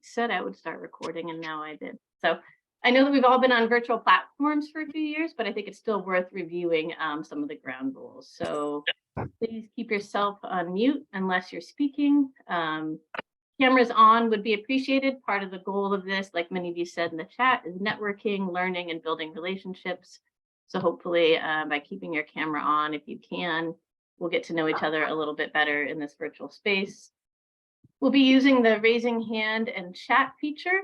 said I would start recording, and now I did. So I know that we've all been on virtual platforms for a few years, but I think it's still worth reviewing some of the ground rules. So please keep yourself on mute unless you're speaking. Cameras on would be appreciated. Part of the goal of this, like many of you said in the chat, is networking, learning, and building relationships. So hopefully by keeping your camera on, if you can, we'll get to know each other a little bit better in this virtual space. We'll be using the raising hand and chat feature.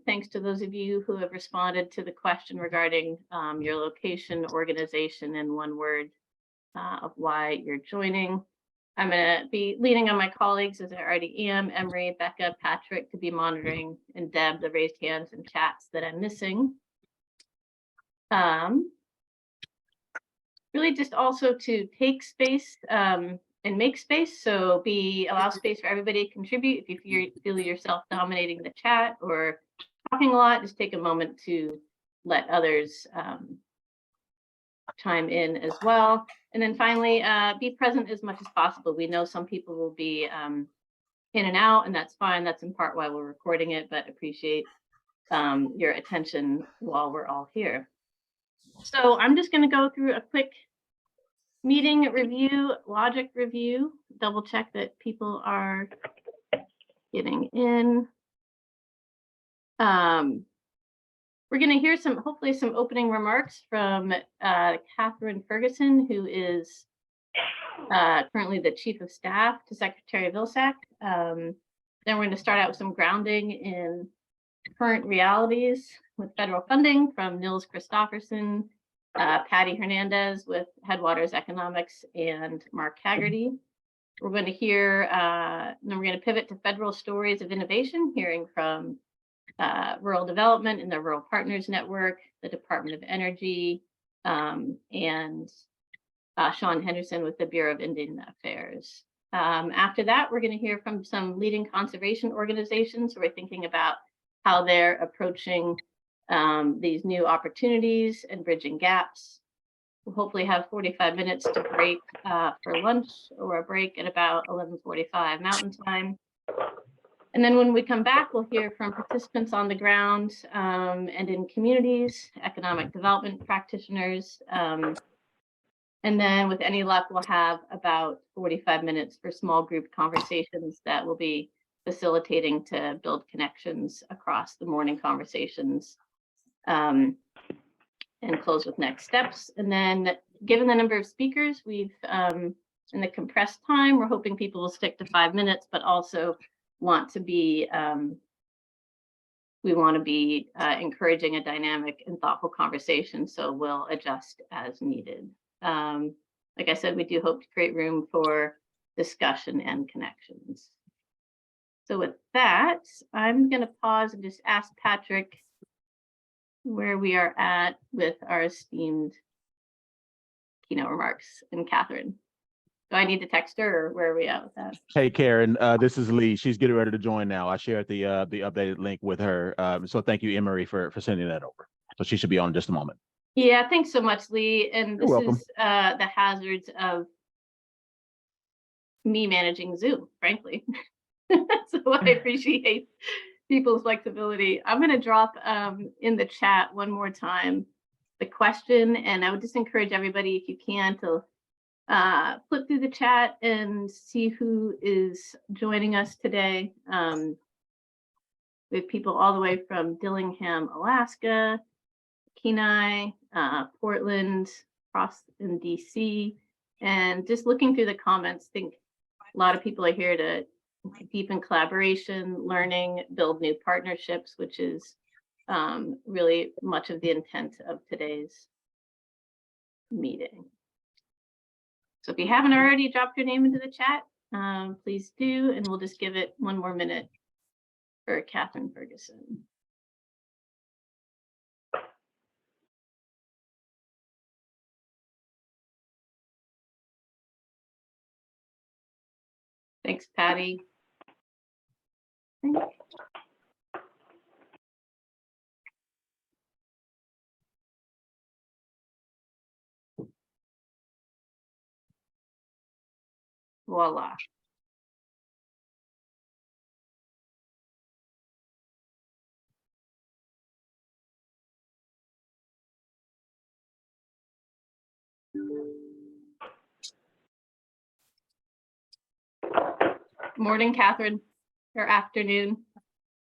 Thanks to those of you who have responded to the question regarding your location, organization, and one word of why you're joining. I'm going to be leaning on my colleagues, as I already am, Emery, Becca, Patrick, to be monitoring, and Deb, the raised hands and chats that I'm missing. Really just also to take space and make space. So allow space for everybody to contribute. If you feel yourself dominating the chat or talking a lot, just take a moment to let others chime in as well. And then finally, be present as much as possible. We know some people will be in and out, and that's fine. That's in part why we're recording it, but appreciate your attention while we're all here. So I'm just going to go through a quick meeting review, logic review, double check that people are getting in. We're going to hear hopefully some opening remarks from Catherine Ferguson, who is currently the Chief of Staff to Secretary Vilsack. Then we're going to start out with some grounding in current realities with federal funding from Nils Christofferson, Patty Hernandez with Headwaters Economics, and Mark Haggerty. We're going to hear, then we're going to pivot to federal stories of innovation, hearing from Rural Development and the Rural Partners Network, the Department of Energy, and Sean Henderson with the Bureau of Indian Affairs. After that, we're going to hear from some leading conservation organizations who are thinking about how they're approaching these new opportunities and bridging gaps. We'll hopefully have 45 minutes to break for lunch, or a break at about 11:45 Mountain Time. And then when we come back, we'll hear from participants on the ground and in communities, economic development practitioners. And then with any luck, we'll have about 45 minutes for small group conversations that will be facilitating to build connections across the morning conversations, and close with next steps. And then given the number of speakers, we've in the compressed time, we're hoping people will stick to 5 minutes, but also want to be we want to be encouraging a dynamic and thoughtful conversation, so we'll adjust as needed. Like I said, we do hope to create room for discussion and connections. So with that, I'm going to pause and just ask Patrick where we are at with our esteemed keynote remarks, and Catherine. Do I need to text her, or where are we at with that? Hey, Karen, this is Lee. She's getting ready to join now. I shared the updated link with her. So thank you, Emery, for sending that over. So she should be on in just a moment. Yeah, thanks so much, Lee. And this is the hazards of me managing Zoom, frankly. So I appreciate people's flexibility. I'm going to drop in the chat one more time the question, and I would just encourage everybody, if you can, to flip through the chat and see who is joining us today. We have people all the way from Dillingham, Alaska, Kenai, Portland, across in DC, and just looking through the comments, I think a lot of people are here to deepen collaboration, learning, build new partnerships, which is really much of the intent of today's meeting. So if you haven't already dropped your name into the chat, please do, and we'll just give it one more minute for Catherine Ferguson. Thanks, Patty. Voila. Morning, Catherine, or afternoon.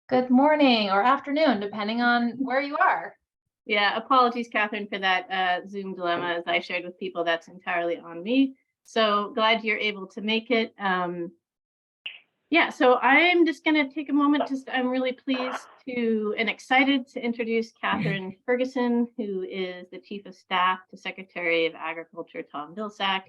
Good morning or afternoon, depending on where you are. Yeah, apologies, Catherine, for that Zoom dilemma. As I shared with people, that's entirely on me. So glad you're able to make it. Yeah, so I'm just going to take a moment. I'm really pleased to and excited to introduce Catherine Ferguson, who is the Chief of Staff to Secretary of Agriculture Tom Vilsack.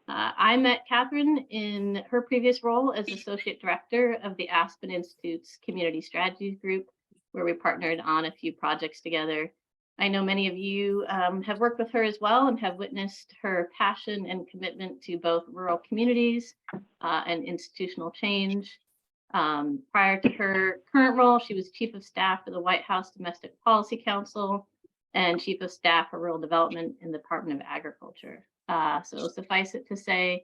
I met Catherine in her previous role as Associate Director of the Aspen Institute's Community Strategies Group, where we partnered on a few projects together. I know many of you have worked with her as well and have witnessed her passion and commitment to both rural communities and institutional change. Prior to her current role, she was Chief of Staff for the White House Domestic Policy Council and Chief of Staff for Rural Development in the Department of Agriculture. So suffice it to say,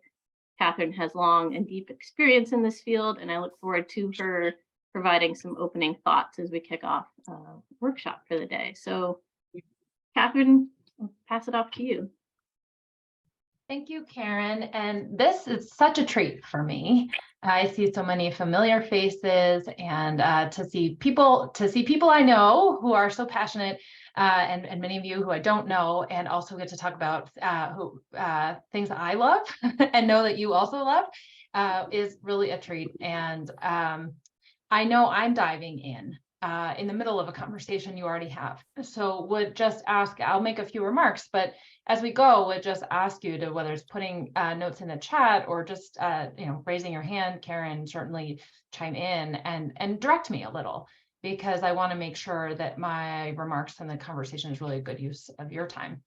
Catherine has long and deep experience in this field, and I look forward to her providing some opening thoughts as we kick off a workshop for the day. So Catherine, I'll pass it off to you. Thank you, Karen. And this is such a treat for me. I see so many familiar faces, and to see people I know who are so passionate, and many of you who I don't know, and also get to talk about things that I love and know that you also love, is really a treat. And I know I'm diving in the middle of a conversation you already have. So would just ask, I'll make a few remarks, but as we go, would just ask you to, whether it's putting notes in the chat or just raising your hand, Karen, certainly chime in and direct me a little, because I want to make sure that my remarks and the conversation is really a good use of your time.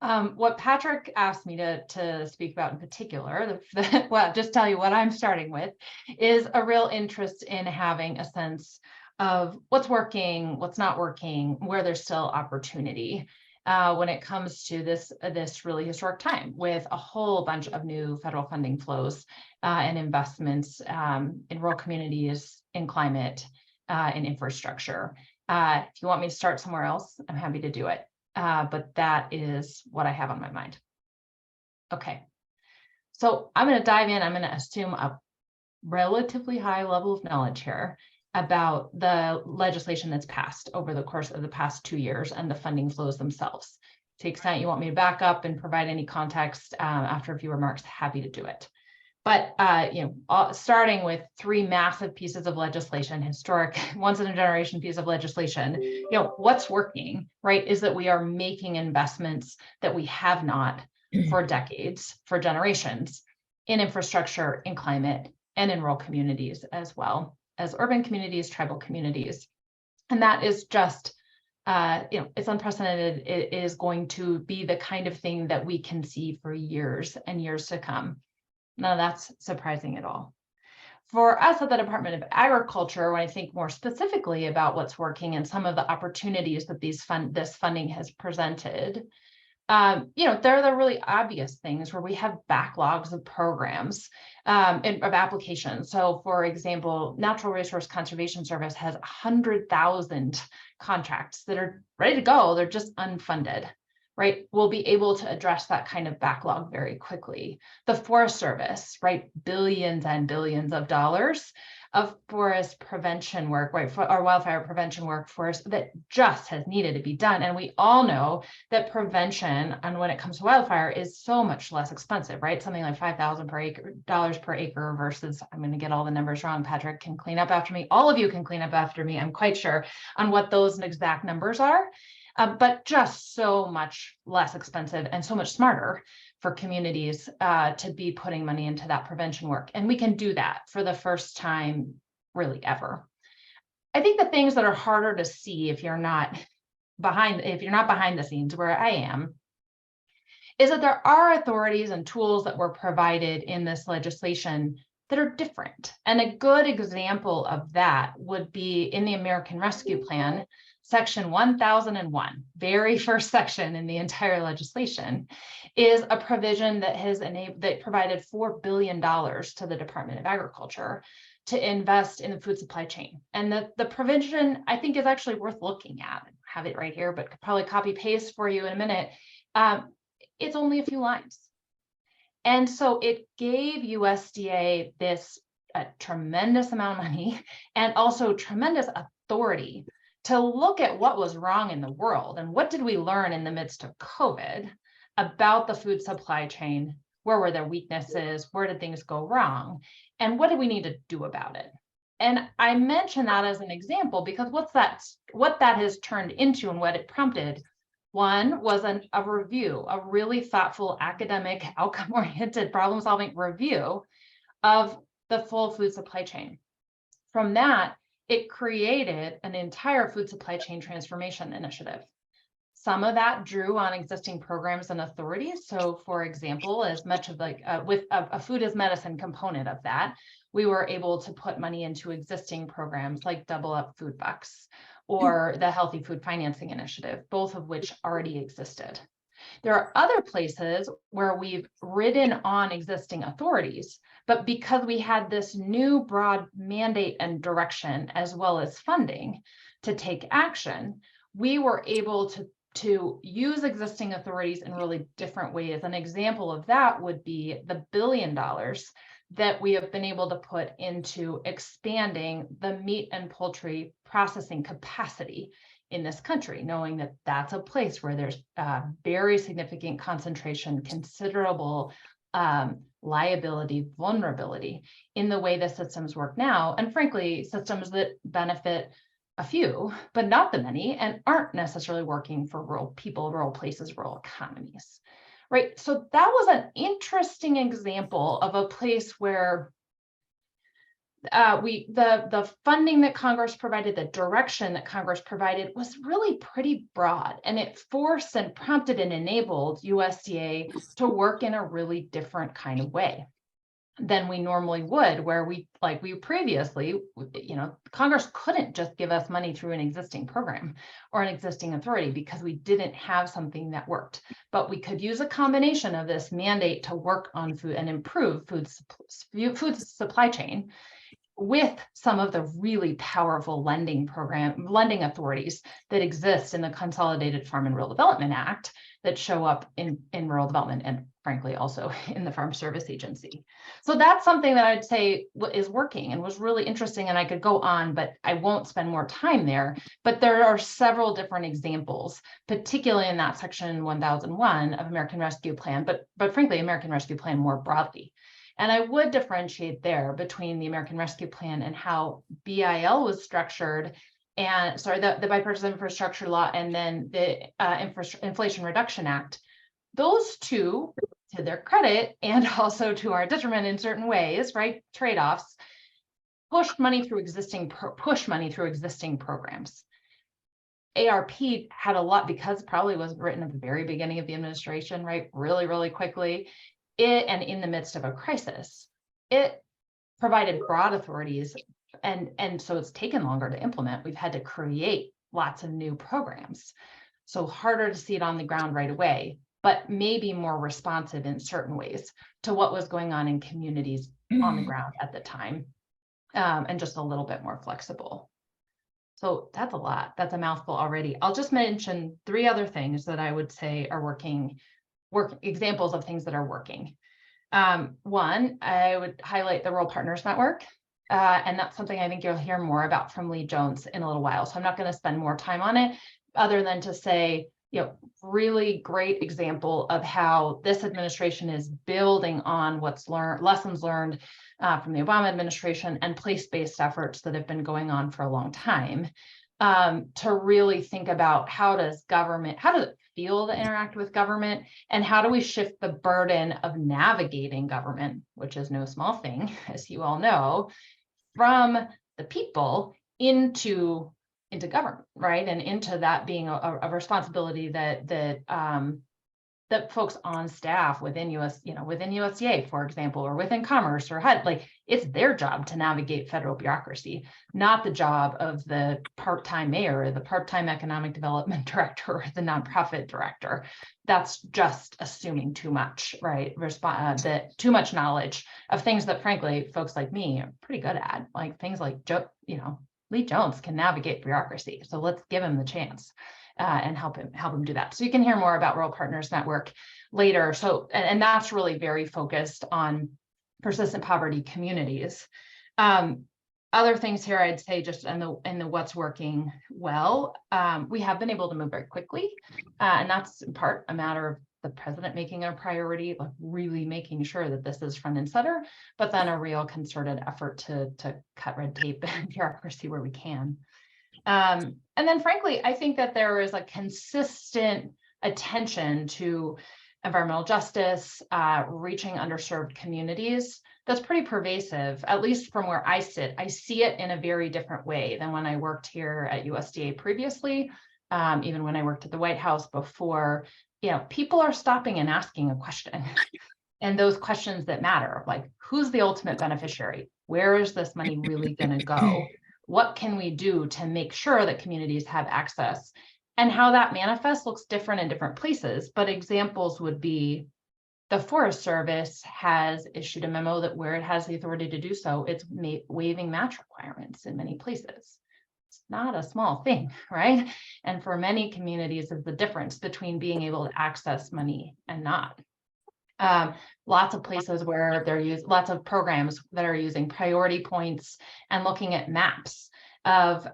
What Patrick asked me to speak about in particular, well, just tell you what I'm starting with, is a real interest in having a sense of what's working, what's not working, where there's still opportunity when it comes to this really historic time with a whole bunch of new federal funding flows and investments in rural communities, in climate, in infrastructure. If you want me to start somewhere else, I'm happy to do it. But that is what I have on my mind. Okay, so I'm going to dive in. I'm going to assume a relatively high level of knowledge here about the legislation that's passed over the course of the past 2 years and the funding flows themselves. To the extent you want me to back up and provide any context after a few remarks, happy to do it. But starting with 3 massive pieces of legislation, historic, once in a generation piece of legislation, what's working, right, is that we are making investments that we have not for decades, for generations, in infrastructure, in climate, and in rural communities, as well as urban communities, tribal communities. And that is just, it's unprecedented. It is going to be the kind of thing that we can see for years and years to come. None of that's surprising at all. For us at the Department of Agriculture, when I think more specifically about what's working and some of the opportunities that this funding has presented, there are the really obvious things where we have backlogs of programs and of applications. So, for example, Natural Resource Conservation Service has 100,000 contracts that are ready to go. They're just unfunded. Right, we'll be able to address that kind of backlog very quickly. The Forest Service, right, billions and billions of dollars of forest prevention work, right, for our wildfire prevention workforce that just has needed to be done. And we all know that prevention, and when it comes to wildfire, is so much less expensive, right? Something like $5,000 per acre versus, I'm going to get all the numbers wrong. Patrick can clean up after me. All of you can clean up after me, I'm quite sure, on what those exact numbers are. But just so much less expensive and so much smarter for communities to be putting money into that prevention work. And we can do that for the first time really ever. I think the things that are harder to see if you're not behind the scenes where I am, is that there are authorities and tools that were provided in this legislation that are different. And a good example of that would be in the American Rescue Plan, Section 1001, very first section in the entire legislation, is a provision that provided $4 billion to the Department of Agriculture to invest in the food supply chain. And the provision, I think, is actually worth looking at. I have it right here, but could probably copy paste for you in a minute. It's only a few lines. And so it gave USDA this tremendous amount of money and also tremendous authority to look at what was wrong in the world and what did we learn in the midst of COVID about the food supply chain. Where were their weaknesses? Where did things go wrong? And what do we need to do about it? And I mention that as an example because what that has turned into and what it prompted, one was a review, a really thoughtful, academic, outcome-oriented, problem-solving review of the full food supply chain. From that, it created an entire food supply chain transformation initiative. Some of that drew on existing programs and authorities. So for example, as much of like with a food as medicine component of that, we were able to put money into existing programs like Double Up Food Bucks or the Healthy Food Financing Initiative, both of which already existed. There are other places where we've ridden on existing authorities, but because we had this new broad mandate and direction, as well as funding to take action, we were able to use existing authorities in really different ways. An example of that would be the $1 billion that we have been able to put into expanding the meat and poultry processing capacity in this country, knowing that that's a place where there's very significant concentration, considerable liability, vulnerability in the way the systems work now, and frankly, systems that benefit a few, but not the many, and aren't necessarily working for rural people, rural places, rural economies, right? So that was an interesting example of a place where the funding that Congress provided, the direction that Congress provided was really pretty broad, and it forced and prompted and enabled USDA to work in a really different kind of way than we normally would, where we previously, Congress couldn't just give us money through an existing program or an existing authority because we didn't have something that worked. But we could use a combination of this mandate to work on food and improve food supply chain with some of the really powerful lending authorities that exist in the Consolidated Farm and Rural Development Act that show up in rural development and frankly also in the Farm Service Agency. So that's something that I'd say is working and was really interesting, and I could go on, but I won't spend more time there. But there are several different examples, particularly in that section 1001 of American Rescue Plan, but frankly, American Rescue Plan more broadly. And I would differentiate there between the American Rescue Plan and how BIL was structured, and the Bipartisan Infrastructure Law, and then the Inflation Reduction Act. Those two, to their credit, and also to our detriment in certain ways, right? Trade-offs, push money through existing programs. ARP had a lot, because probably was written at the very beginning of the administration, right? Really, really quickly. And in the midst of a crisis, it provided broad authorities, and so it's taken longer to implement. We've had to create lots of new programs, so harder to see it on the ground right away, but maybe more responsive in certain ways to what was going on in communities on the ground at the time, and just a little bit more flexible. So that's a lot. That's a mouthful already. I'll just mention 3 other things that I would say are working. Examples of things that are working. One, I would highlight the Rural Partners Network, and that's something I think you'll hear more about from Lee Jones in a little while. So I'm not going to spend more time on it, other than to say, really great example of how this administration is building on lessons learned from the Obama administration and place-based efforts that have been going on for a long time, to really think about how does it feel to interact with government, and how do we shift the burden of navigating government, which is no small thing, as you all know, from the people into government, right? And into that being a responsibility that folks on staff within within USDA, for example, or within Commerce or HUD, it's their job to navigate federal bureaucracy, not the job of the part-time mayor, or the part-time economic development director, or the nonprofit director. That's just assuming too much, right? Too much knowledge of things that, frankly, folks like me are pretty good at, like things like Lee Jones can navigate bureaucracy, so let's give him the chance. and help him do that. So you can hear more about Rural Partners Network later. So, and that's really very focused on persistent poverty communities. Other things here, I'd say just in the what's working well, we have been able to move very quickly. And that's in part a matter of the president making it a priority, like really making sure that this is front and center, but then a real concerted effort to cut red tape and bureaucracy where we can. And then frankly, I think that there is a consistent attention to environmental justice, reaching underserved communities. That's pretty pervasive, at least from where I sit. I see it in a very different way than when I worked here at USDA previously, even when I worked at the White House before. People are stopping and asking a question. And those questions that matter, like who's the ultimate beneficiary? Where is this money really going to go? What can we do to make sure that communities have access? And how that manifests looks different in different places, but examples would be the Forest Service has issued a memo that where it has the authority to do so, it's waiving match requirements in many places. It's not a small thing, right? And for many communities, is the difference between being able to access money and not. Lots of places where lots of programs that are using priority points and looking at maps of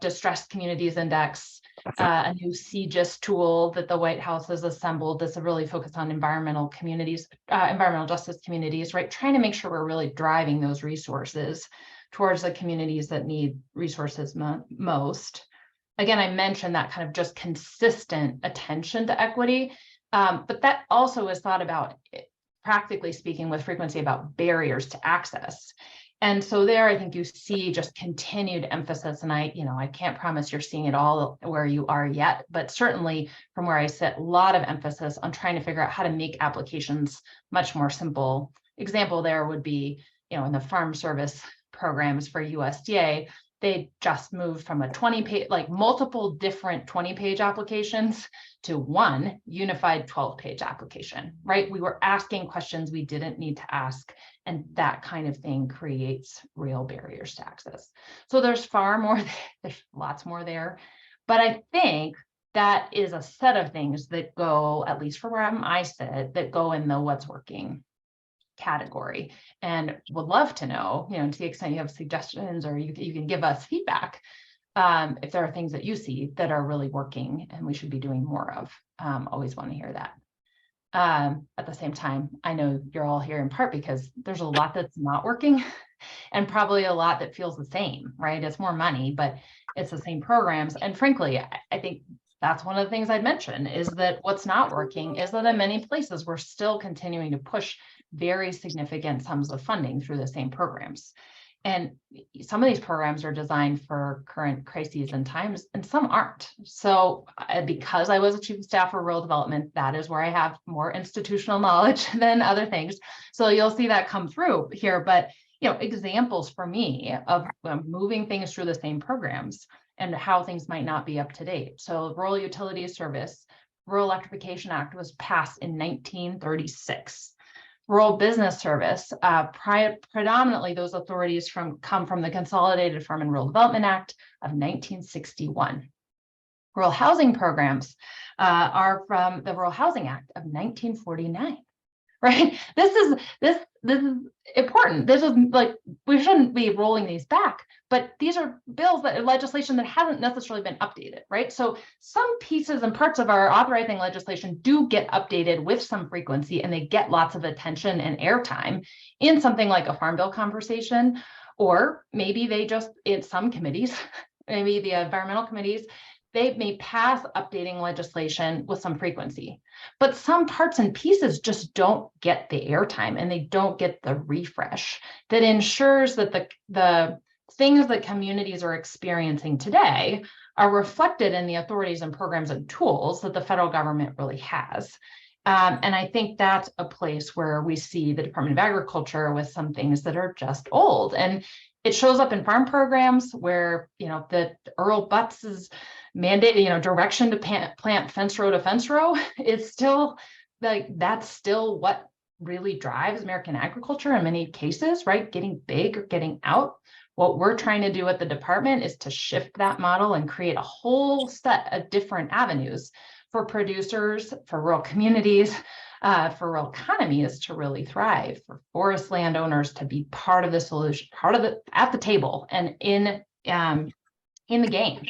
distressed communities index, a new CGIS tool that the White House has assembled that's really focused on environmental justice communities, right? Trying to make sure we're really driving those resources towards the communities that need resources most. Again, I mentioned that kind of just consistent attention to equity, but that also is thought about, practically speaking, with frequency, about barriers to access. And so there, I think you see just continued emphasis, and I can't promise you're seeing it all where you are yet, but certainly from where I sit, a lot of emphasis on trying to figure out how to make applications much more simple. Example there would be, in the Farm Service programs for USDA, they just moved from a 20-page, like multiple different 20-page applications to one unified 12-page application, right? We were asking questions we didn't need to ask, and that kind of thing creates real barriers to access. So there's far more, there's lots more there, but I think that is a set of things that go, at least for where I sit, that go in the what's working category, and would love to know, to the extent you have suggestions or you can give us feedback, if there are things that you see that are really working and we should be doing more of. Always want to hear that. At the same time, I know you're all here in part because there's a lot that's not working and probably a lot that feels the same, right? It's more money, but it's the same programs. And frankly, I think that's one of the things I'd mention is that what's not working is that in many places, we're still continuing to push very significant sums of funding through the same programs. And some of these programs are designed for current crises and times, and some aren't. So because I was a chief of staff for rural development, that is where I have more institutional knowledge than other things. So you'll see that come through here. But examples for me of moving things through the same programs and how things might not be up to date. So Rural Utilities Service, Rural Electrification Act was passed in 1936. Rural Business Service, predominantly those authorities come from the Consolidated Farm and Rural Development Act of 1961. Rural housing programs are from the Rural Housing Act of 1949. Right? This is important. This is like, we shouldn't be rolling these back, but these are bills legislation that hasn't necessarily been updated, right? So some pieces and parts of our authorizing legislation do get updated with some frequency, and they get lots of attention and airtime in something like a Farm Bill conversation, or maybe they just, in some committees, maybe the environmental committees, they may pass updating legislation with some frequency, but some parts and pieces just don't get the airtime and they don't get the refresh that ensures that the things that communities are experiencing today are reflected in the authorities and programs and tools that the federal government really has. And I think that's a place where we see the Department of Agriculture with some things that are just old. And it shows up in farm programs where, the Earl Butts's mandate, direction to plant fence row to fence row is still like, that's still what really drives American agriculture in many cases, right? Getting big or getting out. What we're trying to do at the department is to shift that model and create a whole set of different avenues for producers, for rural communities, for rural economies to really thrive, for forest landowners to be part of the solution, part of the at the table and in the game,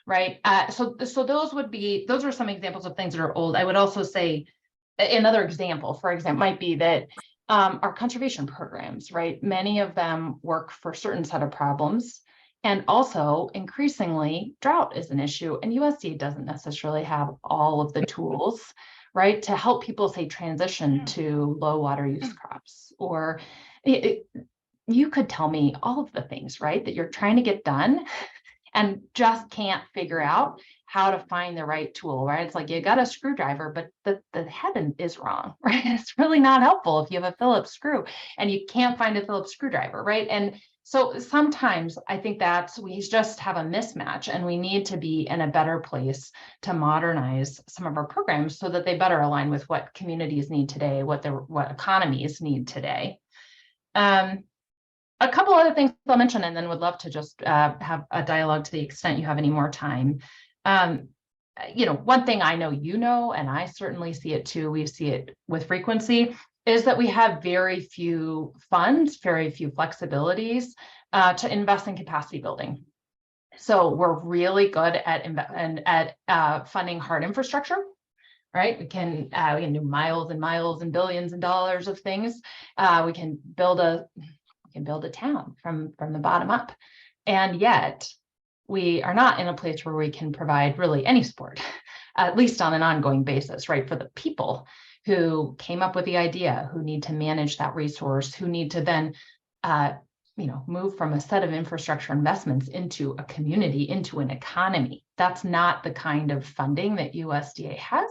right? So those are some examples of things that are old. I would also say another example, for example, might be that our conservation programs, right? Many of them work for a certain set of problems. And also increasingly drought is an issue, and USDA doesn't necessarily have all of the tools, right, to help people say transition to low water use crops. Or you could tell me all of the things, right, that you're trying to get done and just can't figure out how to find the right tool, right? It's like you got a screwdriver, but the head is wrong, right? It's really not helpful if you have a Phillips screw and you can't find a Phillips screwdriver, right? And so sometimes I think we just have a mismatch, and we need to be in a better place to modernize some of our programs so that they better align with what communities need today, what economies need today. A couple other things I'll mention, and then would love to just have a dialogue to the extent you have any more time. One thing I know, and I certainly see it too, we see it with frequency, is that we have very few funds, very few flexibilities to invest in capacity building. So we're really good at funding hard infrastructure, right? We can do miles and miles and billions of dollars of things. We can build a town from the bottom up. And yet we are not in a place where we can provide really any support, at least on an ongoing basis, right? For the people who came up with the idea, who need to manage that resource, who need to then, move from a set of infrastructure investments into a community, into an economy. That's not the kind of funding that USDA has.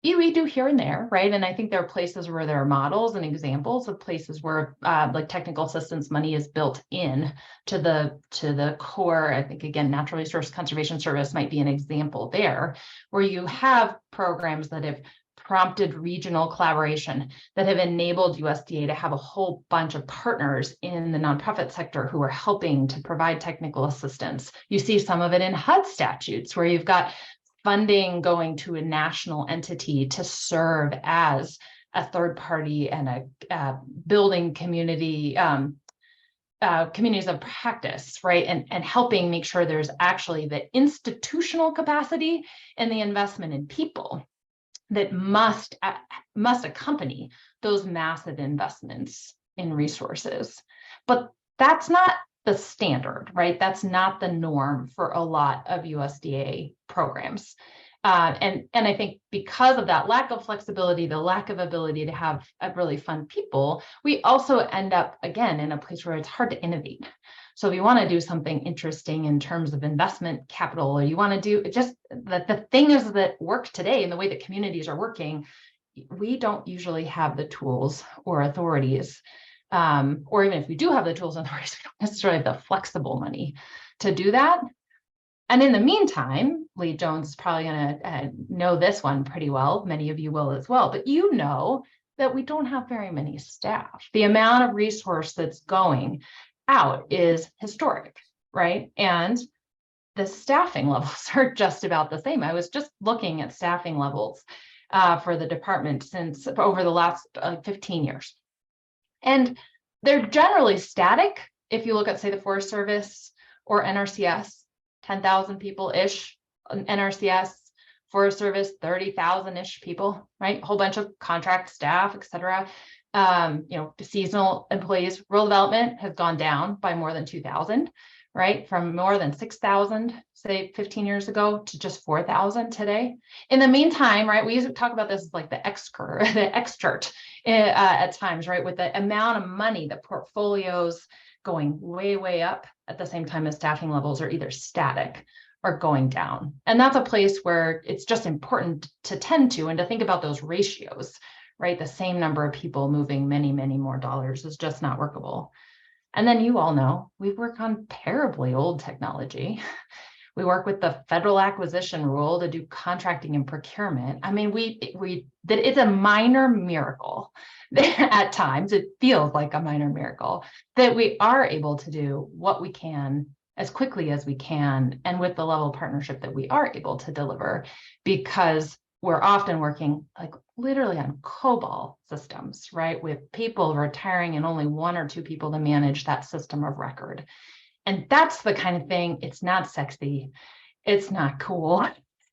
We do here and there, right? And I think there are places where there are models and examples of places where like technical assistance money is built in to the core. I think, again, Natural Resource Conservation Service might be an example there, where you have programs that have prompted regional collaboration, that have enabled USDA to have a whole bunch of partners in the nonprofit sector who are helping to provide technical assistance. You see some of it in HUD statutes, where you've got funding going to a national entity to serve as a third party and a building community, communities of practice, right? And helping make sure there's actually the institutional capacity and the investment in people that must accompany those massive investments in resources. But that's not the standard, right? That's not the norm for a lot of USDA programs. And I think because of that lack of flexibility, the lack of ability to have really fun people, we also end up, again, in a place where it's hard to innovate. So if you want to do something interesting in terms of investment capital, or you want to do just the things that work today and the way that communities are working, we don't usually have the tools or authorities, or even if we do have the tools and authorities, we don't necessarily have the flexible money to do that. And in the meantime, Lee Jones is probably going to know this one pretty well. Many of you will as well, but you know that we don't have very many staff. The amount of resource that's going out is historic, right? And the staffing levels are just about the same. I was just looking at staffing levels for the department over the last 15 years. And they're generally static. If you look at, say, the Forest Service or NRCS, 10,000 people-ish, NRCS, Forest Service, 30,000-ish people, right? A whole bunch of contract staff, et cetera. Seasonal employees. Rural development has gone down by more than 2,000, right? From more than 6,000, say 15 years ago, to just 4,000 today. In the meantime, right, we used to talk about this as like the X curve, the X chart at times, right? With the amount of money, the portfolios going way, way up at the same time as staffing levels are either static or going down. And that's a place where it's just important to tend to and to think about those ratios, right? The same number of people moving many, many more dollars is just not workable. And then you all know we work on terribly old technology. We work with the federal acquisition rule to do contracting and procurement. I mean, that it's a minor miracle. At times, it feels like a minor miracle that we are able to do what we can as quickly as we can, and with the level of partnership that we are able to deliver, because we're often working like literally on COBOL systems, right? With people retiring and only 1 or 2 people to manage that system of record. And that's the kind of thing, it's not sexy, it's not cool,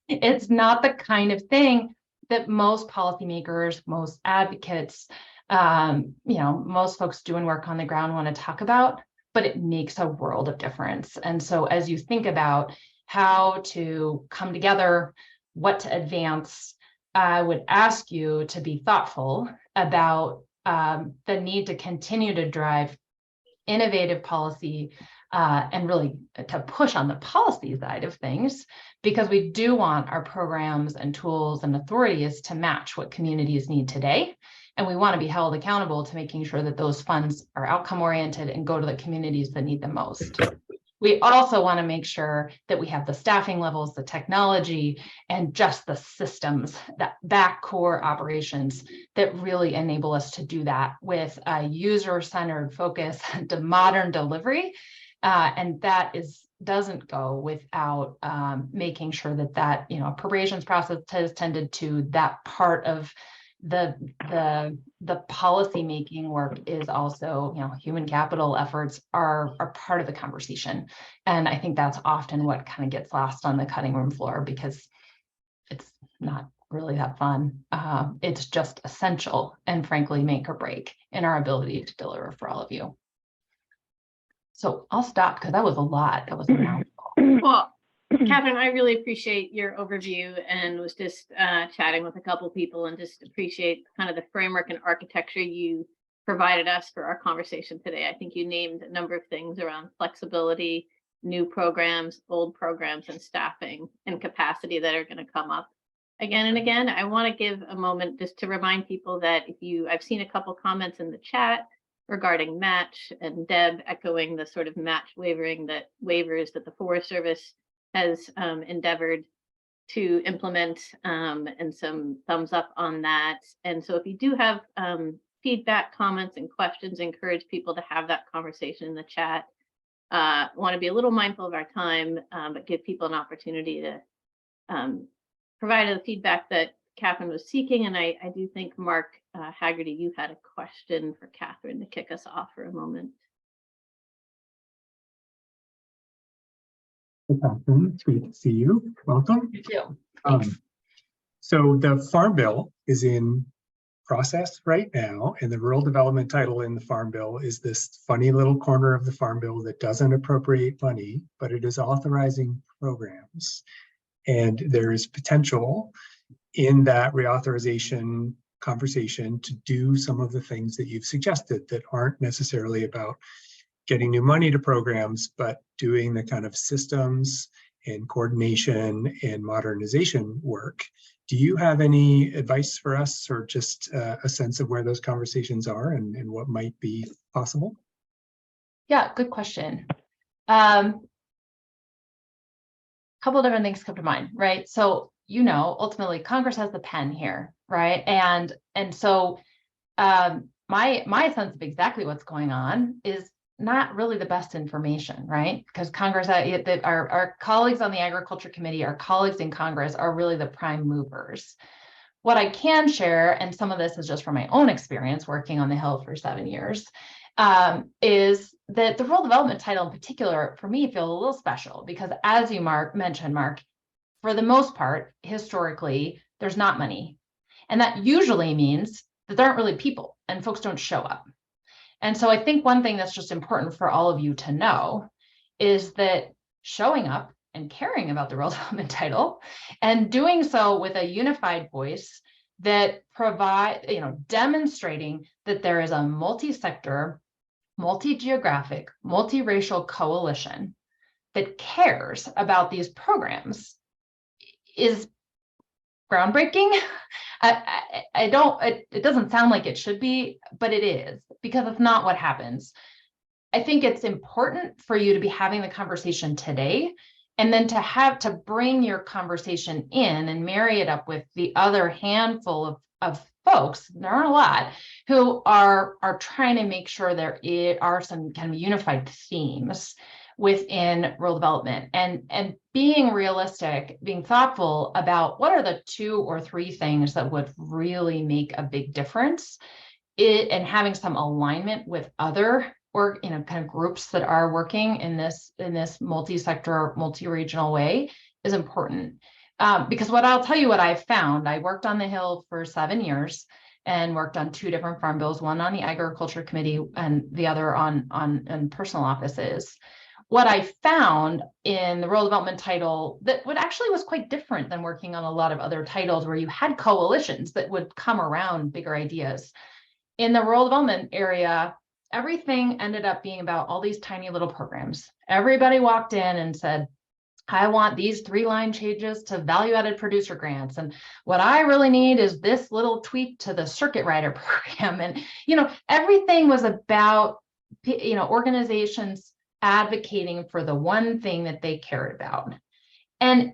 it's not the kind of thing that most policymakers, most advocates, most folks doing work on the ground want to talk about, but it makes a world of difference. And so as you think about how to come together, what to advance, I would ask you to be thoughtful about the need to continue to drive innovative policy and really to push on the policy side of things, because we do want our programs and tools and authorities to match what communities need today. And we want to be held accountable to making sure that those funds are outcome oriented and go to the communities that need them most. We also want to make sure that we have the staffing levels, the technology, and just the systems, that back core operations that really enable us to do that with a user-centered focus to modern delivery. And that doesn't go without making sure that appropriations process has tended to that part of the policy making work is also, human capital efforts are part of the conversation. And I think that's often what kind of gets lost on the cutting room floor, because it's not really that fun. It's just essential and frankly make or break in our ability to deliver for all of you. So I'll stop because that was a lot. That was a mouthful. Well, Catherine, I really appreciate your overview, and was just chatting with a couple people, and just appreciate kind of the framework and architecture you provided us for our conversation today. I think you named a number of things around flexibility, new programs, old programs, and staffing and capacity that are going to come up again and again. I want to give a moment just to remind people that I've seen a couple comments in the chat regarding match, and Deb echoing the sort of match waivers that the Forest Service has endeavored to implement, and some thumbs up on that. And so if you do have feedback, comments, and questions, encourage people to have that conversation in the chat. Want to be a little mindful of our time, but give people an opportunity to provide the feedback that Catherine was seeking. And I do think, Mark Haggerty, you had a question for Catherine to kick us off for a moment. Hey, Catherine, it's great to see you. Welcome. You too. So the Farm Bill is in process right now, and the rural development title in the Farm Bill is this funny little corner of the Farm Bill that doesn't appropriate money, but it is authorizing programs. And there is potential in that reauthorization conversation to do some of the things that you've suggested that aren't necessarily about getting new money to programs, but doing the kind of systems and coordination and modernization work. Do you have any advice for us, or just a sense of where those conversations are and what might be possible? Yeah, good question. Couple different things come to mind, right? So, ultimately Congress has the pen here, right? And so my sense of exactly what's going on is not really the best information, right? Because Congress, our colleagues on the Agriculture Committee, our colleagues in Congress are really the prime movers. What I can share, and some of this is just from my own experience working on the Hill for 7 years, is that the rural development title in particular, for me, feels a little special because, as you mentioned, Mark, for the most part, historically, there's not money. And that usually means that there aren't really people and folks don't show up. And so I think one thing that's just important for all of you to know is that showing up and caring about the rural development title and doing so with a unified voice that demonstrating that there is a multi-sector, multi-geographic, multiracial coalition that cares about these programs is groundbreaking. It doesn't sound like it should be, but it is, because it's not what happens. I think it's important for you to be having the conversation today And then to bring your conversation in and marry it up with the other handful of folks, there aren't a lot, who are trying to make sure there are some kind of unified themes within rural development, and being realistic, being thoughtful about what are the 2 or 3 things that would really make a big difference, and having some alignment with other kind of groups that are working in this multi-sector, multi-regional way is important. Because what I'll tell you, what I've found, I worked on the Hill for 7 years and worked on 2 different farm bills, one on the agriculture committee and the other on personal offices. What I found in the rural development title that actually was quite different than working on a lot of other titles where you had coalitions that would come around bigger ideas. In the rural development area, everything ended up being about all these tiny little programs. Everybody walked in and said, I want these 3-line changes to value-added producer grants. And what I really need is this little tweak to the circuit rider program. And, everything was about, organizations advocating for the one thing that they cared about. And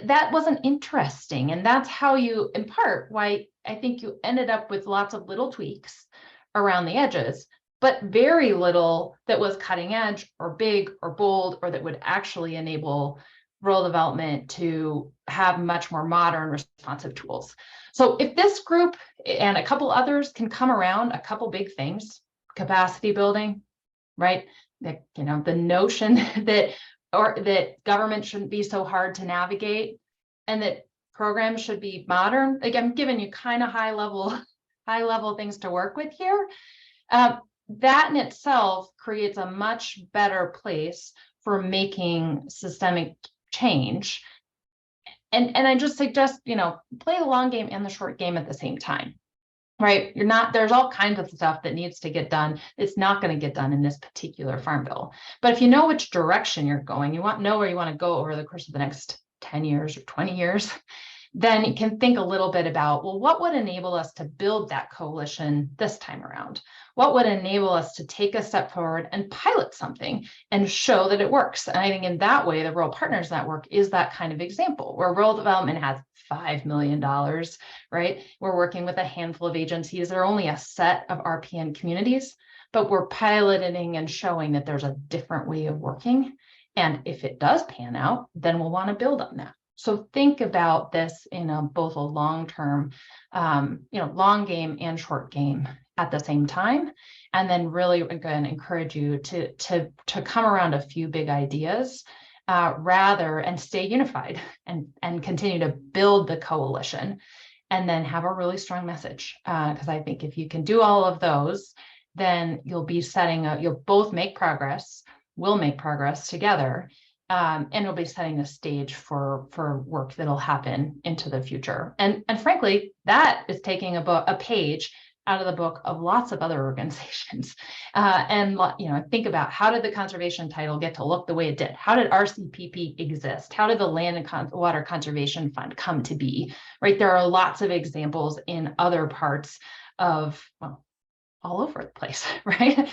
that wasn't interesting. And that's how you, in part, why I think you ended up with lots of little tweaks around the edges, but very little that was cutting edge or big or bold, or that would actually enable rural development to have much more modern, responsive tools. So if this group and a couple others can come around a couple big things, capacity building, right? The notion that government shouldn't be so hard to navigate, and that programs should be modern. Again, I'm giving you kind of high level things to work with here. That in itself creates a much better place for making systemic change. And I just suggest, play the long game and the short game at the same time. Right? There's all kinds of stuff that needs to get done. It's not going to get done in this particular farm bill. But if you know which direction you're going, know where you want to go over the course of the next 10 years or 20 years, then you can think a little bit about, well, what would enable us to build that coalition this time around? What would enable us to take a step forward and pilot something and show that it works? And I think in that way, the Rural Partners Network is that kind of example where rural development has $5 million, right? We're working with a handful of agencies. There are only a set of RPN communities, but we're piloting and showing that there's a different way of working. And if it does pan out, then we'll want to build on that. So think about this in both a long-term, long game and short game at the same time. And then really, again, encourage you to come around a few big ideas and stay unified and continue to build the coalition, and then have a really strong message. Because I think if you can do all of those, then you'll both make progress, we'll make progress together. And it'll be setting the stage for work that'll happen into the future. And frankly, that is taking a page out of the book of lots of other organizations. And think about, how did the conservation title get to look the way it did? How did RCPP exist? How did the Land and Water Conservation Fund come to be? Right? There are lots of examples in other parts of, all over the place, right?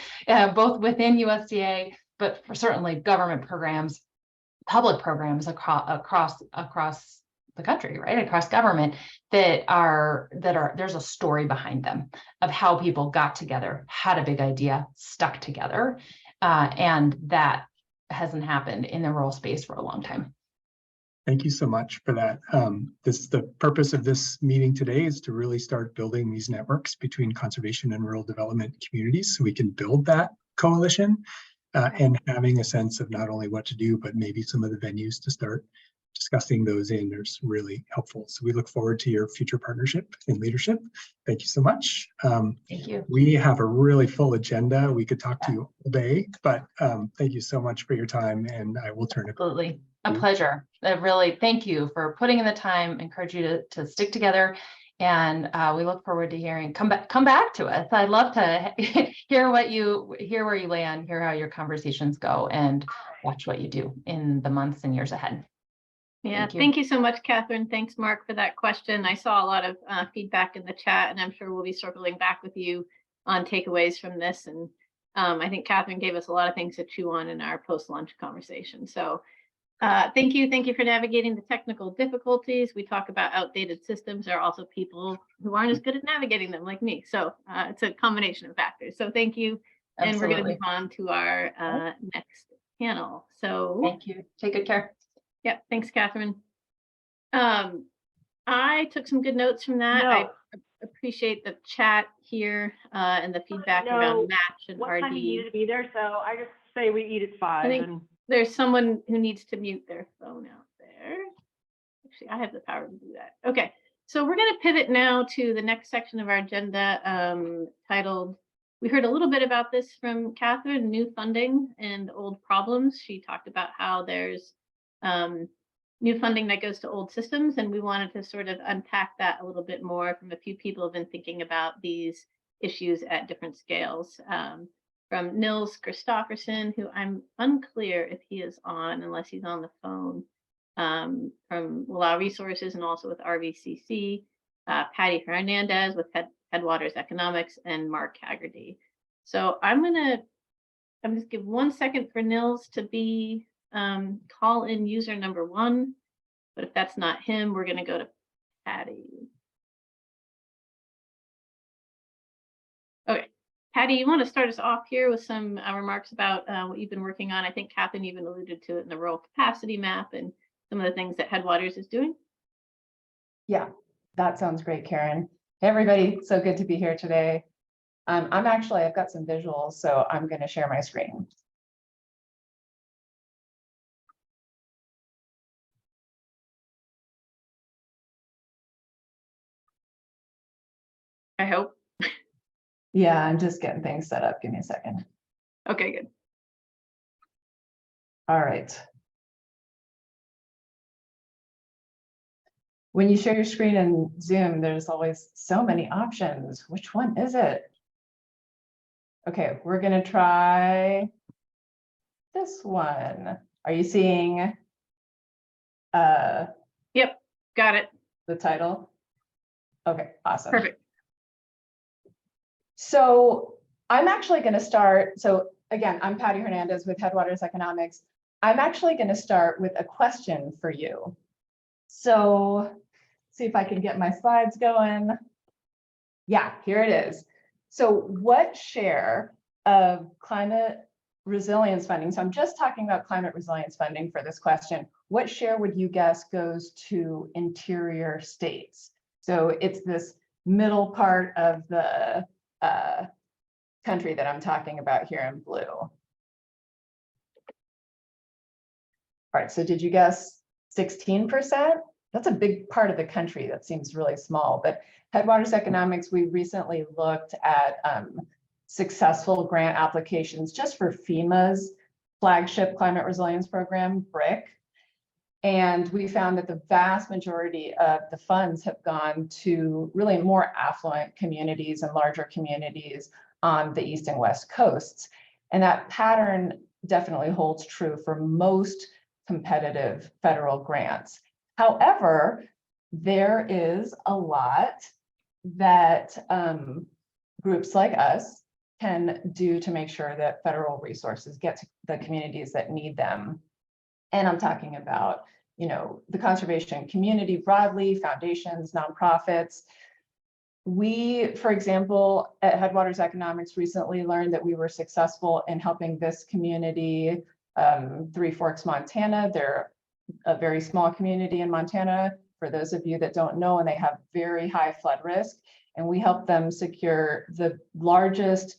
Both within USDA, but certainly government programs, public programs across the country, right? Across government that are there's a story behind them of how people got together, had a big idea, stuck together, and that hasn't happened in the rural space for a long time. Thank you so much for that. The purpose of this meeting today is to really start building these networks between conservation and rural development communities, so we can build that coalition. And having a sense of not only what to do, but maybe some of the venues to start discussing those in is really helpful. So we look forward to your future partnership and leadership. Thank you so much. Thank you. We have a really full agenda. We could talk to you all day, but thank you so much for your time, and I will turn it. Absolutely. A pleasure. Really, thank you for putting in the time. Encourage you to stick together. And we look forward to hearing, come back to us. I'd love to hear where you land, hear how your conversations go, and watch what you do in the months and years ahead. Yeah, thank you so much, Catherine. Thanks, Mark, for that question. I saw a lot of feedback in the chat, and I'm sure we'll be circling back with you on takeaways from this. And I think Catherine gave us a lot of things to chew on in our post-lunch conversation. So Thank you for navigating the technical difficulties. We talk about outdated systems. There are also people who aren't as good at navigating them like me. So it's a combination of factors. So thank you. And we're going to move on to our next panel. So Thank you. Take good care. yeah, thanks, Catherine. I took some good notes from that. I appreciate the chat here and the feedback around match and what RD. time you needed to be there, so I just say we eat at 5. I think And there's someone who needs to mute their phone out there. Actually, I have the power to do that. Okay, so we're going to pivot now to the next section of our agenda titled, we heard a little bit about this from Catherine, new funding and old problems. She talked about how there's new funding that goes to old systems, and we wanted to sort of unpack that a little bit more from a few people who have been thinking about these issues at different scales. From Nils Christofferson, who I'm unclear if he is on, unless he's on the phone, from Law Resources and also with RVCC, Patty Hernandez with Headwaters Economics, and Mark Haggerty. So I'm just give 1 second for Nils to be call in user number 1, but if that's not him, we're going to go to Patty. Okay, Patty, you want to start us off here with some remarks about what you've been working on? I think Catherine even alluded to it in the rural capacity map and some of the things that Headwaters is doing. Yeah, that sounds great, Karen. Hey, everybody, so good to be here today. I've got some visuals, so I'm going to share my screen. I hope. Yeah, I'm just getting things set up. Give me a second. Okay, good. All right. When you share your screen in Zoom, there's always so many options. Which one is it? Okay, we're going to try this one. Are you seeing Yep, got it. the title? Okay, awesome. Perfect. So I'm actually going to start. So again, I'm Patty Hernandez with Headwaters Economics. I'm actually going to start with a question for you. So see if I can get my slides going. Yeah, here it is. So what share of climate resilience funding, so I'm just talking about climate resilience funding for this question, what share would you guess goes to interior states? So it's this middle part of the country that I'm talking about here in blue. All right, so did you guess 16%? That's a big part of the country. That seems really small, but Headwaters Economics, we recently looked at successful grant applications just for FEMA's flagship climate resilience program, BRIC. And we found that the vast majority of the funds have gone to really more affluent communities and larger communities on the East and West coasts. And that pattern definitely holds true for most competitive federal grants. However, there is a lot that groups like us can do to make sure that federal resources get to the communities that need them. And I'm talking about, the conservation community broadly, foundations, nonprofits. We, for example, at Headwaters Economics recently learned that we were successful in helping this community, Three Forks, Montana. They're a very small community in Montana, for those of you that don't know, and they have very high flood risk. And we helped them secure the largest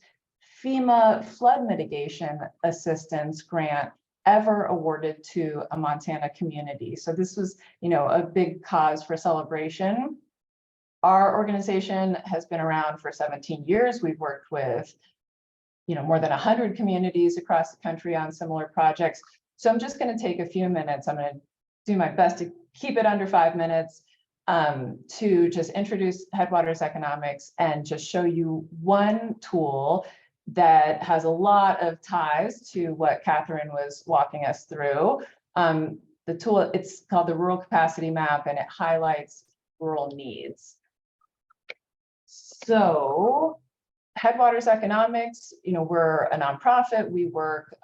FEMA flood mitigation assistance grant ever awarded to a Montana community. So this was, a big cause for celebration. Our organization has been around for 17 years. We've worked with, more than 100 communities across the country on similar projects. So I'm just going to take a few minutes. I'm going to do my best to keep it under 5 minutes to just introduce Headwaters Economics and just show you one tool that has a lot of ties to what Catherine was walking us through. The tool, it's called the Rural Capacity Map, and it highlights rural needs. So Headwaters Economics, we're a nonprofit. We work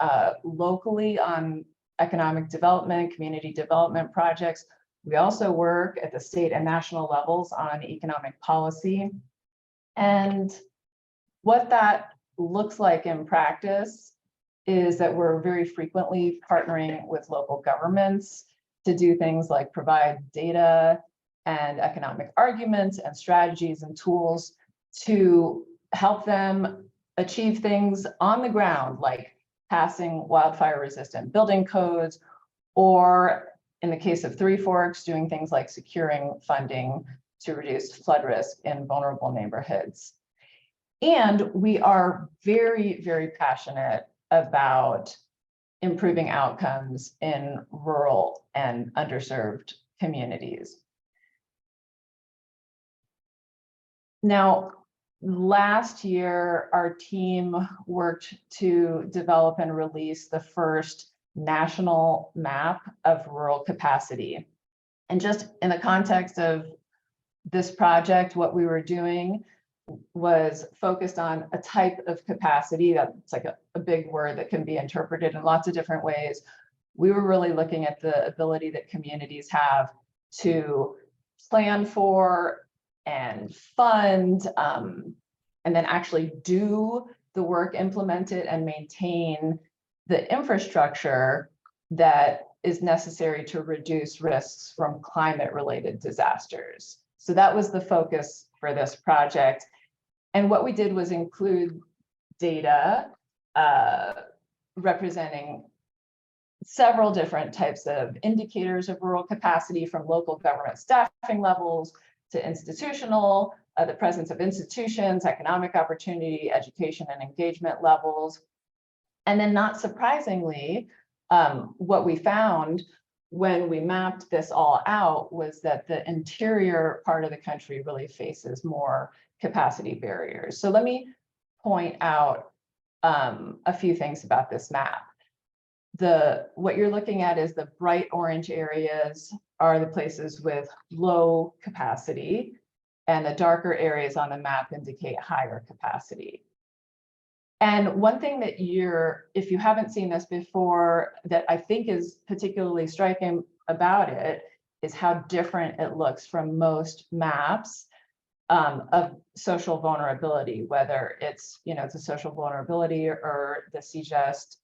locally on economic development, community development projects. We also work at the state and national levels on economic policy. And what that looks like in practice is that we're very frequently partnering with local governments to do things like provide data and economic arguments and strategies and tools to help them achieve things on the ground, like passing wildfire resistant building codes, or in the case of Three Forks, doing things like securing funding to reduce flood risk in vulnerable neighborhoods. And we are very, very passionate about improving outcomes in rural and underserved communities. Now, last year, our team worked to develop and release the first national map of rural capacity. And just in the context of this project, what we were doing was focused on a type of capacity that's like a big word that can be interpreted in lots of different ways. We were really looking at the ability that communities have to plan for and fund, and then actually do the work, implement it, and maintain the infrastructure that is necessary to reduce risks from climate-related disasters. So that was the focus for this project. And what we did was include data representing several different types of indicators of rural capacity, from local government staffing levels to institutional, the presence of institutions, economic opportunity, education and engagement levels. And then, not surprisingly, what we found when we mapped this all out was that the interior part of the country really faces more capacity barriers. So let me point out a few things about this map. What you're looking at is the bright orange areas are the places with low capacity, and the darker areas on the map indicate higher capacity. And one thing that if you haven't seen this before, that I think is particularly striking about it is how different it looks from most maps of social vulnerability, whether it's, the social vulnerability or the CJEST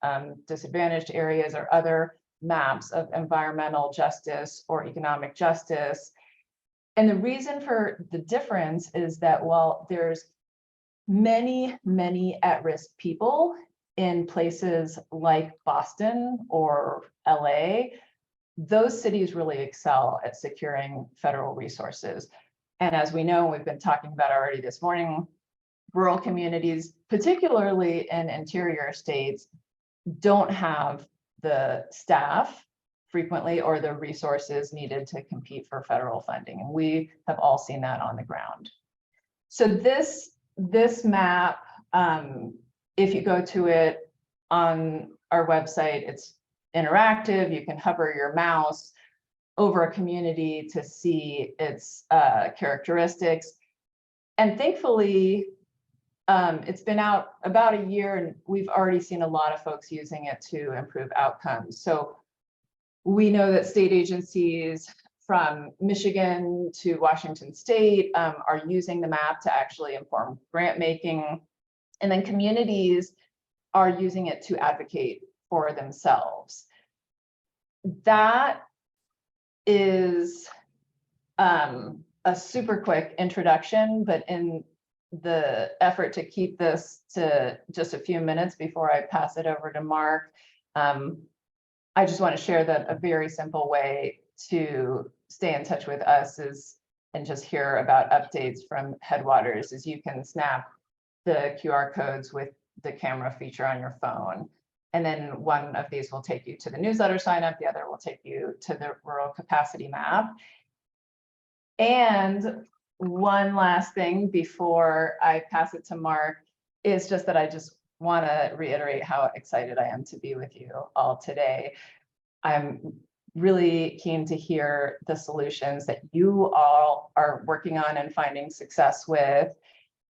disadvantaged areas, or other maps of environmental justice or economic justice. And the reason for the difference is that while there's many, many at-risk people in places like Boston or LA, those cities really excel at securing federal resources. And as we know, we've been talking about already this morning, rural communities, particularly in interior states, don't have the staff frequently or the resources needed to compete for federal funding. And we have all seen that on the ground. So this map, if you go to it on our website, it's interactive. You can hover your mouse over a community to see its characteristics. And thankfully, it's been out about a year, and we've already seen a lot of folks using it to improve outcomes. So we know that state agencies from Michigan to Washington State are using the map to actually inform grant making. And then communities are using it to advocate for themselves. That is a super quick introduction, but in the effort to keep this to just a few minutes before I pass it over to Mark, I just want to share that a very simple way to stay in touch with us and just hear about updates from Headwaters is you can snap the QR codes with the camera feature on your phone. And then one of these will take you to the newsletter sign up, the other will take you to the rural capacity map. And one last thing before I pass it to Mark is just that I just want to reiterate how excited I am to be with you all today. I'm really keen to hear the solutions that you all are working on and finding success with.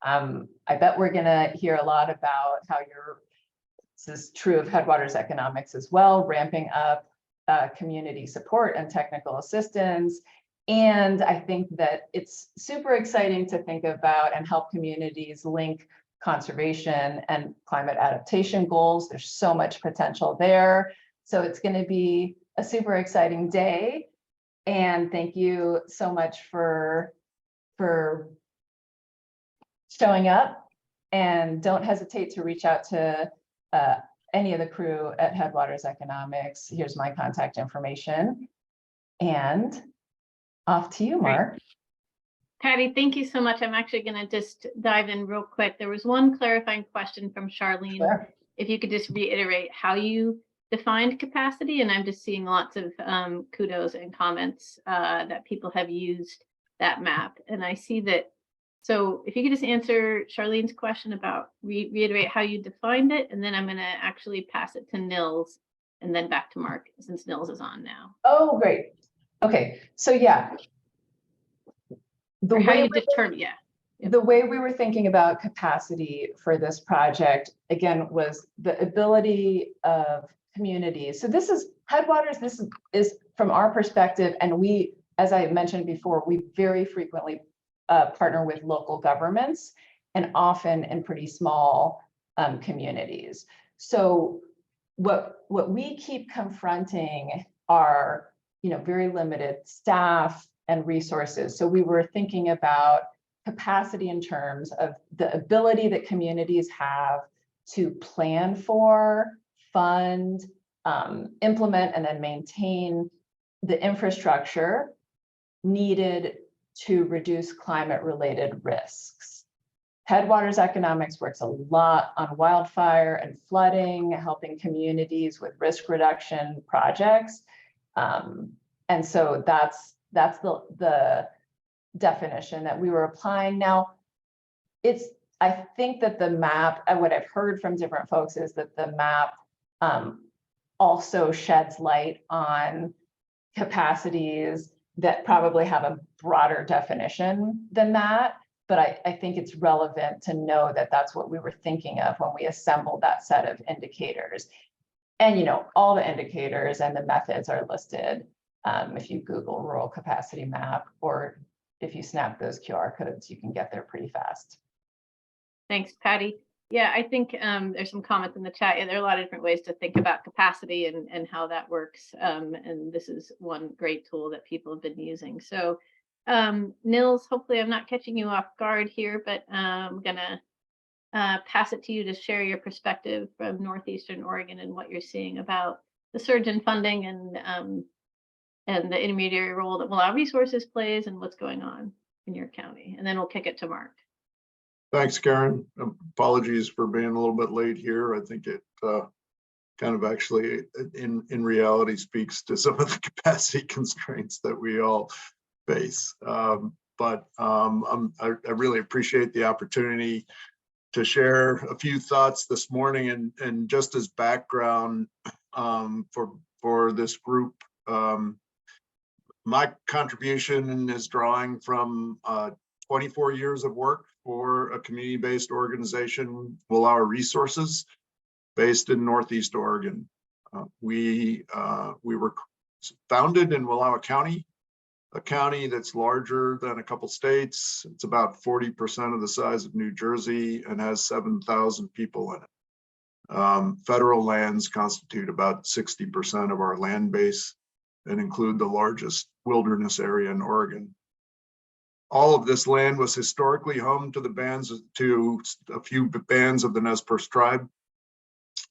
I bet we're going to hear a lot about how you're this is true of Headwaters Economics as well, ramping up community support and technical assistance. And I think that it's super exciting to think about and help communities link conservation and climate adaptation goals. There's so much potential there. So it's going to be a super exciting day. And thank you so much for showing up. And don't hesitate to reach out to any of the crew at Headwaters Economics. Here's my contact information. And off to you, Mark. Patty, thank you so much. I'm actually going to just dive in real quick. There was one clarifying question from Charlene. Sure. If you could just reiterate how you defined capacity, and I'm just seeing lots of kudos and comments that people have used that map. And I see that, so if you could just answer Charlene's question about reiterate how you defined it, and then I'm going to actually pass it to Nils and then back to Mark since Nils is on now. Oh, great. Okay, so yeah. The Or how way you determine, yeah. the way we were thinking about capacity for this project, again, was the ability of communities. So this is Headwaters, this is from our perspective, and we, as I mentioned before, we very frequently partner with local governments and often in pretty small communities. So what we keep confronting are, very limited staff and resources. So we were thinking about capacity in terms of the ability that communities have to plan for, fund, implement, and then maintain the infrastructure needed to reduce climate-related risks. Headwaters Economics works a lot on wildfire and flooding, helping communities with risk reduction projects. And so that's the definition that we were applying. Now, I think that the map, and what I've heard from different folks is that the map also sheds light on capacities that probably have a broader definition than that. But I think it's relevant to know that that's what we were thinking of when we assembled that set of indicators. And all the indicators and the methods are listed if you Google rural capacity map, or if you snap those QR codes, you can get there pretty fast. Thanks, Patty. Yeah, I think there's some comments in the chat. Yeah, there are a lot of different ways to think about capacity and how that works. And this is one great tool that people have been using. So Nils, hopefully I'm not catching you off guard here, but I'm gonna pass it to you to share your perspective from Northeastern Oregon and what you're seeing about the surge in funding and the intermediary role that Willow Resources plays and what's going on in your county. And then we'll kick it to Mark. Thanks, Karen. Apologies for being a little bit late here. I think it kind of actually in reality speaks to some of the capacity constraints that we all face. But I really appreciate the opportunity to share a few thoughts this morning, and just as background for this group. My contribution is drawing from 24 years of work for a community-based organization, Willow Resources, based in Northeast Oregon. We were founded in Willow County, a county that's larger than a couple states. It's about 40% of the size of New Jersey and has 7,000 people in it. Federal lands constitute about 60% of our land base and include the largest wilderness area in Oregon. All of this land was historically home to a few bands of the Nez Perce tribe,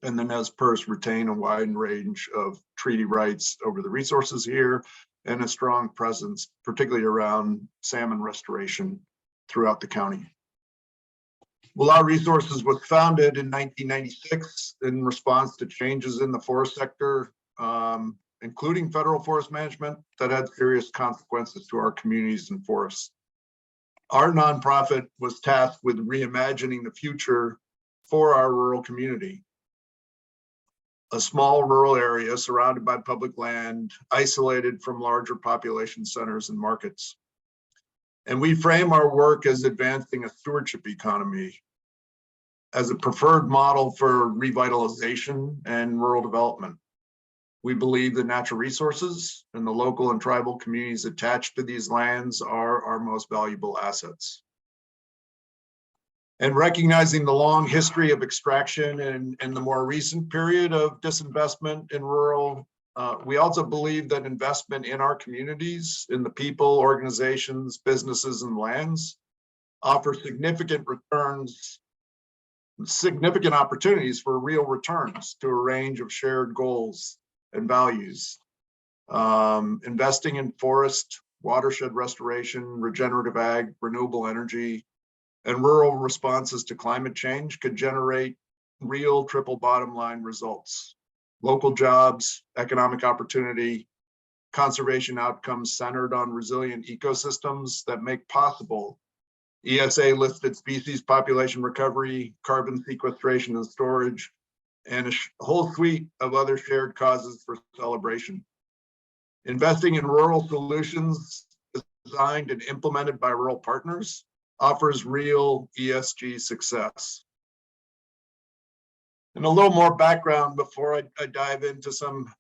and the Nez Perce retain a wide range of treaty rights over the resources here and a strong presence, particularly around salmon restoration throughout the county. Willow Resources was founded in 1996 in response to changes in the forest sector, including federal forest management that had serious consequences to our communities and forests. Our nonprofit was tasked with reimagining the future for our rural community. A small rural area surrounded by public land, isolated from larger population centers and markets. And we frame our work as advancing a stewardship economy as a preferred model for revitalization and rural development. We believe the natural resources and the local and tribal communities attached to these lands are our most valuable assets. And recognizing the long history of extraction and the more recent period of disinvestment in rural, we also believe that investment in our communities, in the people, organizations, businesses, and lands offer significant returns, significant opportunities for real returns to a range of shared goals and values. Investing in forest, watershed restoration, regenerative ag, renewable energy, and rural responses to climate change could generate real triple bottom line results. Local jobs, economic opportunity, conservation outcomes centered on resilient ecosystems that make possible ESA listed species population recovery, carbon sequestration and storage, and a whole suite of other shared causes for celebration. Investing in rural solutions designed and implemented by rural partners offers real ESG success. And a little more background before I dive into some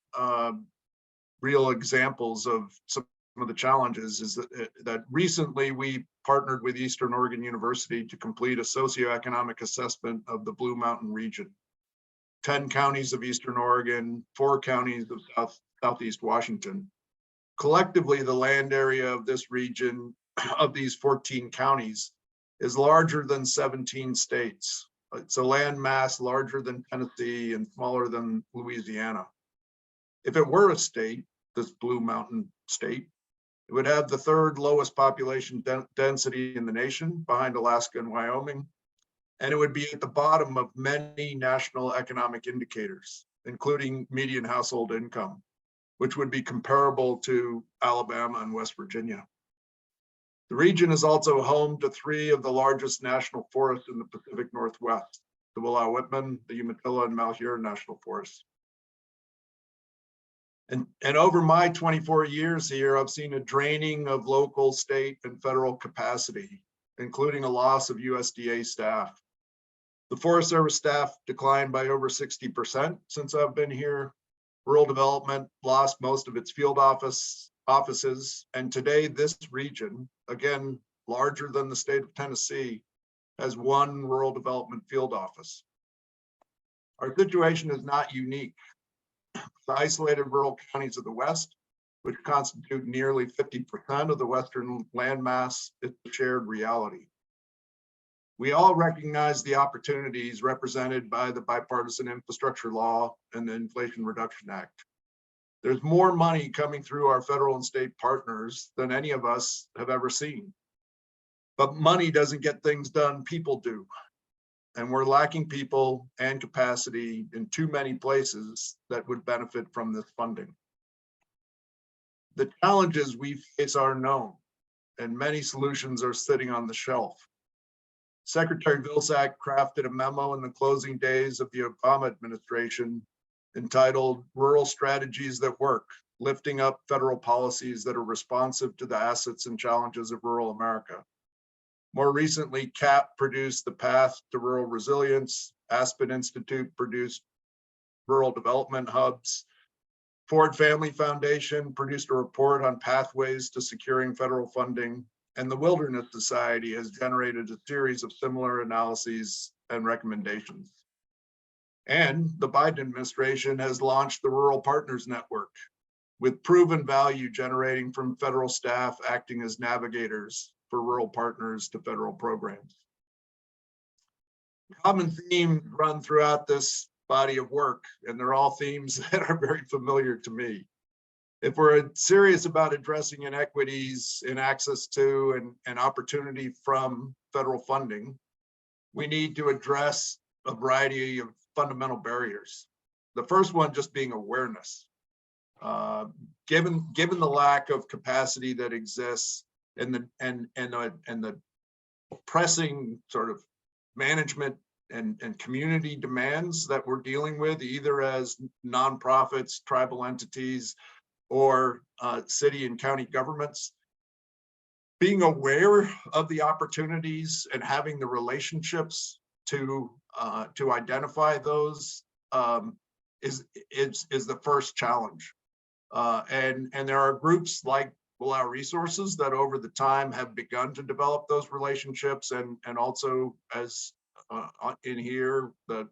real examples of some of the challenges is that recently we partnered with Eastern Oregon University to complete a socioeconomic assessment of the Blue Mountain region. 10 counties of Eastern Oregon, 4 counties of Southeast Washington. Collectively, the land area of this region, of these 14 counties, is larger than 17 states. It's a land mass larger than Tennessee and smaller than Louisiana. If it were a state, this Blue Mountain state, it would have the 3rd lowest population density in the nation, behind Alaska and Wyoming, and it would be at the bottom of many national economic indicators, including median household income, which would be comparable to Alabama and West Virginia. The region is also home to 3 of the largest national forests in the Pacific Northwest, the Willow-Whitman, the Umatilla, and Malheur National Forests. And over my 24 years here, I've seen a draining of local, state, and federal capacity, including a loss of USDA staff. The Forest Service staff declined by over 60% since I've been here. Rural development lost most of its field offices, and today this region, again, larger than the state of Tennessee, has 1 rural development field office. Our situation is not unique. The isolated rural counties of the West, which constitute nearly 50% of the Western landmass, is a shared reality. We all recognize the opportunities represented by the Bipartisan Infrastructure Law and the Inflation Reduction Act. There's more money coming through our federal and state partners than any of us have ever seen. But money doesn't get things done, people do. And we're lacking people and capacity in too many places that would benefit from this funding. The challenges we face are known, and many solutions are sitting on the shelf. Secretary Vilsack crafted a memo in the closing days of the Obama administration entitled Rural Strategies That Work, Lifting Up Federal Policies That Are Responsive to the Assets and Challenges of Rural America. More recently, CAP produced the Path to Rural Resilience, Aspen Institute produced Rural Development Hubs, Ford Family Foundation produced a report on pathways to securing federal funding, and the Wilderness Society has generated a series of similar analyses and recommendations. And the Biden administration has launched the Rural Partners Network, with proven value generating from federal staff acting as navigators for rural partners to federal programs. Common themes run throughout this body of work, and they're all themes that are very familiar to me. If we're serious about addressing inequities in access to and opportunity from federal funding, we need to address a variety of fundamental barriers. The first one just being awareness. Given the lack of capacity that exists and the pressing sort of management and community demands that we're dealing with, either as nonprofits, tribal entities, or city and county governments, being aware of the opportunities and having the relationships to to identify those is the first challenge. And there are groups like Will Our Resources that over the time have begun to develop those relationships, and also as in here, the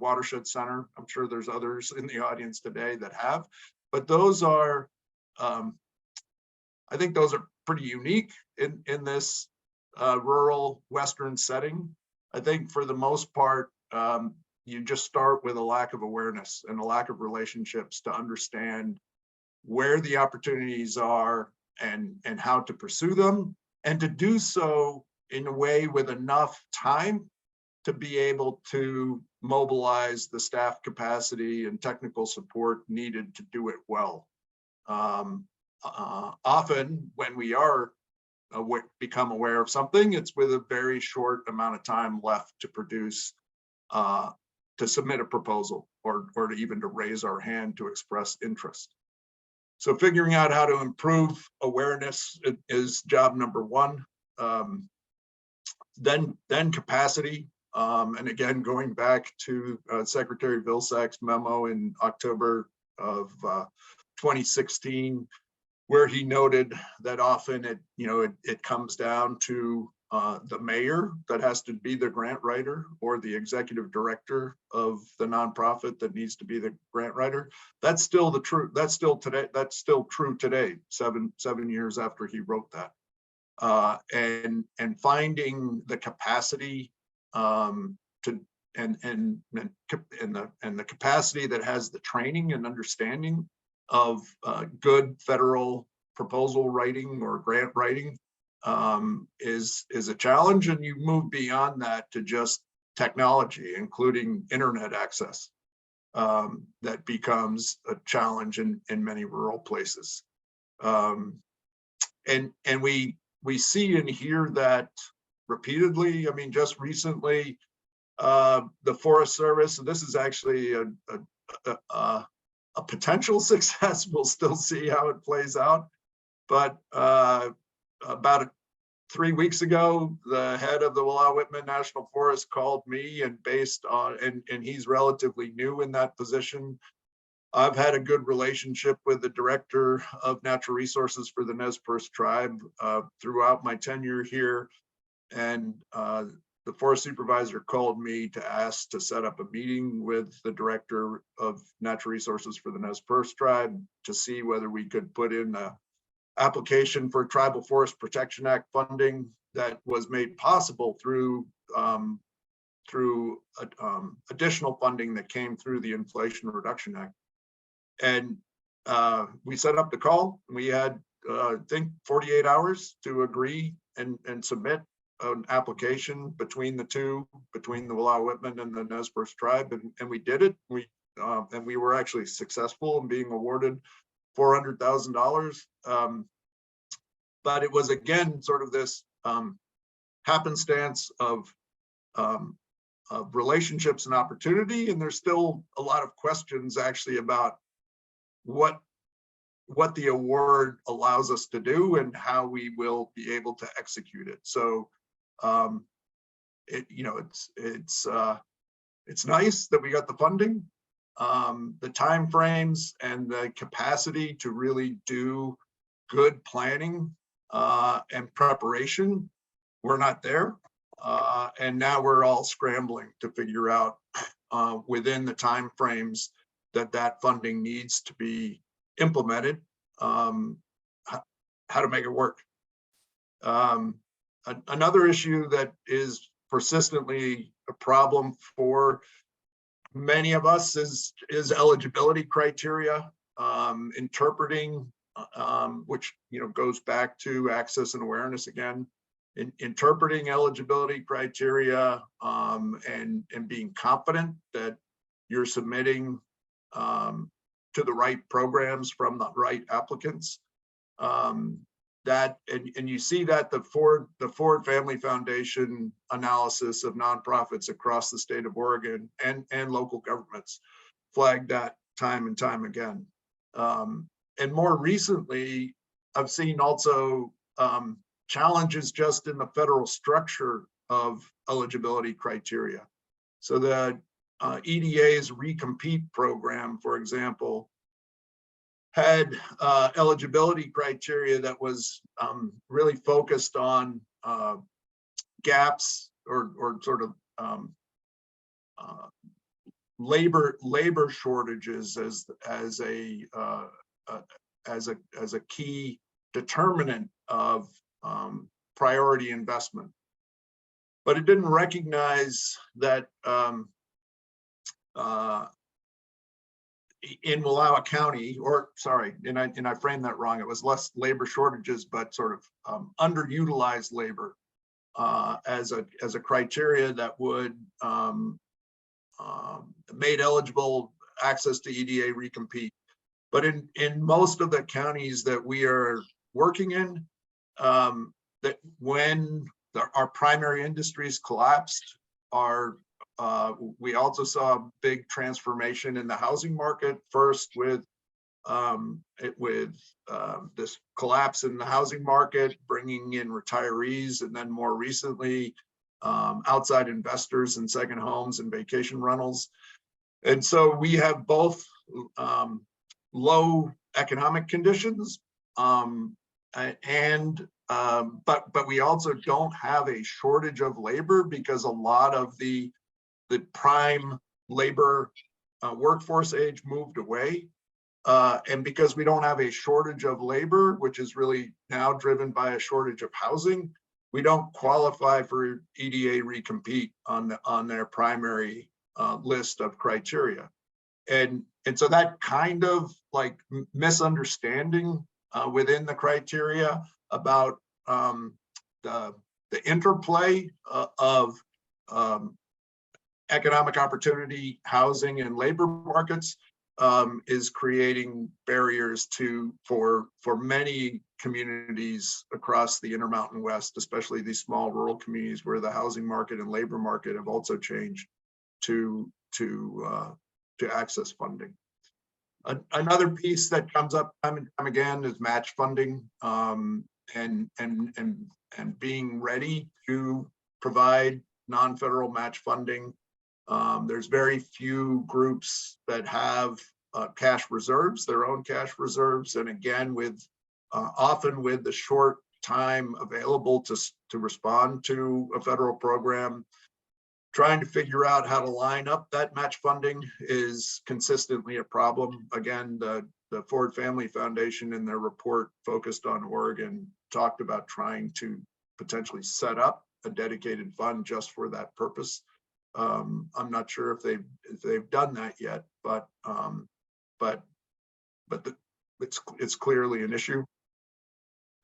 Watershed Center. I'm sure there's others in the audience today that have, but those are, I think those are pretty unique in this rural Western setting. I think for the most part, you just start with a lack of awareness and a lack of relationships to understand where the opportunities are and how to pursue them, and to do so in a way with enough time to be able to mobilize the staff capacity and technical support needed to do it well. Often when we are become aware of something, it's with a very short amount of time left to produce, to submit a proposal, or to even to raise our hand to express interest. So figuring out how to improve awareness is job number one. Then capacity. And again, going back to Secretary Vilsack's memo in October of 2016, where he noted that often it comes down to the mayor that has to be the grant writer, or the executive director of the nonprofit that needs to be the grant writer. That's still the truth. That's still today. That's still true today, seven years after he wrote that. And finding the capacity to and the capacity that has the training and understanding of good federal proposal writing or grant writing is a challenge. And you move beyond that to just technology, including internet access, that becomes a challenge in many rural places. And we see and hear that repeatedly. I mean, just recently, the Forest Service, and this is actually a potential success. We'll still see how it plays out. But about 3 weeks ago, the head of the Willow-Whitman National Forest called me, and based on, and he's relatively new in that position. I've had a good relationship with the director of natural resources for the Nez Perce tribe throughout my tenure here. And the forest supervisor called me to ask to set up a meeting with the director of natural resources for the Nez Perce tribe to see whether we could put in a application for Tribal Forest Protection Act funding that was made possible through additional funding that came through the Inflation Reduction Act. And we set up the call. We had, I think, 48 hours to agree and submit an application between the two, between the Willow-Whitman and the Nez Perce tribe, and we did it. And we were actually successful in being awarded $400,000. But it was, again, sort of this happenstance of relationships and opportunity. And there's still a lot of questions actually about what the award allows us to do and how we will be able to execute it. So it's nice that we got the funding. The timeframes and the capacity to really do good planning and preparation, we're not there. And now we're all scrambling to figure out within the timeframes that funding needs to be implemented, how to make it work. Another issue that is persistently a problem for many of us is eligibility criteria, interpreting, which goes back to access and awareness again, interpreting eligibility criteria and being confident that you're submitting to the right programs from the right applicants. And you see that the Ford Family Foundation analysis of nonprofits across the state of Oregon and local governments flagged that time and time again. And more recently, I've seen also challenges just in the federal structure of eligibility criteria. So the EDA's recompete program, for example, had eligibility criteria that was really focused on gaps or sort of labor shortages as a key determinant of priority investment. But it didn't recognize that in Wallowa County, or sorry, and I framed that wrong. It was less labor shortages, but sort of underutilized labor as a criteria that would made eligible access to EDA recompete. But in most of the counties that we are working in, that when our primary industries collapsed, we also saw a big transformation in the housing market, first with this collapse in the housing market, bringing in retirees, and then more recently, outside investors in second homes and vacation rentals. And so we have both low economic conditions, but we also don't have a shortage of labor, because a lot of the prime labor workforce age moved away. And because we don't have a shortage of labor, which is really now driven by a shortage of housing, we don't qualify for EDA recompete on their primary list of criteria. And so that kind of like misunderstanding within the criteria about the interplay of economic opportunity, housing, and labor markets is creating barriers for many communities across the Intermountain West, especially these small rural communities where the housing market and labor market have also changed to access funding. Another piece that comes up time and time again is match funding, and being ready to provide non-federal match funding. There's very few groups that have cash reserves, their own cash reserves, and again, often with the short time available to respond to a federal program, trying to figure out how to line up that match funding is consistently a problem. Again, the Ford Family Foundation in their report focused on Oregon talked about trying to potentially set up a dedicated fund just for that purpose. I'm not sure if they've done that yet, but it's clearly an issue.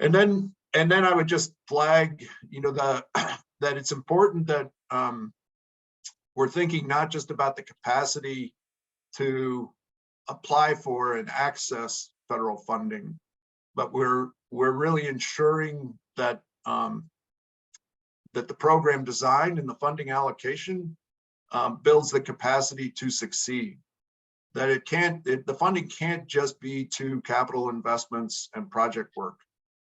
And then I would just flag, that it's important that we're thinking not just about the capacity to apply for and access federal funding, but we're really ensuring that that the program design and the funding allocation builds the capacity to succeed. That the funding can't just be to capital investments and project work.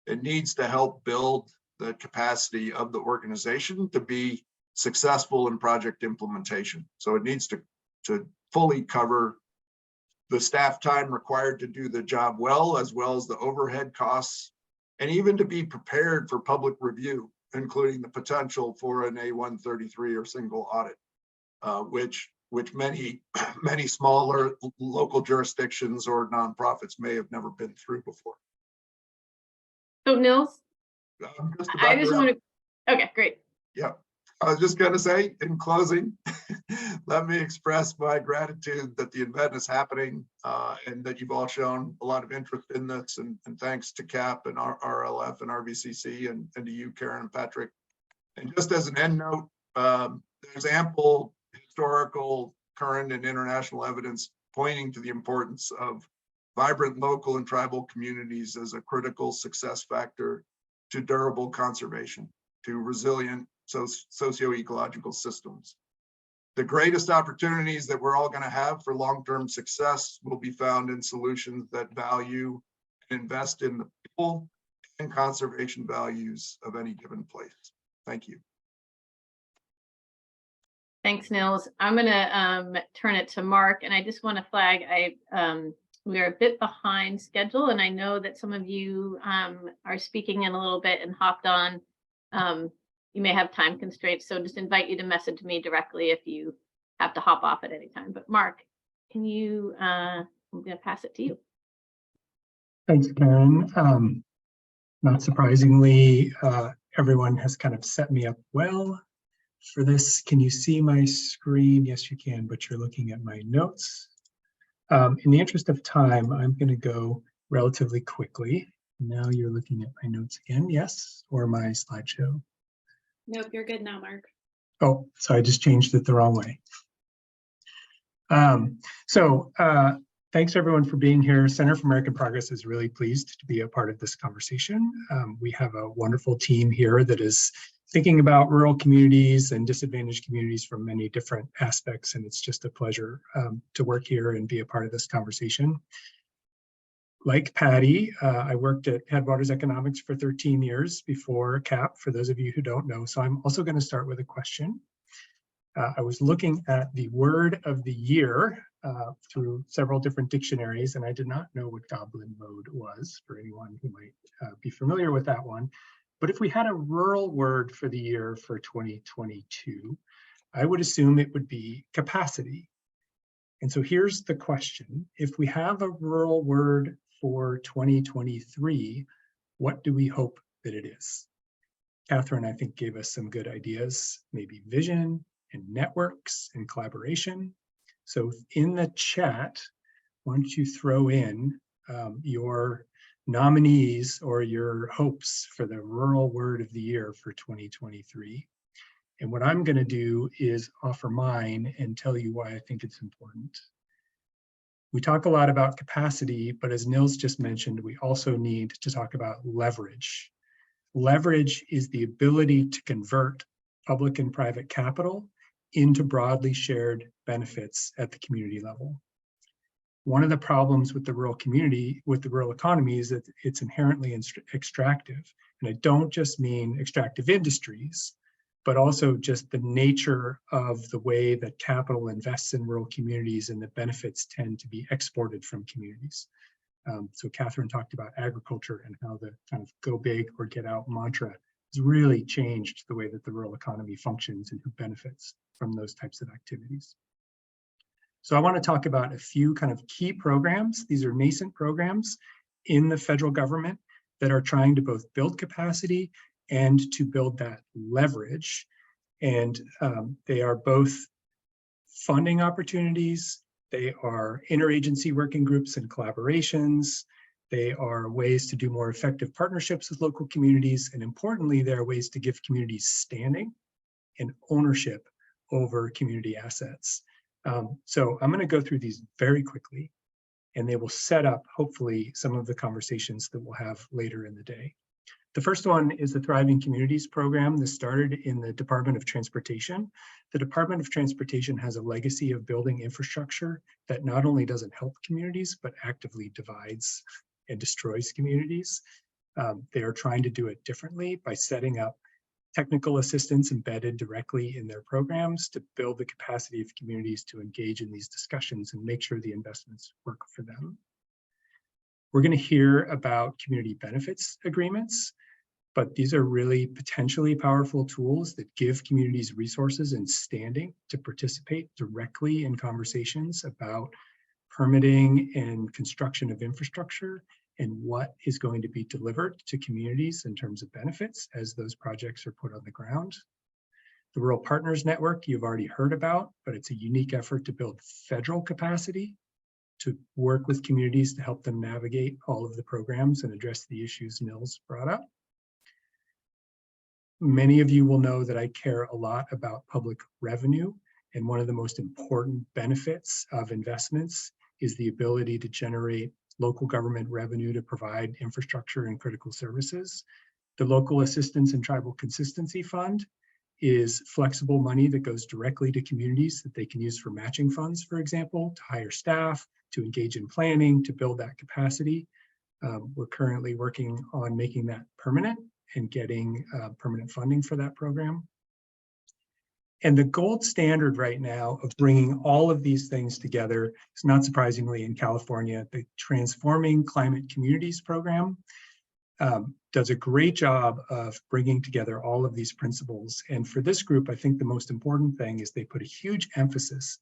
It needs to help build the capacity of the organization to be successful in project implementation. So it needs to fully cover the staff time required to do the job well as the overhead costs, and even to be prepared for public review, including the potential for an A133 or single audit, which many smaller local jurisdictions or nonprofits may have never been through before. So Nils, I just want to, okay, great. Yeah, I was just going to say in closing, let me express my gratitude that the event is happening and that you've all shown a lot of interest in this, and thanks to CAP and RLF and RVCC and to you, Karen and Patrick. And just as an end note, there's ample historical, current, and international evidence pointing to the importance of vibrant local and tribal communities as a critical success factor to durable conservation, to resilient socio-ecological systems. The greatest opportunities that we're all going to have for long-term success will be found in solutions that value and invest in the people and conservation values of any given place. Thank you. Thanks, Nils. I'm gonna turn it to Mark, and I just want to flag we are a bit behind schedule, and I know that some of you are speaking in a little bit and hopped on. You may have time constraints, so just invite you to message me directly if you have to hop off at any time. But Mark, can you? I'm gonna pass it to you. Thanks, Karen. Not surprisingly, everyone has kind of set me up well for this. Can you see my screen? Yes, you can, but you're looking at my notes. In the interest of time, I'm going to go relatively quickly. Now you're looking at my notes again, yes, or my slideshow. Nope, you're good now, Mark. Oh, so I just changed it the wrong way. Thanks everyone for being here. Center for American Progress is really pleased to be a part of this conversation. We have a wonderful team here that is thinking about rural communities and disadvantaged communities from many different aspects, and it's just a pleasure to work here and be a part of this conversation. Like Patty, I worked at Headwaters Economics for 13 years before CAP, for those of you who don't know. So I'm also going to start with a question. I was looking at the word of the year through several different dictionaries, and I did not know what goblin mode was, for anyone who might be familiar with that one. But if we had a rural word for the year for 2022, I would assume it would be capacity. And so here's the question. If we have a rural word for 2023, what do we hope that it is? Catherine, I think, gave us some good ideas, maybe vision and networks and collaboration. So in the chat, why don't you throw in your nominees or your hopes for the rural word of the year for 2023. And what I'm going to do is offer mine and tell you why I think it's important. We talk a lot about capacity, but as Nils just mentioned, we also need to talk about leverage. Leverage is the ability to convert public and private capital into broadly shared benefits at the community level. One of the problems with the rural community, with the rural economy, is that it's inherently extractive. And I don't just mean extractive industries, but also just the nature of the way that capital invests in rural communities, and the benefits tend to be exported from communities. So Catherine talked about agriculture and how the kind of go big or get out mantra has really changed the way that the rural economy functions and who benefits from those types of activities. So I want to talk about a few kind of key programs. These are nascent programs in the federal government that are trying to both build capacity and to build that leverage. And they are both funding opportunities, they are interagency working groups and collaborations, they are ways to do more effective partnerships with local communities, and importantly, they are ways to give communities standing and ownership over community assets. So I'm going to go through these very quickly, and they will set up, hopefully, some of the conversations that we'll have later in the day. The first one is the Thriving Communities program that started in the Department of Transportation. The Department of Transportation has a legacy of building infrastructure that not only doesn't help communities, but actively divides and destroys communities. They are trying to do it differently by setting up technical assistance embedded directly in their programs to build the capacity of communities to engage in these discussions and make sure the investments work for them. We're going to hear about community benefits agreements, but these are really potentially powerful tools that give communities resources and standing to participate directly in conversations about permitting and construction of infrastructure and what is going to be delivered to communities in terms of benefits as those projects are put on the ground. The Rural Partners Network you've already heard about, but it's a unique effort to build federal capacity to work with communities to help them navigate all of the programs and address the issues Nils brought up. Many of you will know that I care a lot about public revenue, and one of the most important benefits of investments is the ability to generate local government revenue to provide infrastructure and critical services. The Local Assistance and Tribal Consistency Fund is flexible money that goes directly to communities that they can use for matching funds, for example, to hire staff, to engage in planning, to build that capacity. We're currently working on making that permanent and getting permanent funding for that program. And the gold standard right now of bringing all of these things together is, not surprisingly, in California, the Transforming Climate Communities program does a great job of bringing together all of these principles. And for this group, I think the most important thing is they put a huge emphasis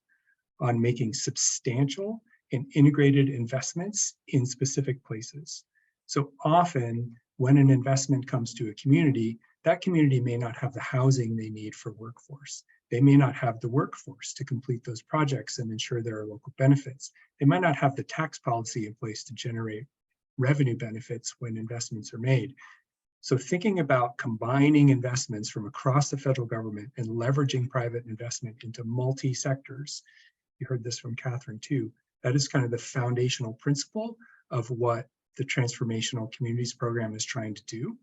on making substantial and integrated investments in specific places. So often when an investment comes to a community, that community may not have the housing they need for workforce. They may not have the workforce to complete those projects and ensure there are local benefits. They might not have the tax policy in place to generate revenue benefits when investments are made. So thinking about combining investments from across the federal government and leveraging private investment into multi-sectors, you heard this from Catherine too, that is kind of the foundational principle of what the Transformational Communities Program is trying to do.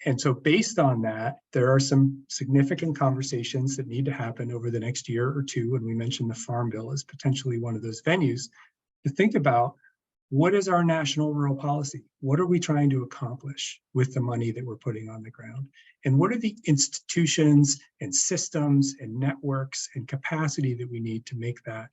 And so based on that, there are some significant conversations that need to happen over the next year or two, and we mentioned the Farm Bill as potentially one of those venues, to think about what is our national rural policy? What are we trying to accomplish with the money that we're putting on the ground? And what are the institutions and systems and networks and capacity that we need to make that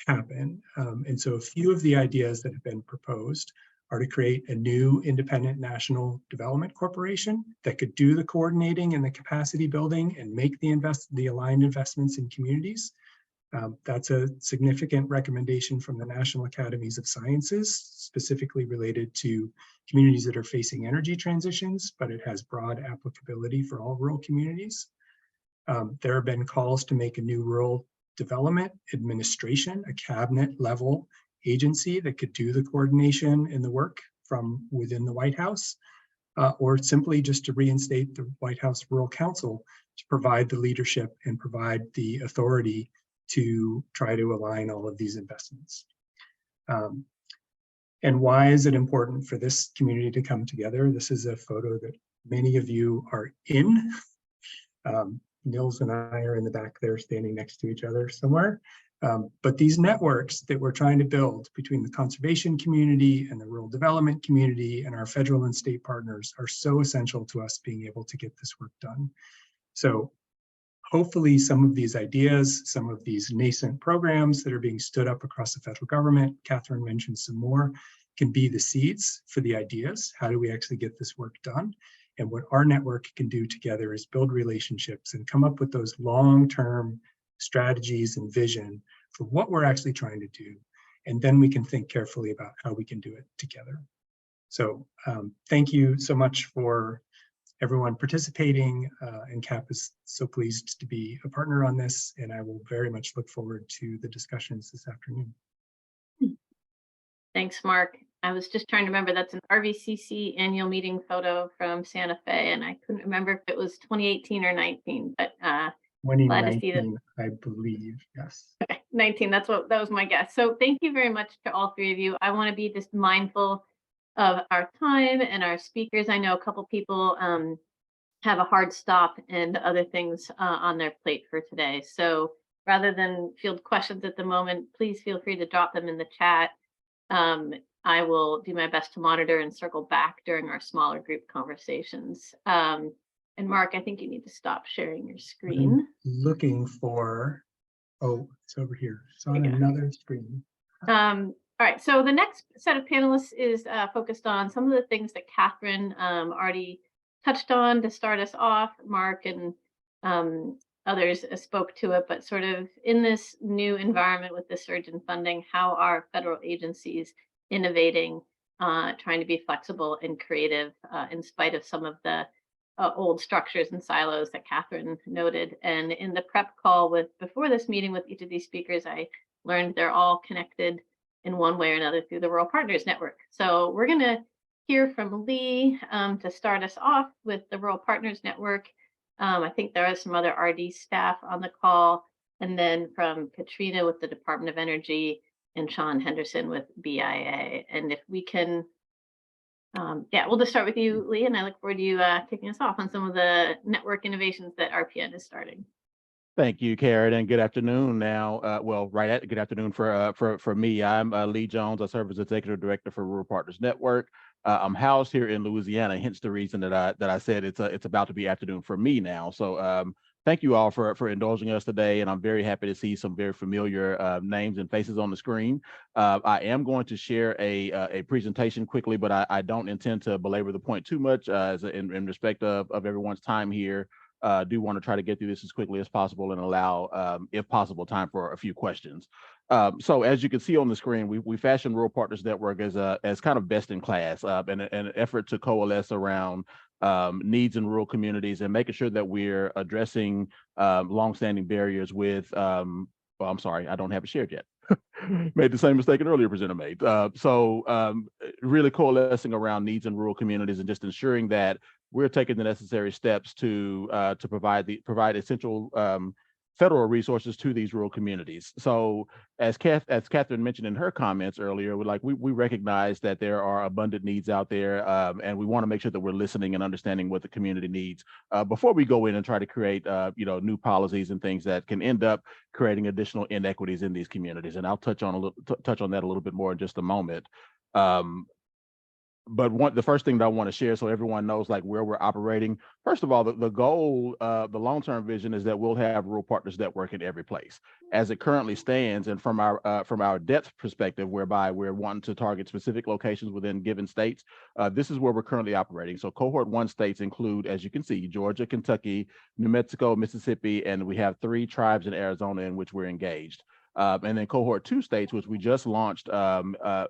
happen? And so a few of the ideas that have been proposed are to create a new independent national development corporation that could do the coordinating and the capacity building and make the aligned investments in communities. That's a significant recommendation from the National Academies of Sciences, specifically related to communities that are facing energy transitions, but it has broad applicability for all rural communities. There have been calls to make a new rural development administration, a cabinet level agency that could do the coordination and the work from within the White House, or simply just to reinstate the White House Rural Council to provide the leadership and provide the authority to try to align all of these investments. And why is it important for this community to come together? This is a photo that many of you are in. Nils and I are in the back there standing next to each other somewhere. But these networks that we're trying to build between the conservation community and the rural development community and our federal and state partners are so essential to us being able to get this work done. So hopefully some of these ideas, some of these nascent programs that are being stood up across the federal government, Catherine mentioned some more, can be the seeds for the ideas. How do we actually get this work done? And what our network can do together is build relationships and come up with those long-term strategies and vision for what we're actually trying to do. And then we can think carefully about how we can do it together. So thank you so much for everyone participating, and CAP is so pleased to be a partner on this, and I will very much look forward to the discussions this afternoon. Thanks, Mark. I was just trying to remember, that's an RVCC annual meeting photo from Santa Fe, and I couldn't remember if it was 2018 or 19, but glad to see that. 2019, I believe, yes. Okay, 19, that was my guess. So thank you very much to all three of you. I want to be just mindful of our time and our speakers. I know a couple people have a hard stop and other things on their plate for today. So rather than field questions at the moment, please feel free to drop them in the chat. I will do my best to monitor and circle back during our smaller group conversations. And Mark, I think you need to stop sharing your screen. I'm looking for, oh, it's over here. It's on another screen. All right, so the next set of panelists is focused on some of the things that Catherine already touched on to start us off. Mark and others spoke to it, but sort of in this new environment with the surge in funding, how are federal agencies innovating, trying to be flexible and creative in spite of some of the old structures and silos that Catherine noted. And in the prep call before this meeting with each of these speakers, I learned they're all connected in one way or another through the Rural Partners Network. So we're going to hear from Lee to start us off with the Rural Partners Network. I think there are some other RD staff on the call, and then from Katrina with the Department of Energy and Sean Henderson with BIA. And if we can, we'll just start with you, Lee, and I look forward to you kicking us off on some of the network innovations that RPN is starting. Thank you, Karen, and good afternoon now. Good afternoon for me. I'm Lee Jones. I serve as Executive Director for Rural Partners Network. I'm housed here in Louisiana, hence the reason that I said it's about to be afternoon for me now. So thank you all for indulging us today, and I'm very happy to see some very familiar names and faces on the screen. I am going to share a presentation quickly, but I don't intend to belabor the point too much in respect of everyone's time here. Do want to try to get through this as quickly as possible and allow, if possible, time for a few questions. So as you can see on the screen, we fashioned Rural Partners Network as kind of best in class in an effort to coalesce around needs in rural communities and making sure that we're addressing longstanding barriers with, well, I'm sorry, I don't have it shared yet. Made the same mistake an earlier presenter made. Really coalescing around needs in rural communities and just ensuring that we're taking the necessary steps to provide essential federal resources to these rural communities. So as Catherine mentioned in her comments earlier, we recognize that there are abundant needs out there, and we want to make sure that we're listening and understanding what the community needs before we go in and try to create new policies and things that can end up creating additional inequities in these communities. And I'll touch on that a little bit more in just a moment. But the first thing that I want to share so everyone knows where we're operating. First of all, the goal, the long-term vision is that we'll have Rural Partners Network in every place. As it currently stands, and from our depth perspective, whereby we're wanting to target specific locations within given states, this is where we're currently operating. So cohort 1 states include, as you can see, Georgia, Kentucky, New Mexico, Mississippi, and we have 3 tribes in Arizona in which we're engaged. And then cohort 2 states, which we just launched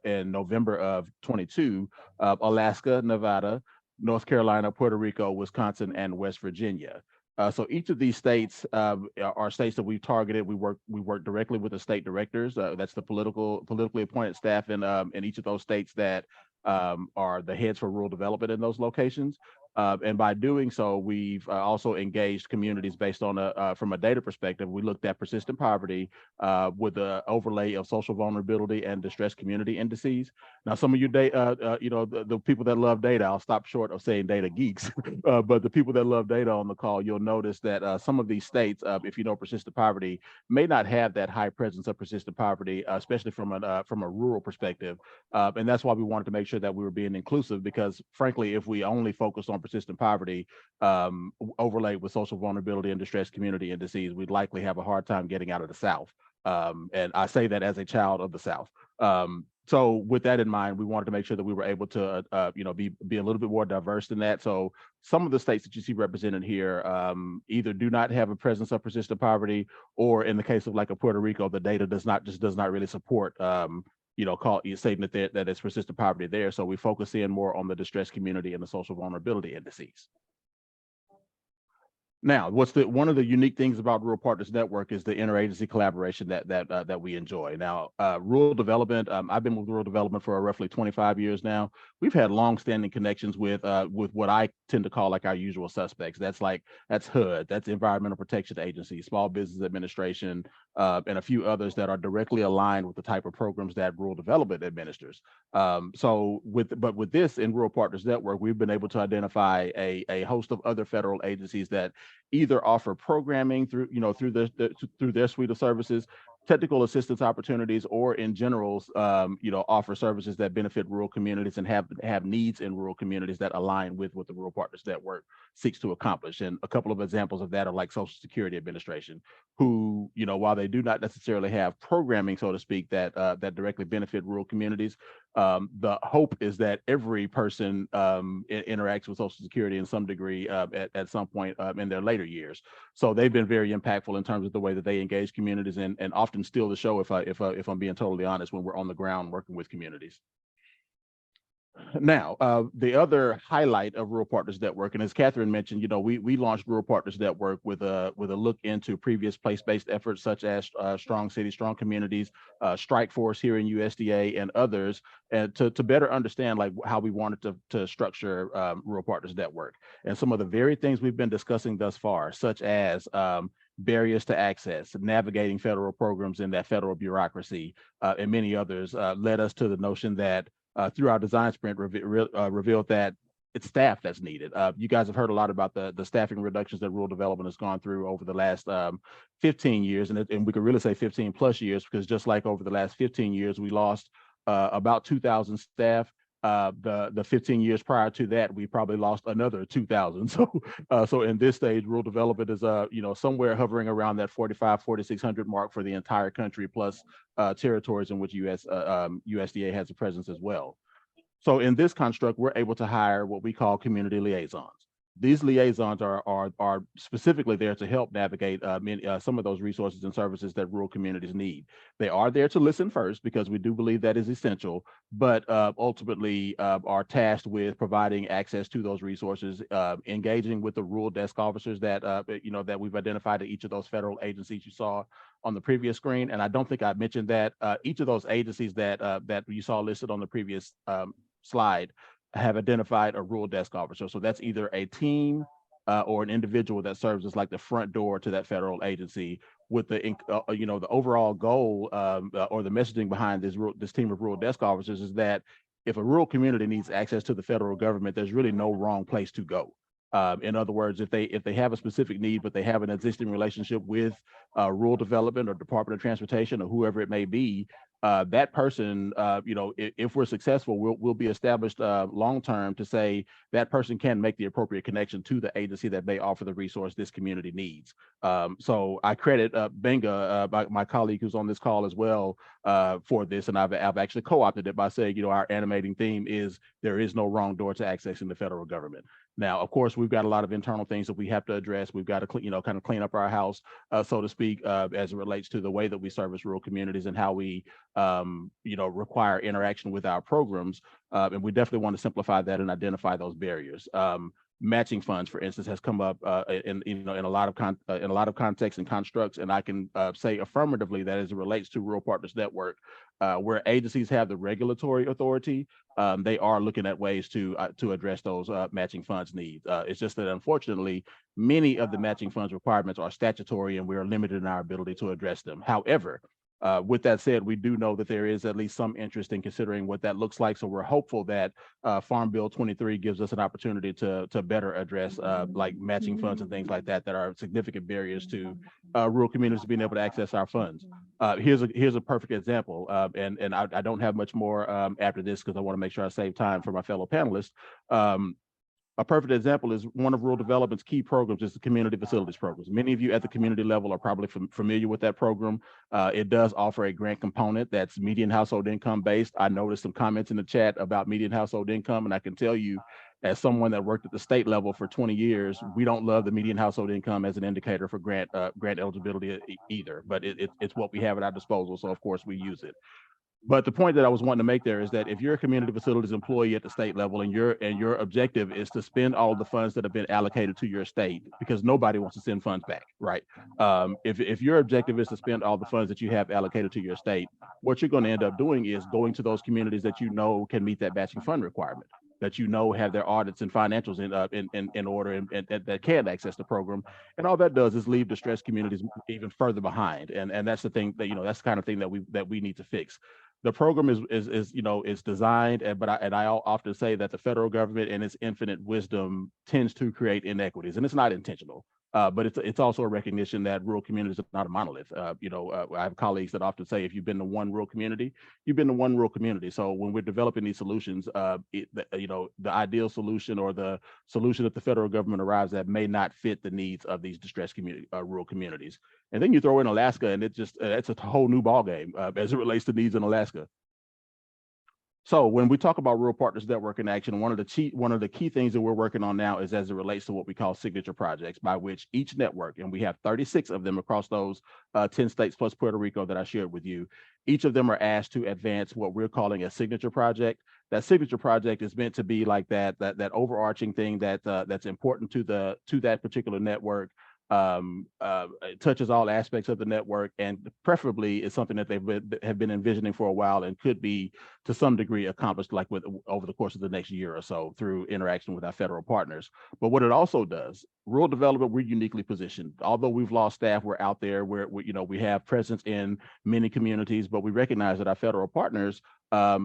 in November of 22, Alaska, Nevada, North Carolina, Puerto Rico, Wisconsin, and West Virginia. So each of these states are states that we've targeted. We work directly with the state directors. That's the politically appointed staff in each of those states that are the heads for rural development in those locations. And by doing so, we've also engaged communities based on from a data perspective. We looked at persistent poverty with the overlay of social vulnerability and distressed community indices. Now, some of you the people that love data, I'll stop short of saying data geeks, but the people that love data on the call, you'll notice that some of these states, if you know persistent poverty, may not have that high presence of persistent poverty, especially from a rural perspective. And that's why we wanted to make sure that we were being inclusive, because frankly, if we only focus on persistent poverty overlaid with social vulnerability and distressed community indices, we'd likely have a hard time getting out of the South. And I say that as a child of the South. So with that in mind, we wanted to make sure that we were able to be a little bit more diverse than that. So some of the states that you see represented here either do not have a presence of persistent poverty, or in the case of a Puerto Rico, the data does not really support stating that it's persistent poverty there. So we focus in more on the distressed community and the social vulnerability indices. Now, one of the unique things about Rural Partners Network is the interagency collaboration that we enjoy. Now, rural development, I've been with rural development for roughly 25 years now. We've had longstanding connections with what I tend to call our usual suspects. That's HUD, that's Environmental Protection Agency, Small Business Administration, and a few others that are directly aligned with the type of programs that rural development administers. But with this in Rural Partners Network, we've been able to identify a host of other federal agencies that either offer programming through their suite of services, technical assistance opportunities, or in general, offer services that benefit rural communities and have needs in rural communities that align with what the Rural Partners Network seeks to accomplish. And a couple of examples of that are like Social Security Administration, who, while they do not necessarily have programming, so to speak, that directly benefit rural communities, the hope is that every person interacts with Social Security in some degree at some point in their later years. So they've been very impactful in terms of the way that they engage communities, and often steal the show, if I'm being totally honest, when we're on the ground working with communities. Now, the other highlight of Rural Partners Network, and as Catherine mentioned, we launched Rural Partners Network with a look into previous place-based efforts such as Strong Cities, Strong Communities, Strike Force here in USDA, and others, and to better understand how we wanted to structure Rural Partners Network. And some of the very things we've been discussing thus far, such as barriers to access, navigating federal programs in that federal bureaucracy, and many others, led us to the notion that through our design sprint revealed that it's staff that's needed. You guys have heard a lot about the staffing reductions that rural development has gone through over the last 15 years, and we could really say 15 plus years, because just like over the last 15 years, we lost about 2,000 staff. The 15 years prior to that, we probably lost another 2,000. So in this stage, rural development is somewhere hovering around that 4,600 mark for the entire country, plus territories in which USDA has a presence as well. So in this construct, we're able to hire what we call community liaisons. These liaisons are specifically there to help navigate some of those resources and services that rural communities need. They are there to listen first, because we do believe that is essential, but ultimately are tasked with providing access to those resources, engaging with the rural desk officers that that we've identified at each of those federal agencies you saw on the previous screen. And I don't think I mentioned that each of those agencies that you saw listed on the previous slide have identified a rural desk officer. So that's either a team or an individual that serves as like the front door to that federal agency, with the the overall goal or the messaging behind this team of rural desk officers is that if a rural community needs access to the federal government, there's really no wrong place to go. In other words, if they have a specific need, but they have an existing relationship with rural development or Department of Transportation or whoever it may be, that person, if we're successful, we'll be established long term to say that person can make the appropriate connection to the agency that may offer the resource this community needs. So I credit Benga, my colleague who's on this call as well, for this, and I've actually co-opted it by saying, our animating theme is there is no wrong door to accessing the federal government. Now, of course, we've got a lot of internal things that we have to address. We've got to, kind of clean up our house, so to speak, as it relates to the way that we service rural communities and how we, require interaction with our programs. And we definitely want to simplify that and identify those barriers. Matching funds, for instance, has come up in a lot of contexts and constructs, and I can say affirmatively that as it relates to Rural Partners Network, where agencies have the regulatory authority, they are looking at ways to address those matching funds needs. It's just that unfortunately, many of the matching funds requirements are statutory, and we are limited in our ability to address them. However, with that said, we do know that there is at least some interest in considering what that looks like. So we're hopeful that Farm Bill 23 gives us an opportunity to better address like matching funds and things like that are significant barriers to rural communities being able to access our funds. Here's a perfect example, and I don't have much more after this because I want to make sure I save time for my fellow panelists. A perfect example is one of rural development's key programs is the community facilities programs. Many of you at the community level are probably familiar with that program. It does offer a grant component that's median household income based. I noticed some comments in the chat about median household income, and I can tell you, as someone that worked at the state level for 20 years, we don't love the median household income as an indicator for grant eligibility either, but it's what we have at our disposal, so of course we use it. But the point that I was wanting to make there is that if you're a community facilities employee at the state level and your objective is to spend all of the funds that have been allocated to your state, because nobody wants to send funds back, right? If your objective is to spend all the funds that you have allocated to your state, what you're going to end up doing is going to those communities that can meet that matching fund requirement, that have their audits and financials in order and that can access the program. And all that does is leave distressed communities even further behind. And that's the thing that, that's the kind of thing that we need to fix. The program is designed, but I often say that the federal government in its infinite wisdom tends to create inequities, and it's not intentional. But it's also a recognition that rural communities are not a monolith. I have colleagues that often say, if you've been to one rural community, you've been to one rural community. So when we're developing these solutions, the ideal solution or the solution that the federal government arrives at may not fit the needs of these distressed rural communities. And then you throw in Alaska, and it's a whole new ballgame as it relates to needs in Alaska. So when we talk about Rural Partners Network in action, one of the key things that we're working on now is as it relates to what we call signature projects, by which each network, and we have 36 of them across those 10 states plus Puerto Rico that I shared with you, each of them are asked to advance what we're calling a signature project. That signature project is meant to be like that overarching thing that's important to that particular network. It touches all aspects of the network, and preferably is something that have been envisioning for a while and could be to some degree accomplished over the course of the next year or so through interaction with our federal partners. But what it also does, rural development, we're uniquely positioned. Although we've lost staff, we're out there, we have presence in many communities, but we recognize that our federal partners,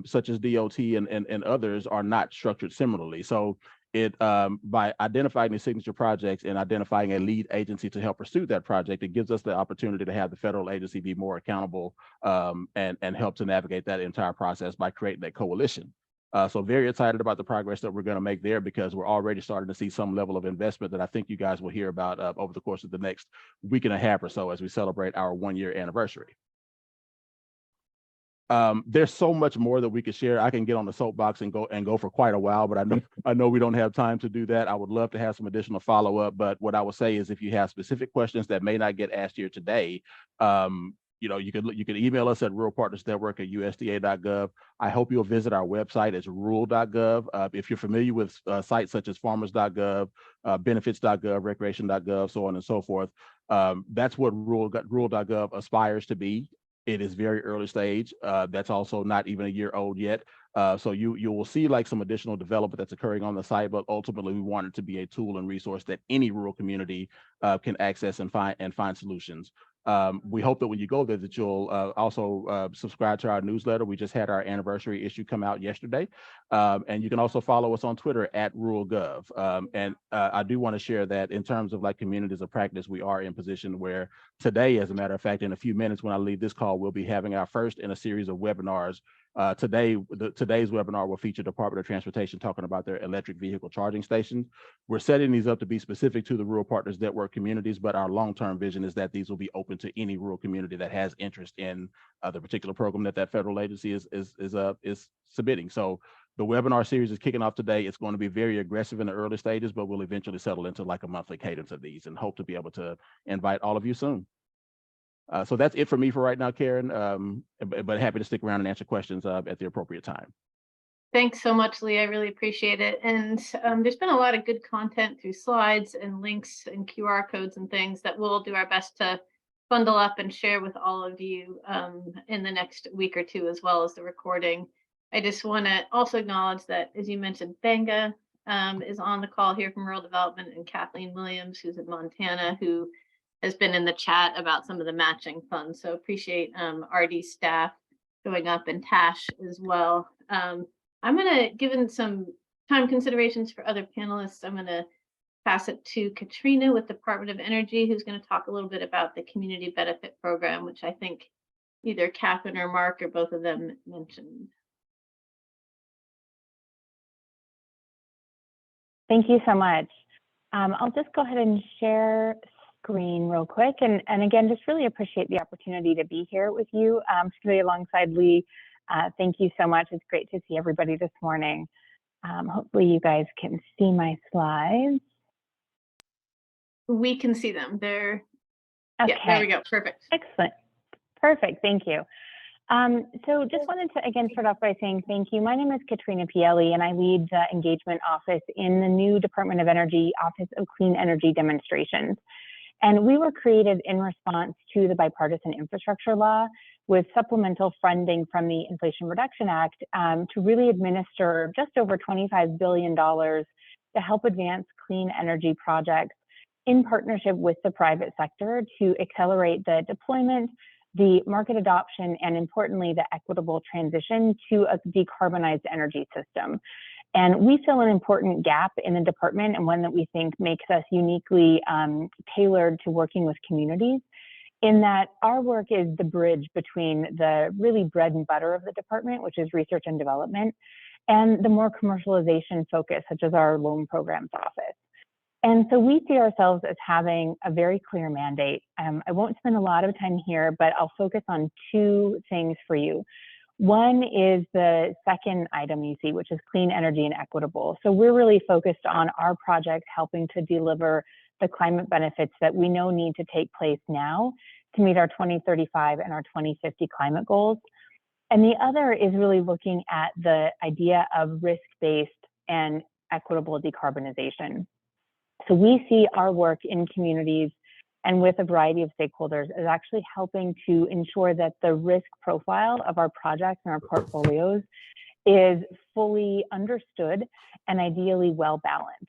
such as DOT and others, are not structured similarly. So by identifying the signature projects and identifying a lead agency to help pursue that project, it gives us the opportunity to have the federal agency be more accountable and help to navigate that entire process by creating that coalition. So very excited about the progress that we're going to make there, because we're already starting to see some level of investment that I think you guys will hear about over the course of the next week and a half or so as we celebrate our 1-year anniversary. There's so much more that we could share. I can get on the soapbox and go for quite a while, but I know we don't have time to do that. I would love to have some additional follow-up, but what I would say is if you have specific questions that may not get asked here today, you know, you could email us at ruralpartnersnetwork@usda.gov. I hope you'll visit our website. It's rural.gov. If you're familiar with sites such as farmers.gov, benefits.gov, recreation.gov, so on and so forth, that's what rural.gov aspires to be. It is very early stage. That's also not even a year old yet. So you will see like some additional development that's occurring on the site, but ultimately we want it to be a tool and resource that any rural community can access and find solutions. We hope that when you go there that you'll also subscribe to our newsletter. We just had our anniversary issue come out yesterday. And you can also follow us on Twitter at ruralgov. And I do want to share that in terms of like communities of practice, we are in position where today, as a matter of fact, in a few minutes when I leave this call, we'll be having our first in a series of webinars. Today's webinar will feature Department of Transportation talking about their electric vehicle charging stations. We're setting these up to be specific to the Rural Partners Network communities, but our long-term vision is that these will be open to any rural community that has interest in the particular program that federal agency is submitting. So the webinar series is kicking off today. It's going to be very aggressive in the early stages, but we'll eventually settle into like a monthly cadence of these and hope to be able to invite all of you soon. So that's it for me for right now, Karen, but happy to stick around and answer questions at the appropriate time. Thanks so much, Lee. I really appreciate it. And there's been a lot of good content through slides and links and QR codes and things that we'll do our best to bundle up and share with all of you in the next week or two, as well as the recording. I just want to also acknowledge that, as you mentioned, Benga is on the call here from Rural Development, and Kathleen Williams, who's in Montana, who has been in the chat about some of the matching funds. So appreciate RD staff going up, and Tash as well. I'm going to, given some time considerations for other panelists, I'm going to pass it to Katrina with Department of Energy, who's going to talk a little bit about the community benefit program, which I think either Catherine or Mark or both of them mentioned. Thank you so much. I'll just go ahead and share screen real quick. And again, just really appreciate the opportunity to be here with you today alongside Lee. Thank you so much. It's great to see everybody this morning. Hopefully you guys can see my slides. We can see them. They're, okay. Yeah, there we go. Perfect. Excellent. Perfect. Thank you. So just wanted to again start off by saying thank you. My name is Katrina Pielli, and I lead the engagement office in the new Department of Energy Office of Clean Energy Demonstrations. And we were created in response to the bipartisan infrastructure law with supplemental funding from the Inflation Reduction Act to really administer just over $25 billion to help advance clean energy projects in partnership with the private sector to accelerate the deployment, the market adoption, and importantly, the equitable transition to a decarbonized energy system. And we fill an important gap in the department, and one that we think makes us uniquely tailored to working with communities, in that our work is the bridge between the really bread and butter of the department, which is research and development, and the more commercialization focus, such as our loan programs office. And so we see ourselves as having a very clear mandate. I won't spend a lot of time here, but I'll focus on two things for you. One is the second item you see, which is clean energy and equitable. So we're really focused on our project helping to deliver the climate benefits that we know need to take place now to meet our 2035 and our 2050 climate goals. And the other is really looking at the idea of risk-based and equitable decarbonization. So we see our work in communities and with a variety of stakeholders is actually helping to ensure that the risk profile of our projects and our portfolios is fully understood and ideally well balanced.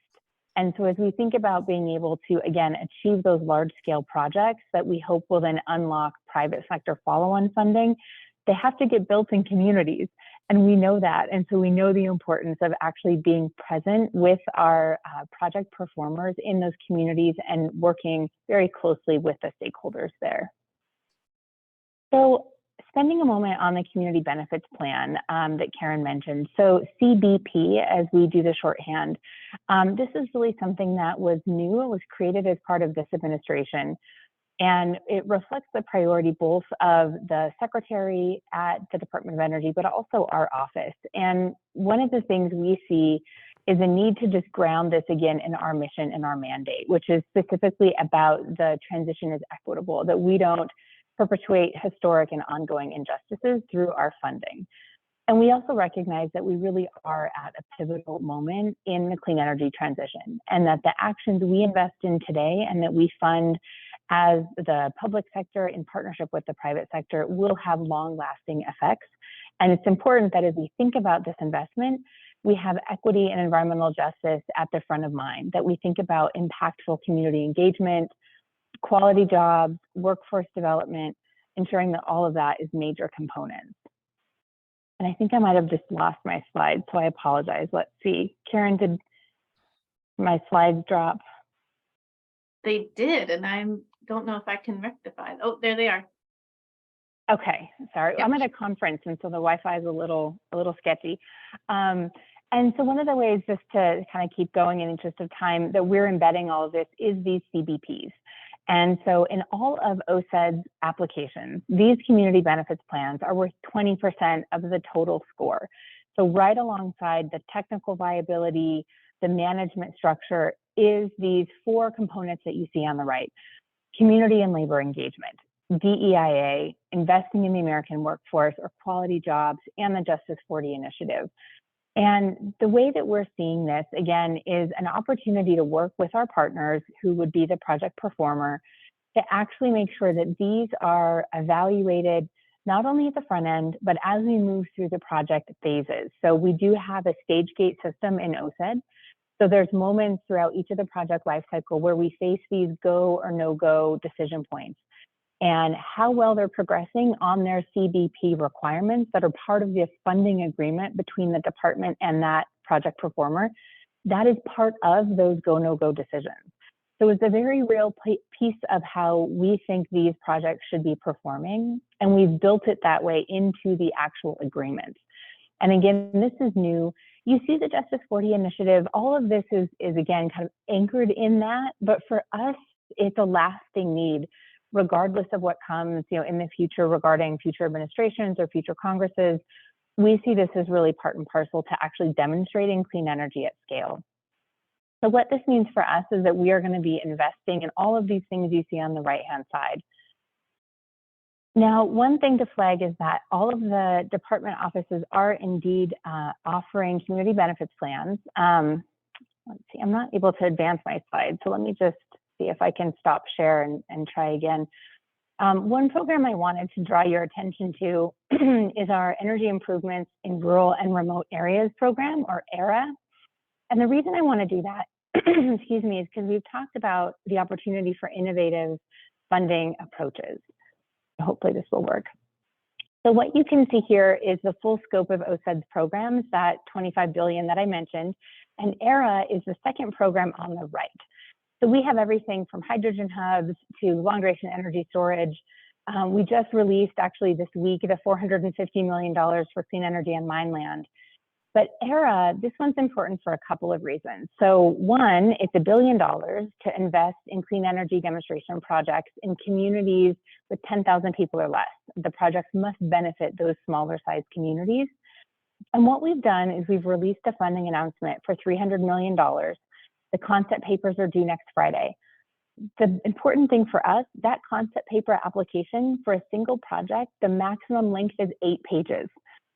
And so as we think about being able to, again, achieve those large scale projects that we hope will then unlock private sector follow-on funding, they have to get built in communities. And we know that. And so we know the importance of actually being present with our project performers in those communities and working very closely with the stakeholders there. So spending a moment on the community benefits plan that Karen mentioned. So CBP, as we do the shorthand, this is really something that was new. It was created as part of this administration. And it reflects the priority both of the secretary at the Department of Energy, but also our office. And one of the things we see is a need to just ground this again in our mission and our mandate, which is specifically about the transition is equitable, that we don't perpetuate historic and ongoing injustices through our funding. And we also recognize that we really are at a pivotal moment in the clean energy transition, and that the actions we invest in today and that we fund as the public sector in partnership with the private sector will have long-lasting effects. And it's important that as we think about this investment, we have equity and environmental justice at the front of mind, that we think about impactful community engagement, quality jobs, workforce development, ensuring that all of that is major components. And I think I might have just lost my slide, so I apologize. Let's see. Karen, did my slides drop? They did, and I don't know if I can rectify. Oh, there they are. Okay, sorry. Yep. I'm at a conference, and so the Wi-Fi is a little sketchy. And so one of the ways, just to kind of keep going in interest of time, that we're embedding all of this is these CBPs. And so in all of OSED's applications, these community benefits plans are worth 20% of the total score. So right alongside the technical viability, the management structure, is these 4 components that you see on the right: community and labor engagement, DEIA, investing in the American workforce or quality jobs, and the Justice 40 initiative. And the way that we're seeing this, again, is an opportunity to work with our partners, who would be the project performer, to actually make sure that these are evaluated not only at the front end, but as we move through the project phases. So we do have a stage gate system in OSED. So there's moments throughout each of the project lifecycle where we face these go or no-go decision points, and how well they're progressing on their CBP requirements that are part of the funding agreement between the department and that project performer. That is part of those go, no-go decisions. So it's a very real piece of how we think these projects should be performing, and we've built it that way into the actual agreement. And again, this is new. You see the Justice 40 initiative, all of this is again kind of anchored in that, but for us, it's a lasting need, regardless of what comes, in the future regarding future administrations or future Congresses. We see this as really part and parcel to actually demonstrating clean energy at scale. So what this means for us is that we are going to be investing in all of these things you see on the right-hand side. Now, one thing to flag is that all of the department offices are indeed offering community benefits plans. Let's see, I'm not able to advance my slide, so let me just see if I can stop share and try again. One program I wanted to draw your attention to is our Energy Improvements in Rural and Remote Areas program, or ERA. And the reason I want to do that, excuse me, is because we've talked about the opportunity for innovative funding approaches. Hopefully this will work. So what you can see here is the full scope of OSED's programs, that $25 billion that I mentioned, and ERA is the second program on the right. So we have everything from hydrogen hubs to long duration energy storage. We just released actually this week the $450 million for clean energy on mine land. But ERA, this one's important for a couple of reasons. So one, it's $1 billion to invest in clean energy demonstration projects in communities with 10,000 people or less. The projects must benefit those smaller sized communities. And what we've done is we've released a funding announcement for $300 million. The concept papers are due next Friday. The important thing for us, that concept paper application for a single project, the maximum length is 8 pages.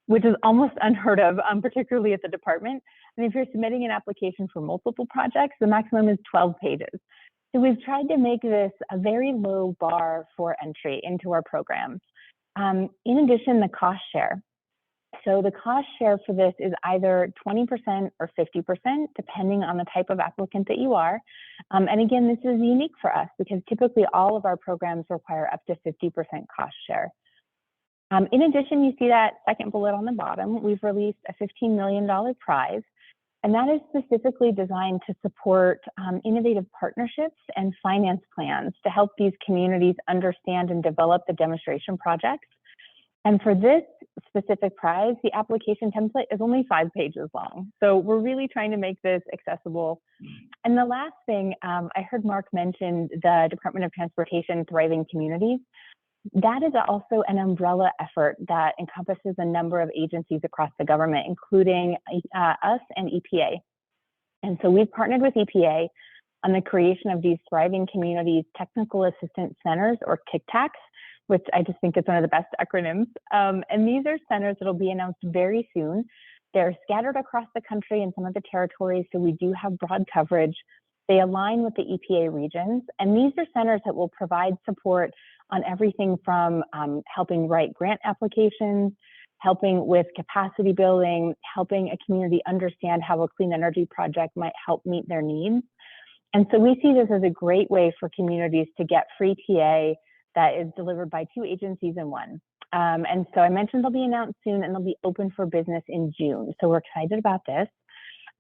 Which is almost unheard of, particularly at the department. And if you're submitting an application for multiple projects, the maximum is 12 pages. So we've tried to make this a very low bar for entry into our programs. In addition, the cost share. So the cost share for this is either 20% or 50%, depending on the type of applicant that you are. And again, this is unique for us because typically all of our programs require up to 50% cost share. In addition, you see that second bullet on the bottom, we've released a $15 million prize, and that is specifically designed to support innovative partnerships and finance plans to help these communities understand and develop the demonstration projects. And for this specific prize, the application template is only 5 pages long. So we're really trying to make this accessible. And the last thing, I heard Mark mention the Department of Transportation Thriving Communities. That is also an umbrella effort that encompasses a number of agencies across the government, including us and EPA. And so we've partnered with EPA on the creation of these Thriving Communities Technical Assistance Centers, or TICTACs, which I just think is one of the best acronyms. And these are centers that will be announced very soon. They're scattered across the country and some of the territories, so we do have broad coverage. They align with the EPA regions, and these are centers that will provide support on everything from helping write grant applications, helping with capacity building, helping a community understand how a clean energy project might help meet their needs. And so we see this as a great way for communities to get free TA that is delivered by 2 agencies in one. And so I mentioned they'll be announced soon, and they'll be open for business in June. So we're excited about this.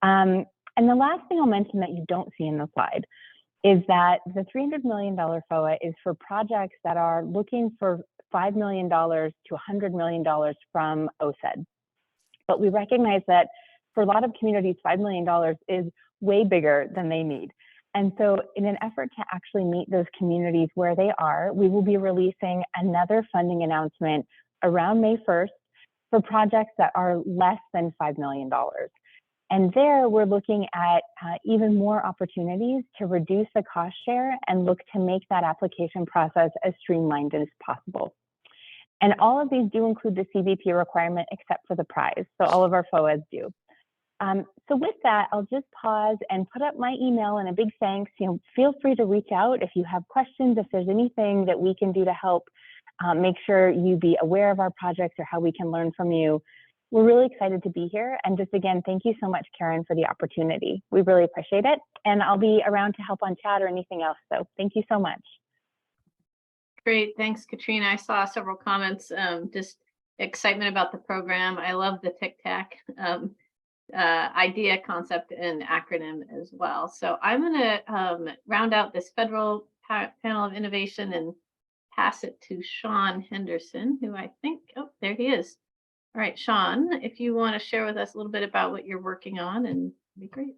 And the last thing I'll mention that you don't see in the slide is that the $300 million FOA is for projects that are looking for $5 million to $100 million from OSED. But we recognize that for a lot of communities, $5 million is way bigger than they need. And so in an effort to actually meet those communities where they are, we will be releasing another funding announcement around May 1st for projects that are less than $5 million. And there we're looking at even more opportunities to reduce the cost share and look to make that application process as streamlined as possible. And all of these do include the CBP requirement except for the prize. So all of our FOAs do. So with that, I'll just pause and put up my email and a big thanks. Feel free to reach out if you have questions, if there's anything that we can do to help make sure you be aware of our projects or how we can learn from you. We're really excited to be here. And just again, thank you so much, Karen, for the opportunity. We really appreciate it. And I'll be around to help on chat or anything else. So thank you so much. Great, thanks, Katrina. I saw several comments, just excitement about the program. I love the TICTAC idea, concept, and acronym as well. So I'm going to round out this federal panel of innovation and pass it to Sean Henderson, who I think, oh, there he is. All right, Sean, if you want to share with us a little bit about what you're working on, and it'd be great.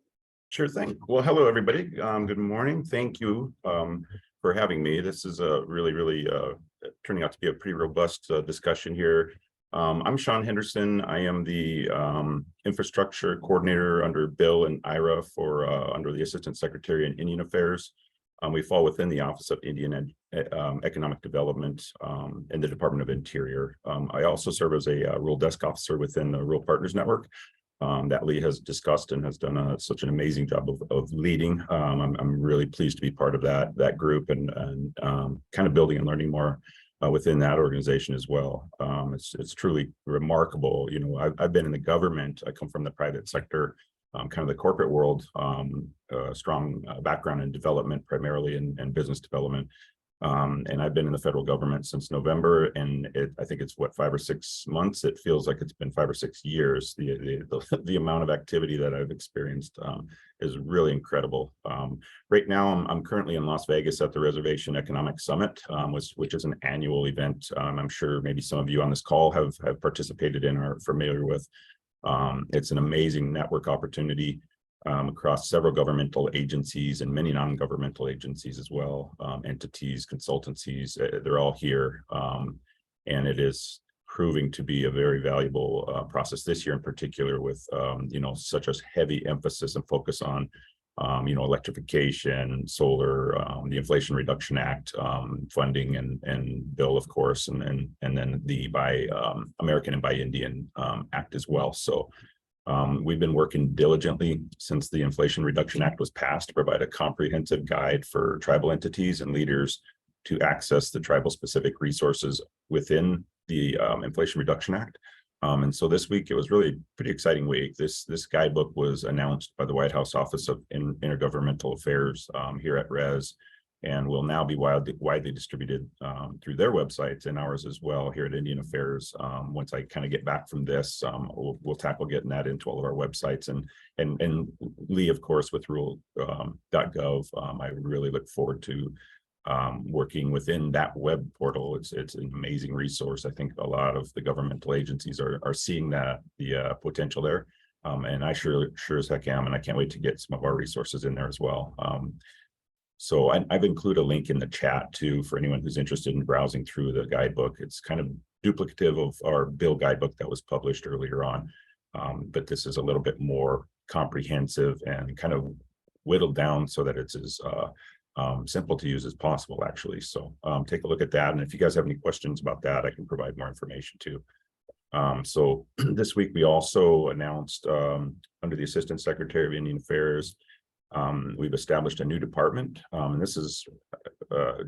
Sure thing. Well, hello, everybody. Good morning. Thank you for having me. This is a really turning out to be a pretty robust discussion here. I'm Sean Henderson. I am the infrastructure coordinator under Bill and IRA for under the Assistant Secretary in Indian Affairs. We fall within the Office of Indian Economic Development in the Department of Interior. I also serve as a rural desk officer within the Rural Partners Network that Lee has discussed and has done such an amazing job of leading. I'm really pleased to be part of that group and kind of building and learning more within that organization as well. It's truly remarkable. I've been in the government. I come from the private sector, kind of the corporate world, strong background in development, primarily in business development. And I've been in the federal government since November, and I think it's 5 or 6 months. It feels like it's been 5 or 6 years. The amount of activity that I've experienced is really incredible. Right now, I'm currently in Las Vegas at the Reservation Economic Summit, which is an annual event. I'm sure maybe some of you on this call have participated in or are familiar with. It's an amazing network opportunity across several governmental agencies and many non-governmental agencies as well, entities, consultancies, they're all here. And it is proving to be a very valuable process this year in particular with, such a heavy emphasis and focus on, electrification, solar, the Inflation Reduction Act funding and bill, of course, and then the Buy American and Buy Indian Act as well. So we've been working diligently since the Inflation Reduction Act was passed to provide a comprehensive guide for tribal entities and leaders to access the tribal specific resources within the Inflation Reduction Act. And so this week, it was really a pretty exciting week. This guidebook was announced by the White House Office of Intergovernmental Affairs here at RES, and will now be widely distributed through their websites and ours as well here at Indian Affairs. Once I kind of get back from this, we'll tackle getting that into all of our websites. And Lee, of course, with rural.gov, I really look forward to working within that web portal. It's an amazing resource. I think a lot of the governmental agencies are seeing the potential there. And I sure as heck am, and I can't wait to get some of our resources in there as well. So I've included a link in the chat too for anyone who's interested in browsing through the guidebook. It's kind of duplicative of our bill guidebook that was published earlier on. But this is a little bit more comprehensive and kind of whittled down so that it's as simple to use as possible, actually. So take a look at that. And if you guys have any questions about that, I can provide more information too. So this week we also announced under the Assistant Secretary of Indian Affairs, we've established a new department, and this is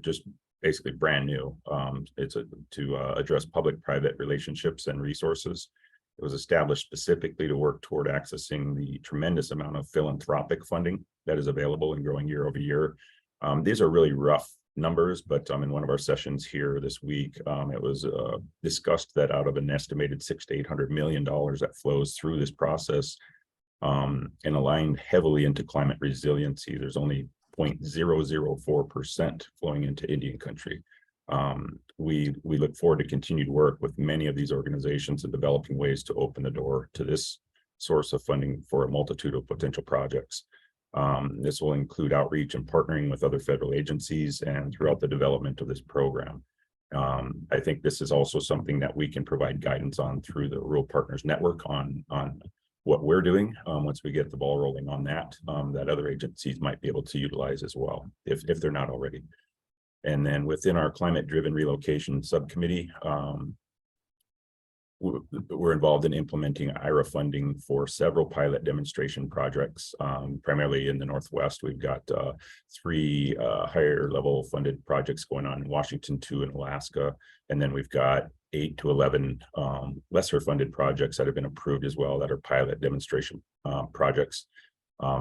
just basically brand new. It's to address public-private relationships and resources. It was established specifically to work toward accessing the tremendous amount of philanthropic funding that is available and growing year over year. These are really rough numbers, but in one of our sessions here this week, it was discussed that out of an estimated $600 to $800 million that flows through this process, and aligned heavily into climate resiliency, there's only 0.004% flowing into Indian country. We look forward to continued work with many of these organizations in developing ways to open the door to this source of funding for a multitude of potential projects. This will include outreach and partnering with other federal agencies and throughout the development of this program. I think this is also something that we can provide guidance on through the Rural Partners Network on what we're doing once we get the ball rolling on that, that other agencies might be able to utilize as well, if they're not already. And then within our climate-driven relocation subcommittee, we're involved in implementing IRA funding for several pilot demonstration projects, primarily in the Northwest. We've got 3 higher level funded projects going on in Washington, 2 in Alaska, and then we've got 8 to 11 lesser funded projects that have been approved as well that are pilot demonstration projects.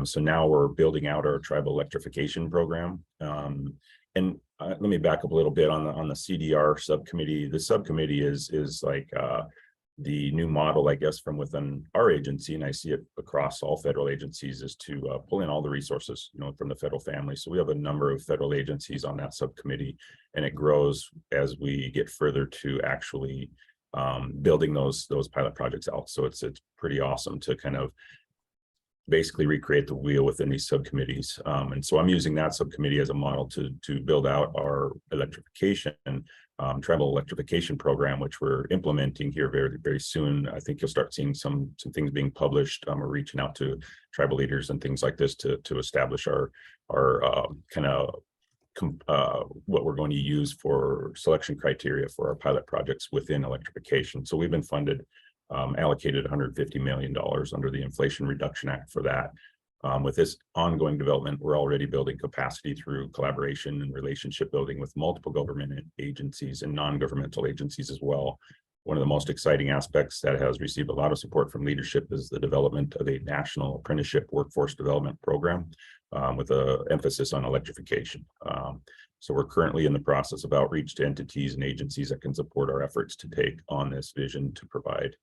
So now we're building out our tribal electrification program. And let me back up a little bit on the CDR subcommittee. The subcommittee is like the new model, I guess, from within our agency, and I see it across all federal agencies, is to pull in all the resources, from the federal family. So we have a number of federal agencies on that subcommittee, and it grows as we get further to actually building those pilot projects out. So it's pretty awesome to kind of basically recreate the wheel within these subcommittees. And so I'm using that subcommittee as a model to build out our electrification, tribal electrification program, which we're implementing here very, very soon. I think you'll start seeing some things being published. We're reaching out to tribal leaders and things like this to establish our kind of what we're going to use for selection criteria for our pilot projects within electrification. So we've been funded, allocated $150 million under the Inflation Reduction Act for that. With this ongoing development, we're already building capacity through collaboration and relationship building with multiple government agencies and non-governmental agencies as well. One of the most exciting aspects that has received a lot of support from leadership is the development of a national apprenticeship workforce development program with an emphasis on electrification. So we're currently in the process of outreach to entities and agencies that can support our efforts to take on this vision to provide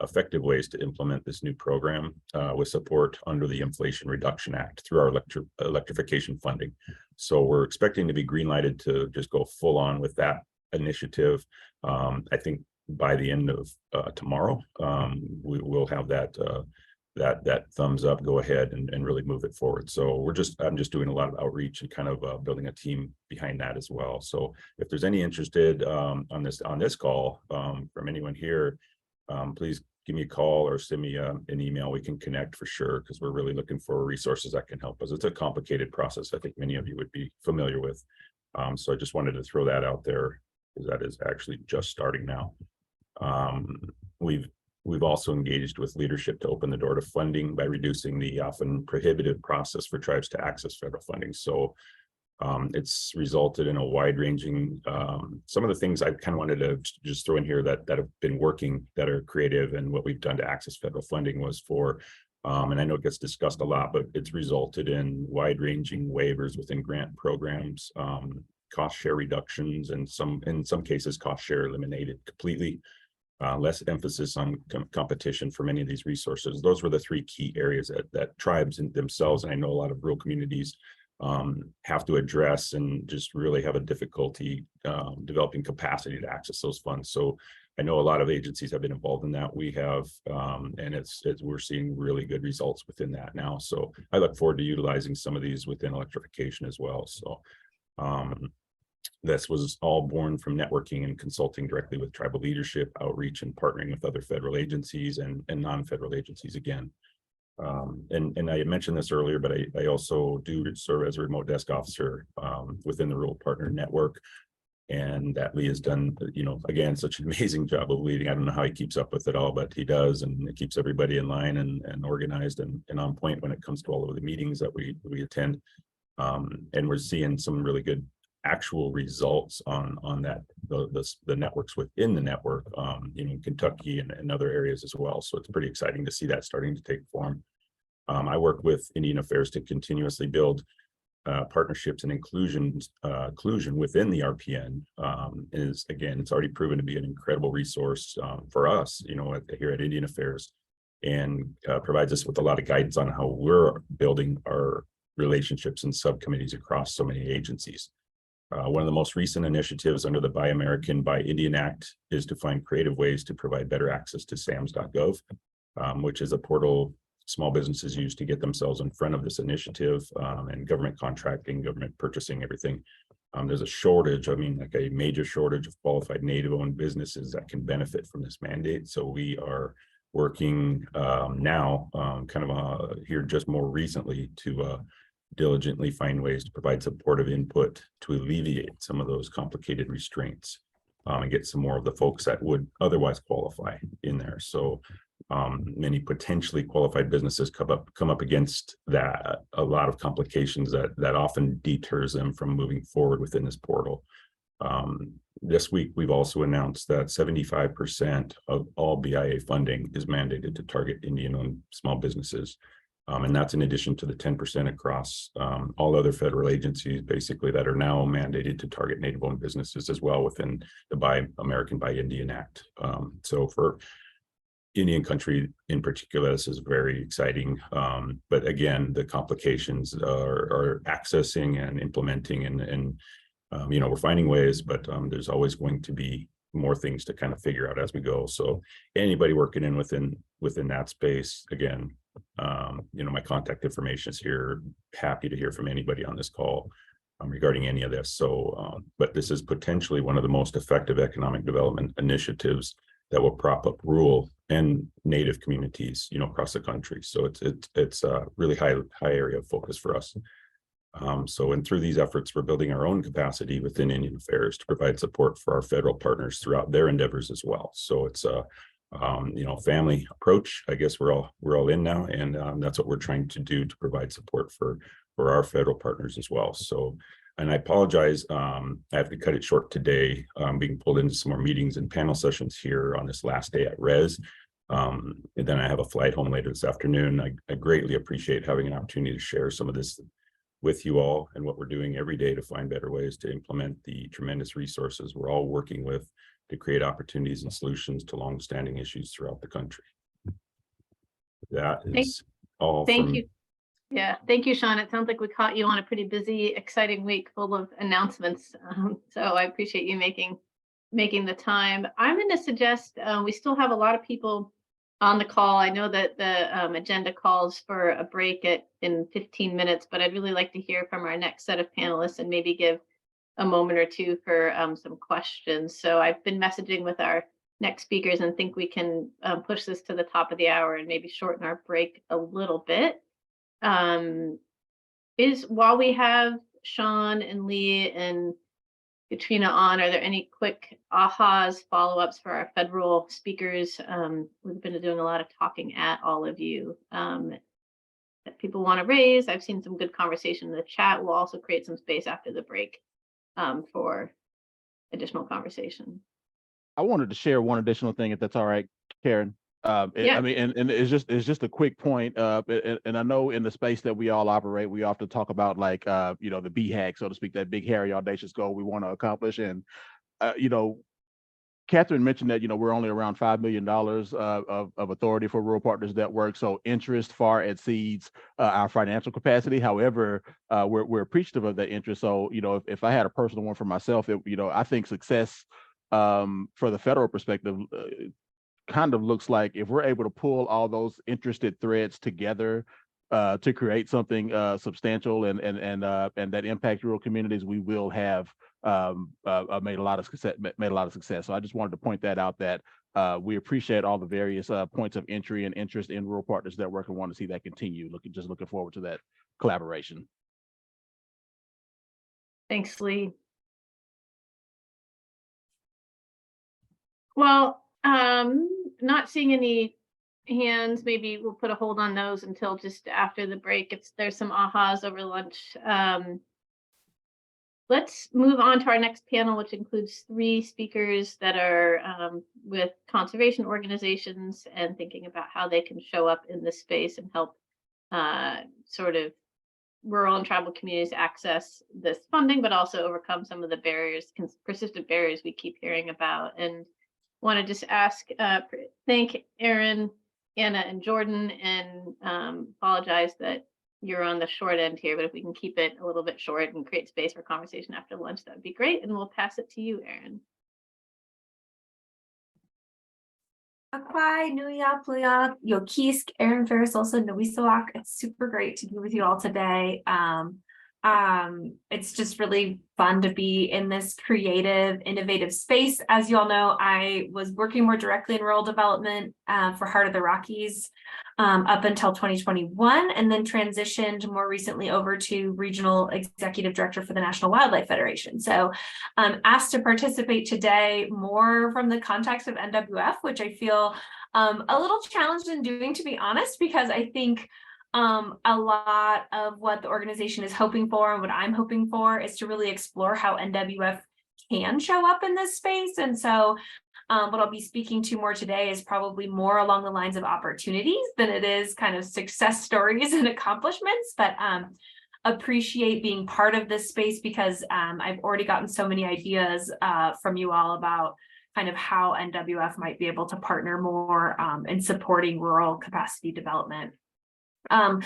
effective ways to implement this new program with support under the Inflation Reduction Act through our electrification funding. So we're expecting to be green-lighted to just go full on with that initiative. I think by the end of tomorrow, we will have that thumbs up, go ahead and really move it forward. So I'm just doing a lot of outreach and kind of building a team behind that as well. So if there's any interested on this call from anyone here, please give me a call or send me an email. We can connect for sure, because we're really looking for resources that can help us. It's a complicated process. I think many of you would be familiar with. So I just wanted to throw that out there, because that is actually just starting now. We've also engaged with leadership to open the door to funding by reducing the often prohibitive process for tribes to access federal funding. So it's resulted in a wide-ranging, some of the things I kind of wanted to just throw in here that have been working, that are creative, and what we've done to access federal funding was for, and I know it gets discussed a lot, but it's resulted in wide-ranging waivers within grant programs, cost share reductions, and in some cases cost share eliminated completely, less emphasis on competition for many of these resources. Those were the 3 key areas that tribes in themselves, and I know a lot of rural communities have to address and just really have a difficulty developing capacity to access those funds. So I know a lot of agencies have been involved in that. We have, and we're seeing really good results within that now. So I look forward to utilizing some of these within electrification as well. So this was all born from networking and consulting directly with tribal leadership, outreach, and partnering with other federal agencies and non-federal agencies again. And I mentioned this earlier, but I also do serve as a remote desk officer within the Rural Partner Network. And that Lee has done, again, such an amazing job of leading. I don't know how he keeps up with it all, but he does, and it keeps everybody in line and organized and on point when it comes to all of the meetings that we attend. And we're seeing some really good actual results on that, the networks within the network, in Kentucky and other areas as well. So it's pretty exciting to see that starting to take form. I work with Indian Affairs to continuously build partnerships and inclusion within the RPN. It's already proven to be an incredible resource for us, here at Indian Affairs, and provides us with a lot of guidance on how we're building our relationships and subcommittees across so many agencies. One of the most recent initiatives under the Buy American, Buy Indian Act is to find creative ways to provide better access to SAMS.gov, which is a portal small businesses use to get themselves in front of this initiative and government contracting, government purchasing, everything. There's a shortage, like a major shortage of qualified Native-owned businesses that can benefit from this mandate. So we are working now, here just more recently, to diligently find ways to provide supportive input to alleviate some of those complicated restraints and get some more of the folks that would otherwise qualify in there. So many potentially qualified businesses come up against that, a lot of complications that often deters them from moving forward within this portal. This week, we've also announced that 75% of all BIA funding is mandated to target Indian-owned small businesses. And that's in addition to the 10% across all other federal agencies, basically, that are now mandated to target Native-owned businesses as well within the Buy American, Buy Indian Act. So for Indian country in particular, this is very exciting. But again, the complications are accessing and implementing, and we're finding ways, but there's always going to be more things to kind of figure out as we go. So anybody working in within that space, again, my contact information is here. Happy to hear from anybody on this call regarding any of this. So, but this is potentially one of the most effective economic development initiatives that will prop up rural and Native communities, across the country. So it's a really high area of focus for us. And through these efforts, we're building our own capacity within Indian Affairs to provide support for our federal partners throughout their endeavors as well. So it's a family approach. I guess we're all in now, and that's what we're trying to do to provide support for our federal partners as well. So, and I apologize, I have to cut it short today. I'm being pulled into some more meetings and panel sessions here on this last day at Res. And then I have a flight home later this afternoon. I greatly appreciate having an opportunity to share some of this with you all and what we're doing every day to find better ways to implement the tremendous resources we're all working with to create opportunities and solutions to longstanding issues throughout the country. That is all. Thank you. Yeah, thank you, Sean. It sounds like we caught you on a pretty busy, exciting week full of announcements. So I appreciate you making the time. I'm going to suggest we still have a lot of people on the call. I know that the agenda calls for a break in 15 minutes, but I'd really like to hear from our next set of panelists and maybe give a moment or two for some questions. So I've been messaging with our next speakers and think we can push this to the top of the hour and maybe shorten our break a little bit. While we have Sean and Lee and Katrina on, are there any quick ahas, follow-ups for our federal speakers? We've been doing a lot of talking at all of you that people want to raise. I've seen some good conversation in the chat. We'll also create some space after the break for additional conversation. I wanted to share one additional thing, if that's all right, Karen. Yeah. I mean, and it's just a quick point. And I know in the space that we all operate, we often talk about like, the BHAG, so to speak, that big, hairy, audacious goal we want to accomplish. And, Catherine mentioned that, we're only around $5 million of authority for Rural Partners Network. So interest far exceeds our financial capacity. However, we're appreciative of that interest. So, if I had a personal one for myself, I think success for the federal perspective kind of looks like if we're able to pull all those interested threads together to create something substantial and that impacts rural communities, we will have made a lot of success. So I just wanted to point that out, that we appreciate all the various points of entry and interest in Rural Partners Network and want to see that continue. Looking forward to that collaboration. Thanks, Lee. Well, not seeing any hands, maybe we'll put a hold on those until just after the break. There's some ahas over lunch. Let's move on to our next panel, which includes 3 speakers that are with conservation organizations and thinking about how they can show up in this space and help sort of rural and tribal communities access this funding, but also overcome some of the barriers, persistent barriers we keep hearing about. And want to just thank Aaron, Anna, and Jordan, and apologize that you're on the short end here, but if we can keep it a little bit short and create space for conversation after lunch, that would be great. And we'll pass it to you, Aaron. Akwai, Nuya, Pluya, Yokisk, Aaron Ferris, also Nowisawak. It's super great to be with you all today. It's just really fun to be in this creative, innovative space. As you all know, I was working more directly in rural development for Heart of the Rockies up until 2021, and then transitioned more recently over to Regional Executive Director for the National Wildlife Federation. So I'm asked to participate today more from the context of NWF, which I feel a little challenged in doing, to be honest, because I think a lot of what the organization is hoping for and what I'm hoping for is to really explore how NWF can show up in this space. And so what I'll be speaking to more today is probably more along the lines of opportunities than it is kind of success stories and accomplishments, but appreciate being part of this space because I've already gotten so many ideas from you all about kind of how NWF might be able to partner more in supporting rural capacity development. Some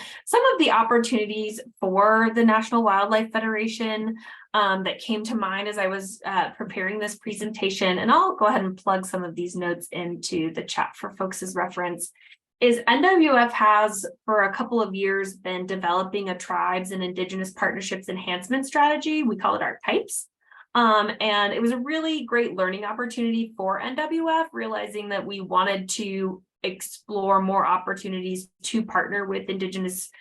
of the opportunities for the National Wildlife Federation that came to mind as I was preparing this presentation, and I'll go ahead and plug some of these notes into the chat for folks' reference, is NWF has for a couple of years been developing a tribes and indigenous partnerships enhancement strategy. We call it our types. And it was a really great learning opportunity for NWF, realizing that we wanted to explore more opportunities to partner with indigenous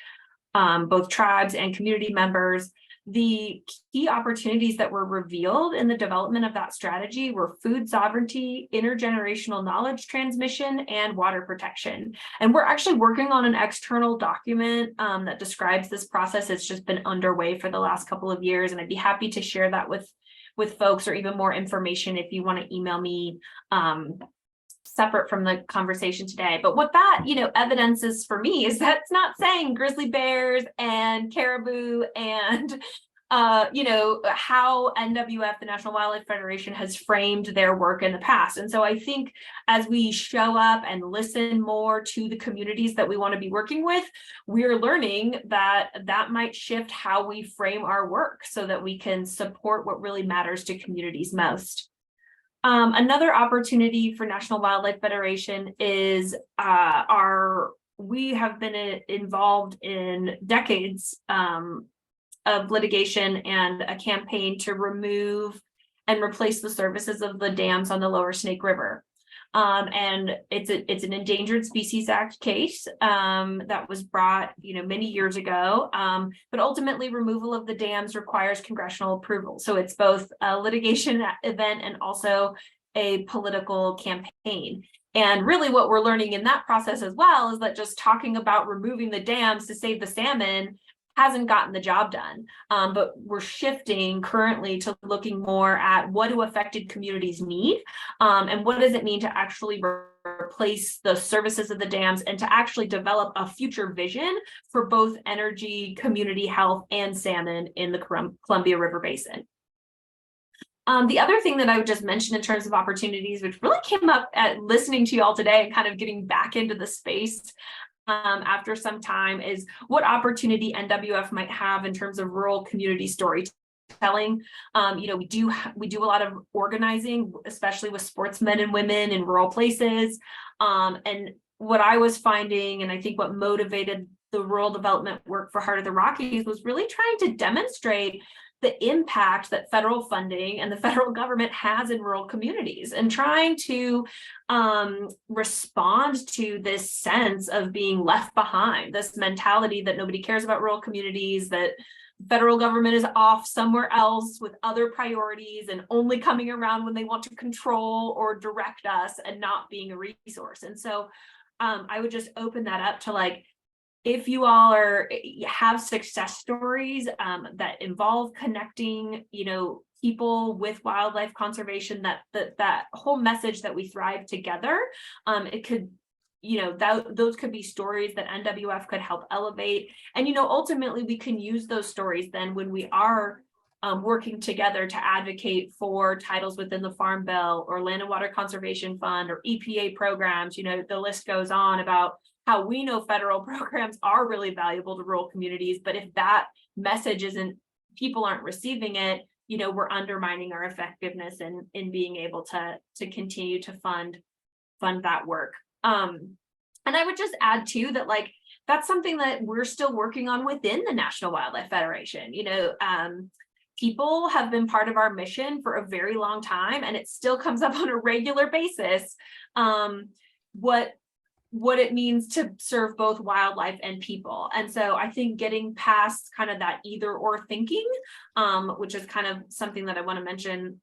both tribes and community members. The key opportunities that were revealed in the development of that strategy were food sovereignty, intergenerational knowledge transmission, and water protection. And we're actually working on an external document that describes this process. It's just been underway for the last couple of years, and I'd be happy to share that with folks, or even more information if you want to email me separate from the conversation today. But what that, evidences for me is that it's not saying grizzly bears and caribou and, how NWF, the National Wildlife Federation, has framed their work in the past. And so I think as we show up and listen more to the communities that we want to be working with, we're learning that that might shift how we frame our work so that we can support what really matters to communities most. Another opportunity for National Wildlife Federation is we have been involved in decades of litigation and a campaign to remove and replace the services of the dams on the Lower Snake River. And it's an Endangered Species Act case that was brought, many years ago. But ultimately, removal of the dams requires congressional approval. So it's both a litigation event and also a political campaign. And really, what we're learning in that process as well is that just talking about removing the dams to save the salmon hasn't gotten the job done. But we're shifting currently to looking more at what do affected communities need, and what does it mean to actually replace the services of the dams and to actually develop a future vision for both energy, community health, and salmon in the Columbia River Basin. The other thing that I would just mention in terms of opportunities, which really came up at listening to you all today and kind of getting back into the space after some time, is what opportunity NWF might have in terms of rural community storytelling. You know, we do a lot of organizing, especially with sportsmen and women in rural places. And what I was finding, and I think what motivated the rural development work for Heart of the Rockies, was really trying to demonstrate the impact that federal funding and the federal government has in rural communities, and trying to respond to this sense of being left behind, this mentality that nobody cares about rural communities, that federal government is off somewhere else with other priorities and only coming around when they want to control or direct us, and not being a resource. And so I would just open that up to, like, if you all have success stories that involve connecting, you know, people with wildlife conservation, that whole message that we thrive together, it could, you know, those could be stories that NWF could help elevate. And, you know, ultimately we can use those stories then when we are working together to advocate for titles within the Farm Bill or Land and Water Conservation Fund or EPA programs. You know, the list goes on about how we know federal programs are really valuable to rural communities, but if that message people aren't receiving it, you know, we're undermining our effectiveness in being able to continue to fund that work. And I would just add too that, like, that's something that we're still working on within the National Wildlife Federation. You know, people have been part of our mission for a very long time, and it still comes up on a regular basis. What it means to serve both wildlife and people. And so I think getting past kind of that either or thinking, which is kind of something that I want to mention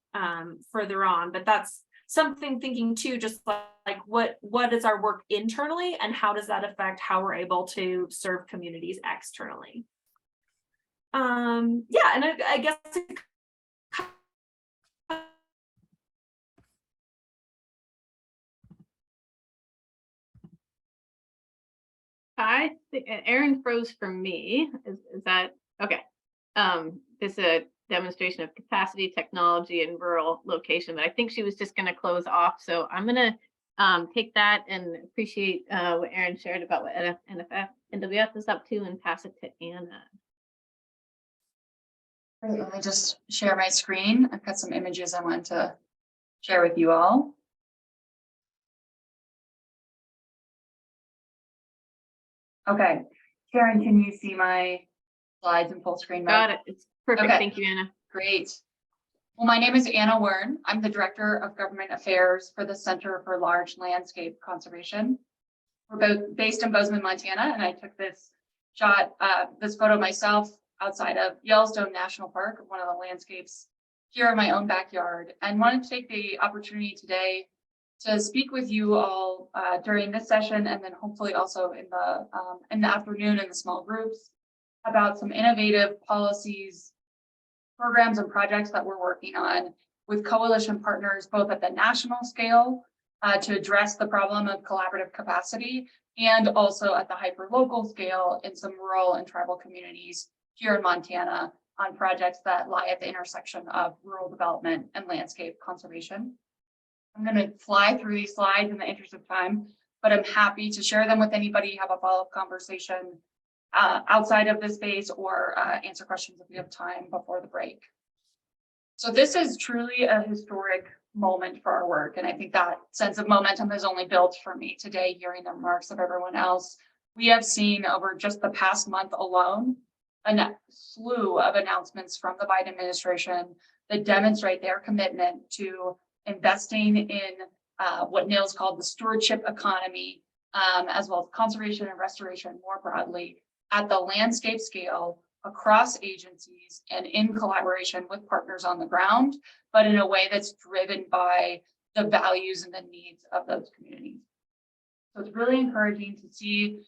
further on, but that's something thinking too, just like what is our work internally and how does that affect how we're able to serve communities externally. Yeah, and I guess I think Erin froze for me. Is that okay? This is a demonstration of capacity, technology, and rural location, but I think she was just going to close off. So I'm going to take that and appreciate what Erin shared about what NWF is up to, and pass it to Anna. Great, let me just share my screen. I've got some images I want to share with you all. Okay, Karen, can you see my slides in full screen mode? Got it. It's perfect. Okay. Thank you, Anna. Great. Well, my name is Anna Wern. I'm the Director of Government Affairs for the Center for Large Landscape Conservation. We're both based in Bozeman, Montana, and I took this photo myself outside of Yellowstone National Park, one of the landscapes here in my own backyard, and wanted to take the opportunity today to speak with you all during this session, and then hopefully also in the afternoon in the small groups, about some innovative policies, programs, and projects that we're working on with coalition partners, both at the national scale to address the problem of collaborative capacity, and also at the hyper-local scale in some rural and tribal communities here in Montana on projects that lie at the intersection of rural development and landscape conservation. I'm going to fly through these slides in the interest of time, but I'm happy to share them with anybody, have a follow-up conversation outside of this space, or answer questions if we have time before the break. So this is truly a historic moment for our work, and I think that sense of momentum has only built for me today, hearing the remarks of everyone else. We have seen over just the past month alone a slew of announcements from the Biden administration that demonstrate their commitment to investing in what Nils called the stewardship economy, as well as conservation and restoration more broadly at the landscape scale across agencies and in collaboration with partners on the ground, but in a way that's driven by the values and the needs of those communities. So it's really encouraging to see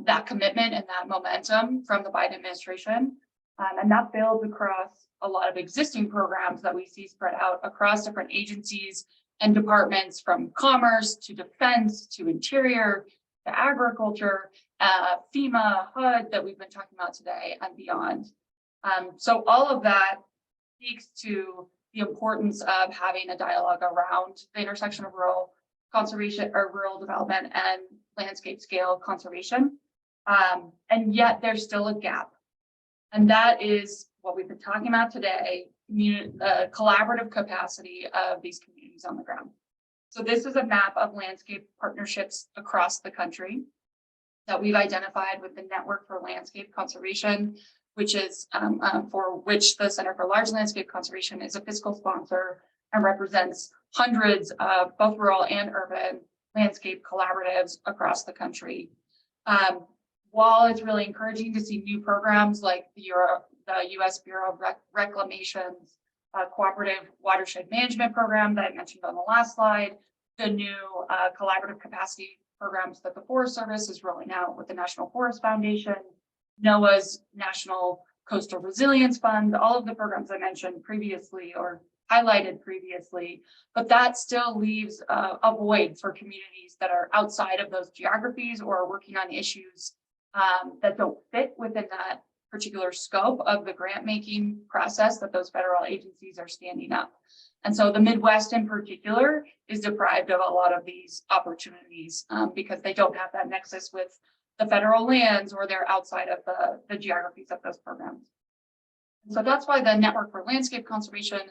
that commitment and that momentum from the Biden administration. And that builds across a lot of existing programs that we see spread out across different agencies and departments, from commerce to defense to interior to agriculture, FEMA, HUD that we've been talking about today, and beyond. So all of that speaks to the importance of having a dialogue around the intersection of rural conservation or rural development and landscape scale conservation. And yet there's still a gap. And that is what we've been talking about today, collaborative capacity of these communities on the ground. So this is a map of landscape partnerships across the country that we've identified with the Network for Landscape Conservation, which is for which the Center for Large Landscape Conservation is a fiscal sponsor and represents hundreds of both rural and urban landscape collaboratives across the country. While it's really encouraging to see new programs like the U.S. Bureau of Reclamation's cooperative watershed management program that I mentioned on the last slide, the new collaborative capacity programs that the Forest Service is rolling out with the National Forest Foundation, NOAA's National Coastal Resilience Fund, all of the programs I mentioned previously or highlighted previously, but that still leaves a void for communities that are outside of those geographies or are working on issues that don't fit within that particular scope of the grant making process that those federal agencies are standing up. And so the Midwest in particular is deprived of a lot of these opportunities because they don't have that nexus with the federal lands or they're outside of the geographies of those programs. And so that's why the Network for Landscape Conservation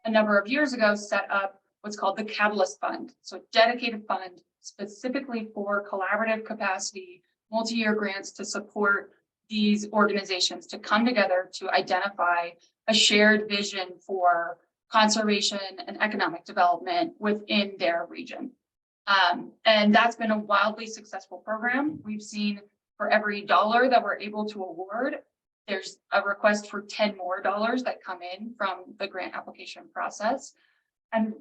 a number of years ago set up what's called the Catalyst Fund. So a dedicated fund specifically for collaborative capacity, multi-year grants to support these organizations to come together to identify a shared vision for conservation and economic development within their region. And that's been a wildly successful program. We've seen for every dollar that we're able to award, there's a request for 10 more dollars that come in from the grant application process. And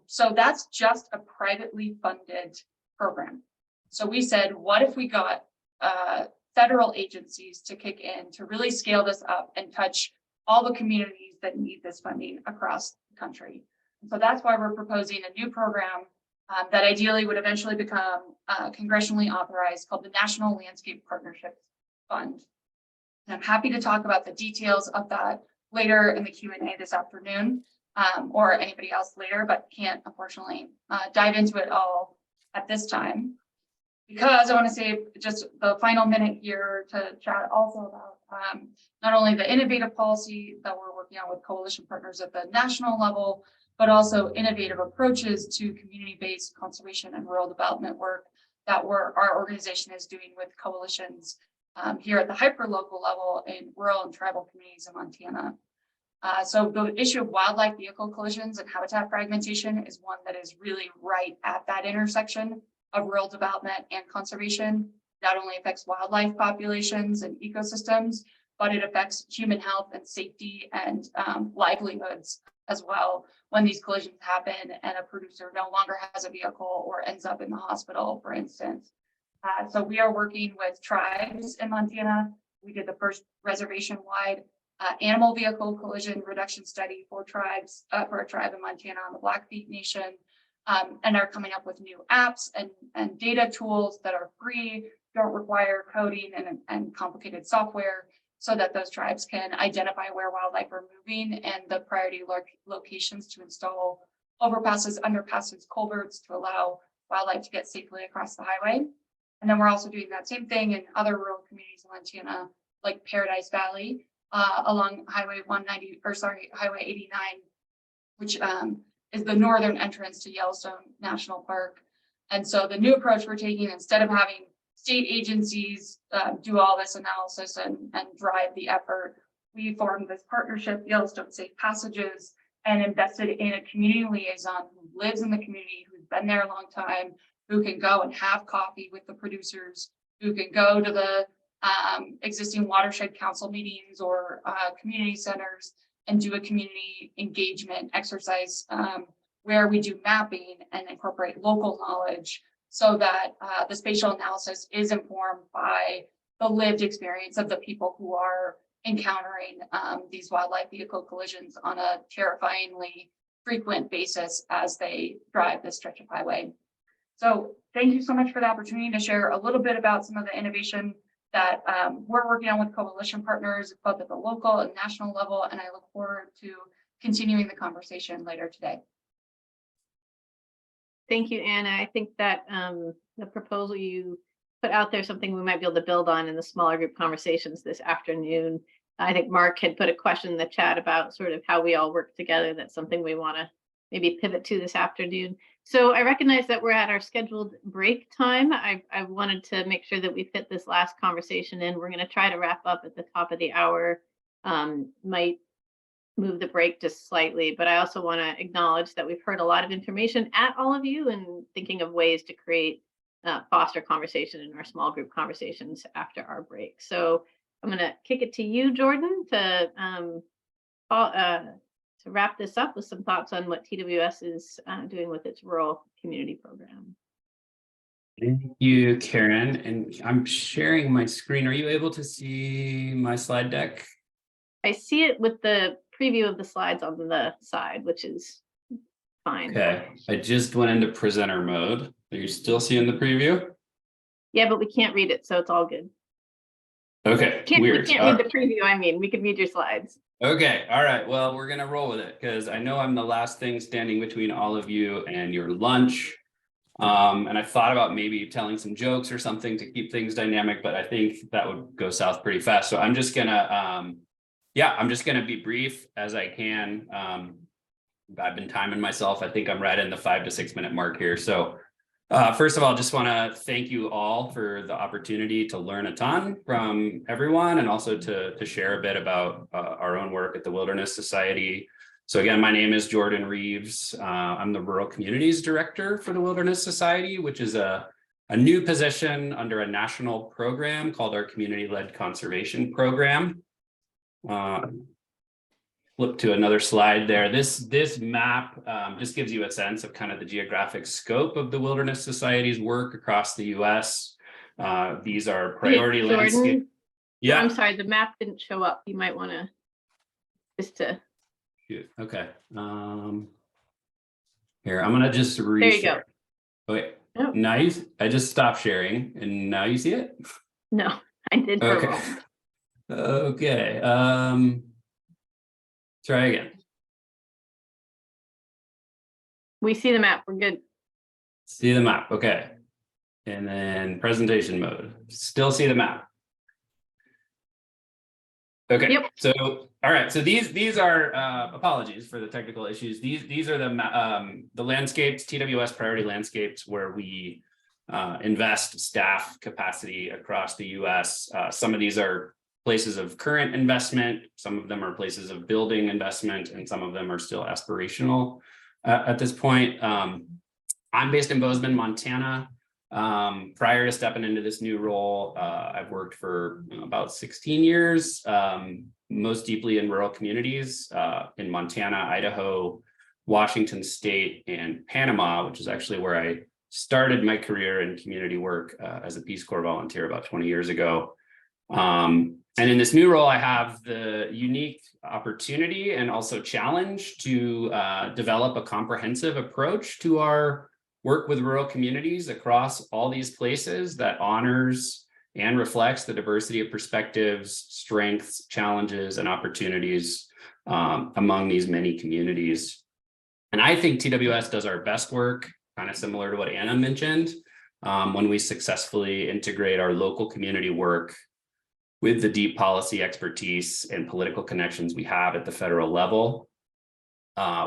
so that's just a privately funded program. So we said, what if we got federal agencies to kick in to really scale this up and touch all the communities that need this funding across the country? And so that's why we're proposing a new program that ideally would eventually become congressionally authorized called the National Landscape Partnerships Fund. And I'm happy to talk about the details of that later in the Q&A this afternoon or anybody else later, but can't unfortunately dive into it all at this time. Because I want to save just the final minute here to chat also about not only the innovative policy that we're working on with coalition partners at the national level, but also innovative approaches to community-based conservation and rural development work that our organization is doing with coalitions here at the hyperlocal level in rural and tribal communities in Montana. So the issue of wildlife vehicle collisions and habitat fragmentation is one that is really right at that intersection of rural development and conservation. Not only affects wildlife populations and ecosystems, but it affects human health and safety and livelihoods as well when these collisions happen and a producer no longer has a vehicle or ends up in the hospital, for instance. So we are working with tribes in Montana. We did the first reservation-wide animal vehicle collision reduction study for tribes, for a tribe in Montana on the Blackfeet Nation. And are coming up with new apps and data tools that are free, don't require coding and complicated software, so that those tribes can identify where wildlife are moving and the priority locations to install overpasses, underpasses, culverts to allow wildlife to get safely across the highway. And then we're also doing that same thing in other rural communities in Montana, like Paradise Valley, along Highway 89, which is the northern entrance to Yellowstone National Park. And so the new approach we're taking, instead of having state agencies do all this analysis and drive the effort, we formed this partnership, Yellowstone Safe Passages, and invested in a community liaison who lives in the community, who's been there a long time, who can go and have coffee with the producers, who can go to the existing watershed council meetings or community centers and do a community engagement exercise where we do mapping and incorporate local knowledge so that the spatial analysis is informed by the lived experience of the people who are encountering these wildlife vehicle collisions on a terrifyingly frequent basis as they drive this stretch of highway. So thank you so much for the opportunity to share a little bit about some of the innovation that we're working on with coalition partners, both at the local and national level. And I look forward to continuing the conversation later today. Thank you, Anna. I think that the proposal you put out there, something we might be able to build on in the smaller group conversations this afternoon. I think Mark had put a question in the chat about sort of how we all work together. That's something we want to maybe pivot to this afternoon. So I recognize that we're at our scheduled break time. I wanted to make sure that we fit this last conversation in. We're going to try to wrap up at the top of the hour. Might move the break just slightly, but I also want to acknowledge that we've heard a lot of information at all of you and thinking of ways to create foster conversation in our small group conversations after our break. So I'm going to kick it to you, Jordan, to wrap this up with some thoughts on what TWS is doing with its rural community program. Thank you, Karen. And I'm sharing my screen. Are you able to see my slide deck? I see it with the preview of the slides on the side, which is fine. Okay, I just went into presenter mode. Are you still seeing the preview? Yeah, but we can't read it, so it's all good. Okay, We weird. can't read the preview. I mean, we can read your slides. Okay, all right. Well, we're gonna roll with it because I know I'm the last thing standing between all of you and your lunch. And I thought about maybe telling some jokes or something to keep things dynamic, but I think that would go south pretty fast. So I'm just gonna, I'm just gonna be brief as I can. I've been timing myself. I think I'm right in the 5 to 6 minute mark here. So first of all, just want to thank you all for the opportunity to learn a ton from everyone and also to share a bit about our own work at the Wilderness Society. So again, my name is Jordan Reeves. I'm the Rural Communities Director for the Wilderness Society, which is a new position under a national program called our Community-Led Conservation Program. Flip to another slide there. This map just gives you a sense of kind of the geographic scope of the Wilderness Society's work across the US. These are priority landscape. Yeah. I'm sorry, the map didn't show up. You might want to just to. Okay. Here, I'm gonna just reshare. There you go. Wait, oh. Now I just stopped sharing and now you see it? No, I did. Okay. Okay. Try again. We see the map. We're good. See the map. Okay. And then presentation mode. Still see the map. Okay. Yep. So, all right. So these are apologies for the technical issues. These are the landscapes, TWS priority landscapes, where we invest staff capacity across the US. Some of these are places of current investment, some of them are places of building investment, and some of them are still aspirational at this point. I'm based in Bozeman, Montana. Prior to stepping into this new role, I've worked for about 16 years, most deeply in rural communities in Montana, Idaho, Washington State, and Panama, which is actually where I started my career in community work as a Peace Corps volunteer about 20 years ago. And in this new role, I have the unique opportunity and also challenge to develop a comprehensive approach to our work with rural communities across all these places that honors and reflects the diversity of perspectives, strengths, challenges, and opportunities among these many communities. And I think TWS does our best work, kind of similar to what Anna mentioned, when we successfully integrate our local community work with the deep policy expertise and political connections we have at the federal level.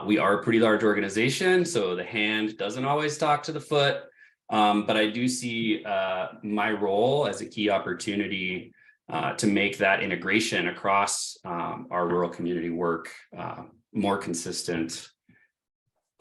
We are a pretty large organization, so the hand doesn't always talk to the foot, but I do see my role as a key opportunity to make that integration across our rural community work more consistent.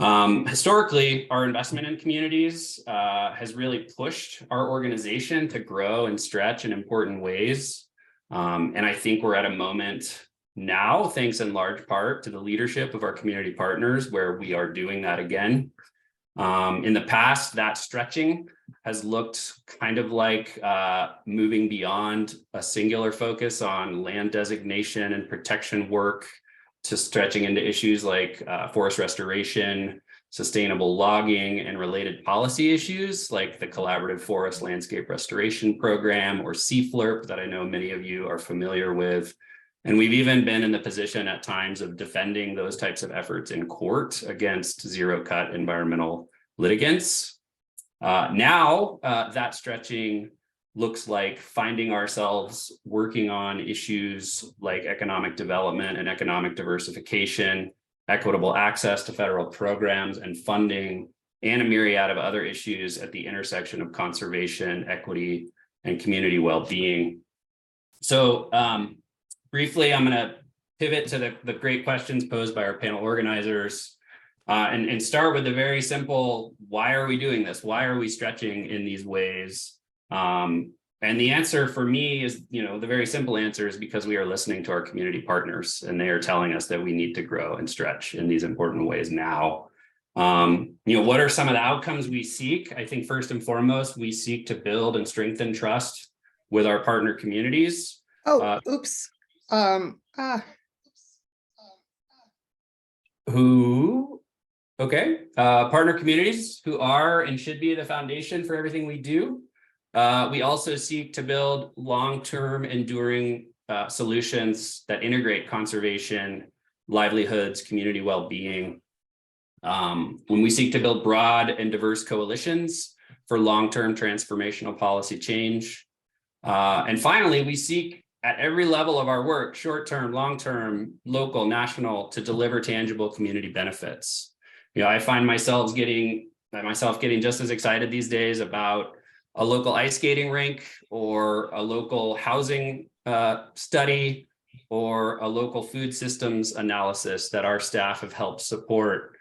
Historically, our investment in communities has really pushed our organization to grow and stretch in important ways. And I think we're at a moment now, thanks in large part to the leadership of our community partners, where we are doing that again. In the past, that stretching has looked kind of like moving beyond a singular focus on land designation and protection work to stretching into issues like forest restoration, sustainable logging, and related policy issues like the Collaborative Forest Landscape Restoration Program, or CFLRP, that I know many of you are familiar with. And we've even been in the position at times of defending those types of efforts in court against zero-cut environmental litigants. Now that stretching looks like finding ourselves working on issues like economic development and economic diversification, equitable access to federal programs and funding, and a myriad of other issues at the intersection of conservation, equity, and community well-being. So briefly, I'm going to pivot to the great questions posed by our panel organizers and start with the very simple, why are we doing this? Why are we stretching in these ways? And the answer for me is, the very simple answer is because we are listening to our community partners and they are telling us that we need to grow and stretch in these important ways now. What are some of the outcomes we seek? I think first and foremost, we seek to build and strengthen trust with our partner communities. Oops. Partner communities who are and should be the foundation for everything we do. We also seek to build long-term enduring solutions that integrate conservation, livelihoods, community well-being. When we seek to build broad and diverse coalitions for long-term transformational policy change. And finally, we seek at every level of our work, short-term, long-term, local, national, to deliver tangible community benefits. I find myself getting just as excited these days about a local ice skating rink or a local housing study or a local food systems analysis that our staff have helped support,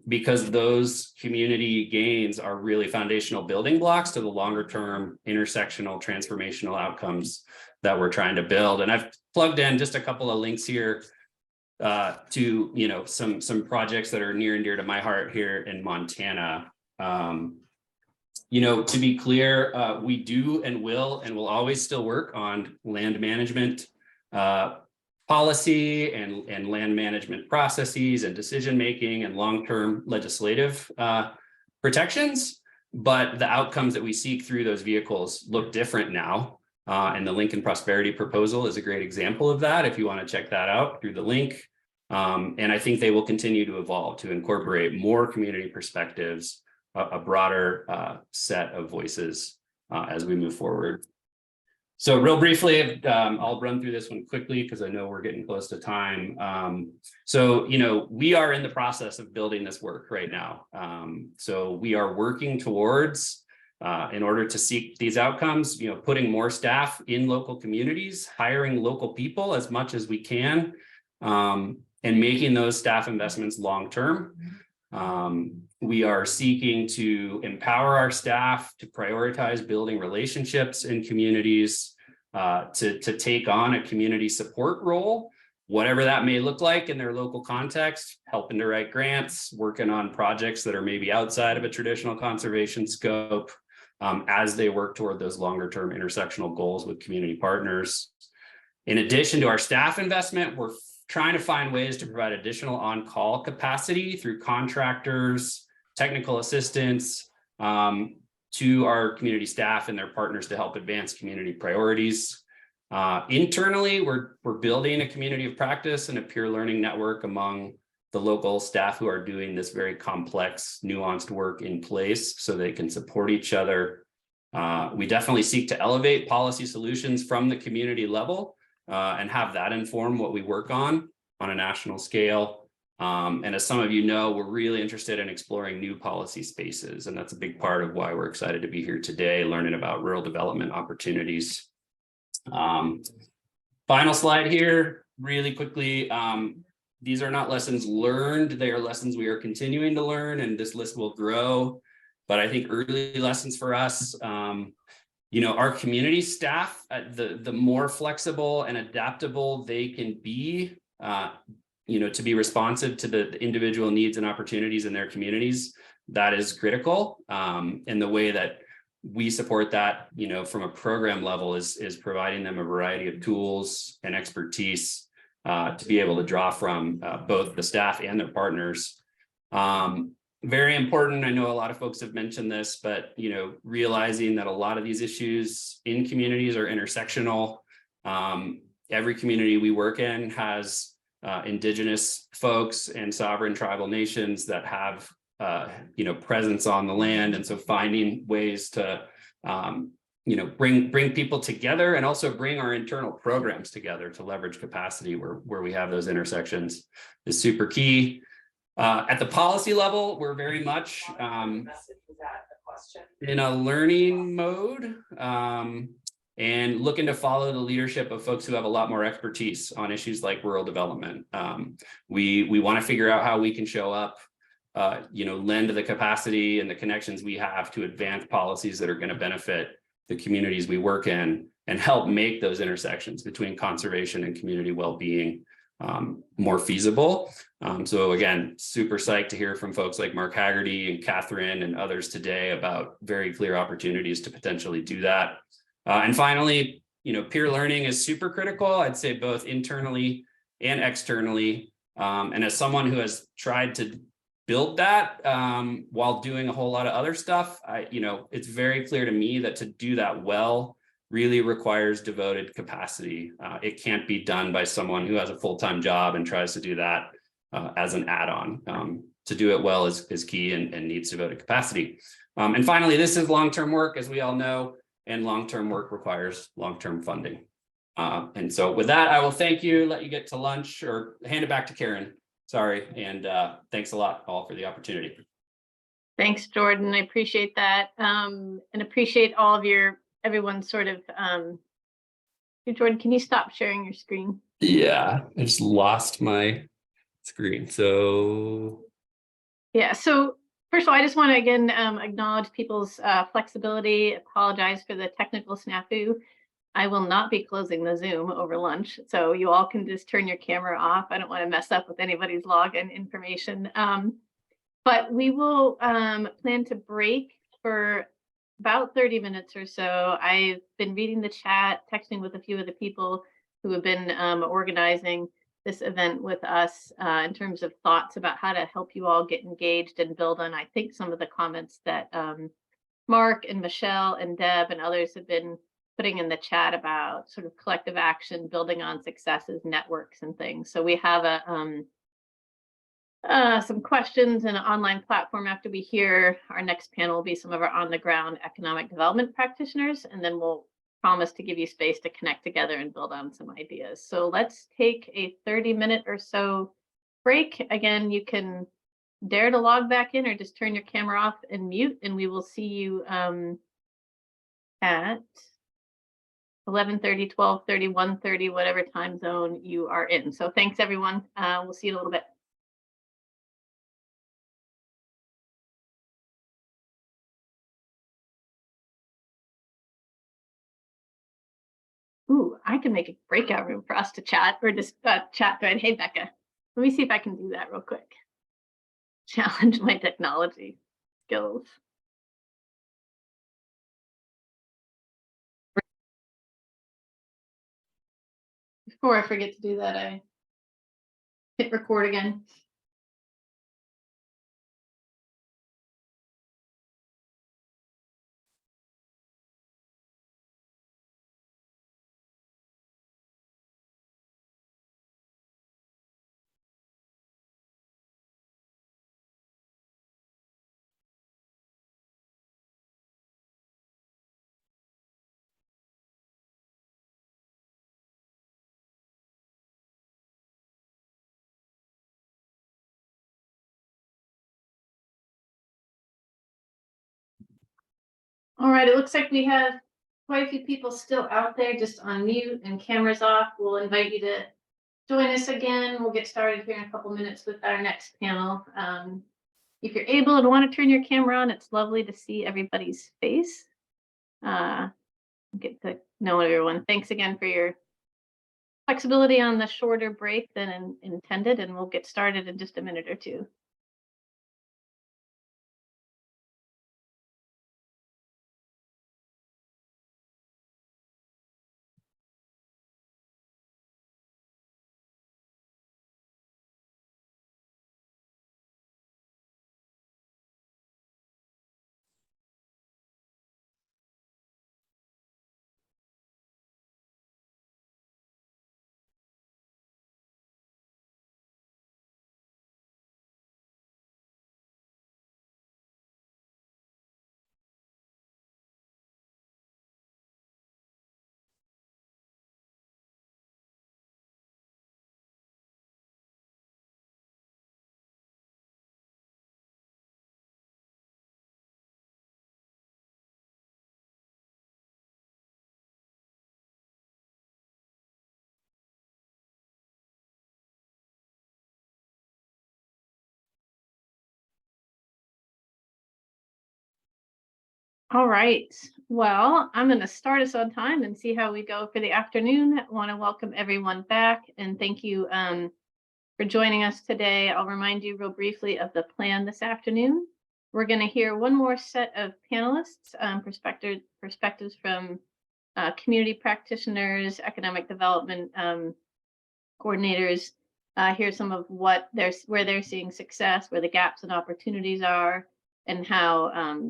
because those community gains are really foundational building blocks to the longer term intersectional transformational outcomes that we're trying to build. And I've plugged in just a couple of links here to some projects that are near and dear to my heart here in Montana. To be clear, we do and will always still work on land management policy and land management processes and decision-making and long-term legislative protections. But the outcomes that we seek through those vehicles look different now. And the Lincoln Prosperity Proposal is a great example of that, if you want to check that out through the link. And I think they will continue to evolve to incorporate more community perspectives, a broader set of voices as we move forward. So real briefly, I'll run through this one quickly because I know we're getting close to time. We are in the process of building this work right now. So we are working towards, in order to seek these outcomes, putting more staff in local communities, hiring local people as much as we can, and making those staff investments long-term. We are seeking to empower our staff to prioritize building relationships in communities, to take on a community support role, whatever that may look like in their local context, helping to write grants, working on projects that are maybe outside of a traditional conservation scope, as they work toward those longer term intersectional goals with community partners. In addition to our staff investment, we're trying to find ways to provide additional on-call capacity through contractors, technical assistance to our community staff and their partners to help advance community priorities. Internally, we're building a community of practice and a peer learning network among the local staff who are doing this very complex, nuanced work in place so they can support each other. We definitely seek to elevate policy solutions from the community level and have that inform what we work on a national scale. And as some of you know, we're really interested in exploring new policy spaces. And that's a big part of why we're excited to be here today, learning about rural development opportunities. Final slide here, really quickly. These are not lessons learned. They are lessons we are continuing to learn, and this list will grow. But I think early lessons for us, our community staff, the more flexible and adaptable they can be, to be responsive to the individual needs and opportunities in their communities, that is critical. And the way that we support that, from a program level is providing them a variety of tools and expertise to be able to draw from both the staff and their partners. Very important. I know a lot of folks have mentioned this, but realizing that a lot of these issues in communities are intersectional, every community we work in has indigenous folks and sovereign tribal nations that have presence on the land. And so finding ways to bring people together and also bring our internal programs together to leverage capacity where we have those intersections is super key. At the policy level, we're very much in a learning mode and looking to follow the leadership of folks who have a lot more expertise on issues like rural development. We want to figure out how we can show up, lend the capacity and the connections we have to advance policies that are going to benefit the communities we work in and help make those intersections between conservation and community well-being more feasible. So again, super psyched to hear from folks like Mark Haggerty and Catherine and others today about very clear opportunities to potentially do that. And finally, peer learning is super critical, I'd say both internally and externally. And as someone who has tried to build that while doing a whole lot of other stuff, it's very clear to me that to do that well really requires devoted capacity. It can't be done by someone who has a full-time job and tries to do that as an add-on. To do it well is key and needs devoted capacity. And finally, this is long-term work, as we all know, and long-term work requires long-term funding. And so with that, I will thank you, let you get to lunch or hand it back to Karen. Sorry, and thanks a lot all for the opportunity. Thanks, Jordan. I appreciate that, and appreciate all of everyone's sort of. Hey, Jordan, can you stop sharing your screen? Yeah, I just lost my screen. So yeah. So first of all, I just want to again acknowledge people's flexibility. Apologize for the technical snafu. I will not be closing the Zoom over lunch, so you all can just turn your camera off. I don't want to mess up with anybody's login information. But we will plan to break for about 30 minutes or so. I've been reading the chat, texting with a few of the people who have been organizing this event with us in terms of thoughts about how to help you all get engaged and build on, I think, some of the comments that Mark and Michelle and Deb and others have been putting in the chat about sort of collective action, building on successes, networks, and things. So we have some questions and an online platform after we hear. Our next panel will be some of our on-the-ground economic development practitioners, and then we'll promise to give you space to connect together and build on some ideas. So let's take a 30-minute or so break. Again, you can dare to log back in or just turn your camera off and mute, and we will see you at 11:30, 12:30, 1:30, whatever time zone you are in. So thanks, everyone. We'll see you in a little bit. Ooh, I can make a breakout room for us to chat or just chat thread. Hey, Becca, let me see if I can do that real quick. Challenge my technology skills. Before I forget to do that, I hit record again. All right, it looks like we have quite a few people still out there just on mute and cameras off. We'll invite you to join us again. We'll get started here in a couple minutes with our next panel. If you're able and want to turn your camera on, it's lovely to see everybody's face. Get to know everyone. Thanks again for your flexibility on the shorter break than intended, and we'll get started in just a minute or two. All right. Well, I'm going to start us on time and see how we go for the afternoon. I want to welcome everyone back and thank you for joining us today. I'll remind you real briefly of the plan this afternoon. We're going to hear one more set of panelists, perspectives from community practitioners, economic development coordinators, hear some of where they're seeing success, where the gaps and opportunities are, and how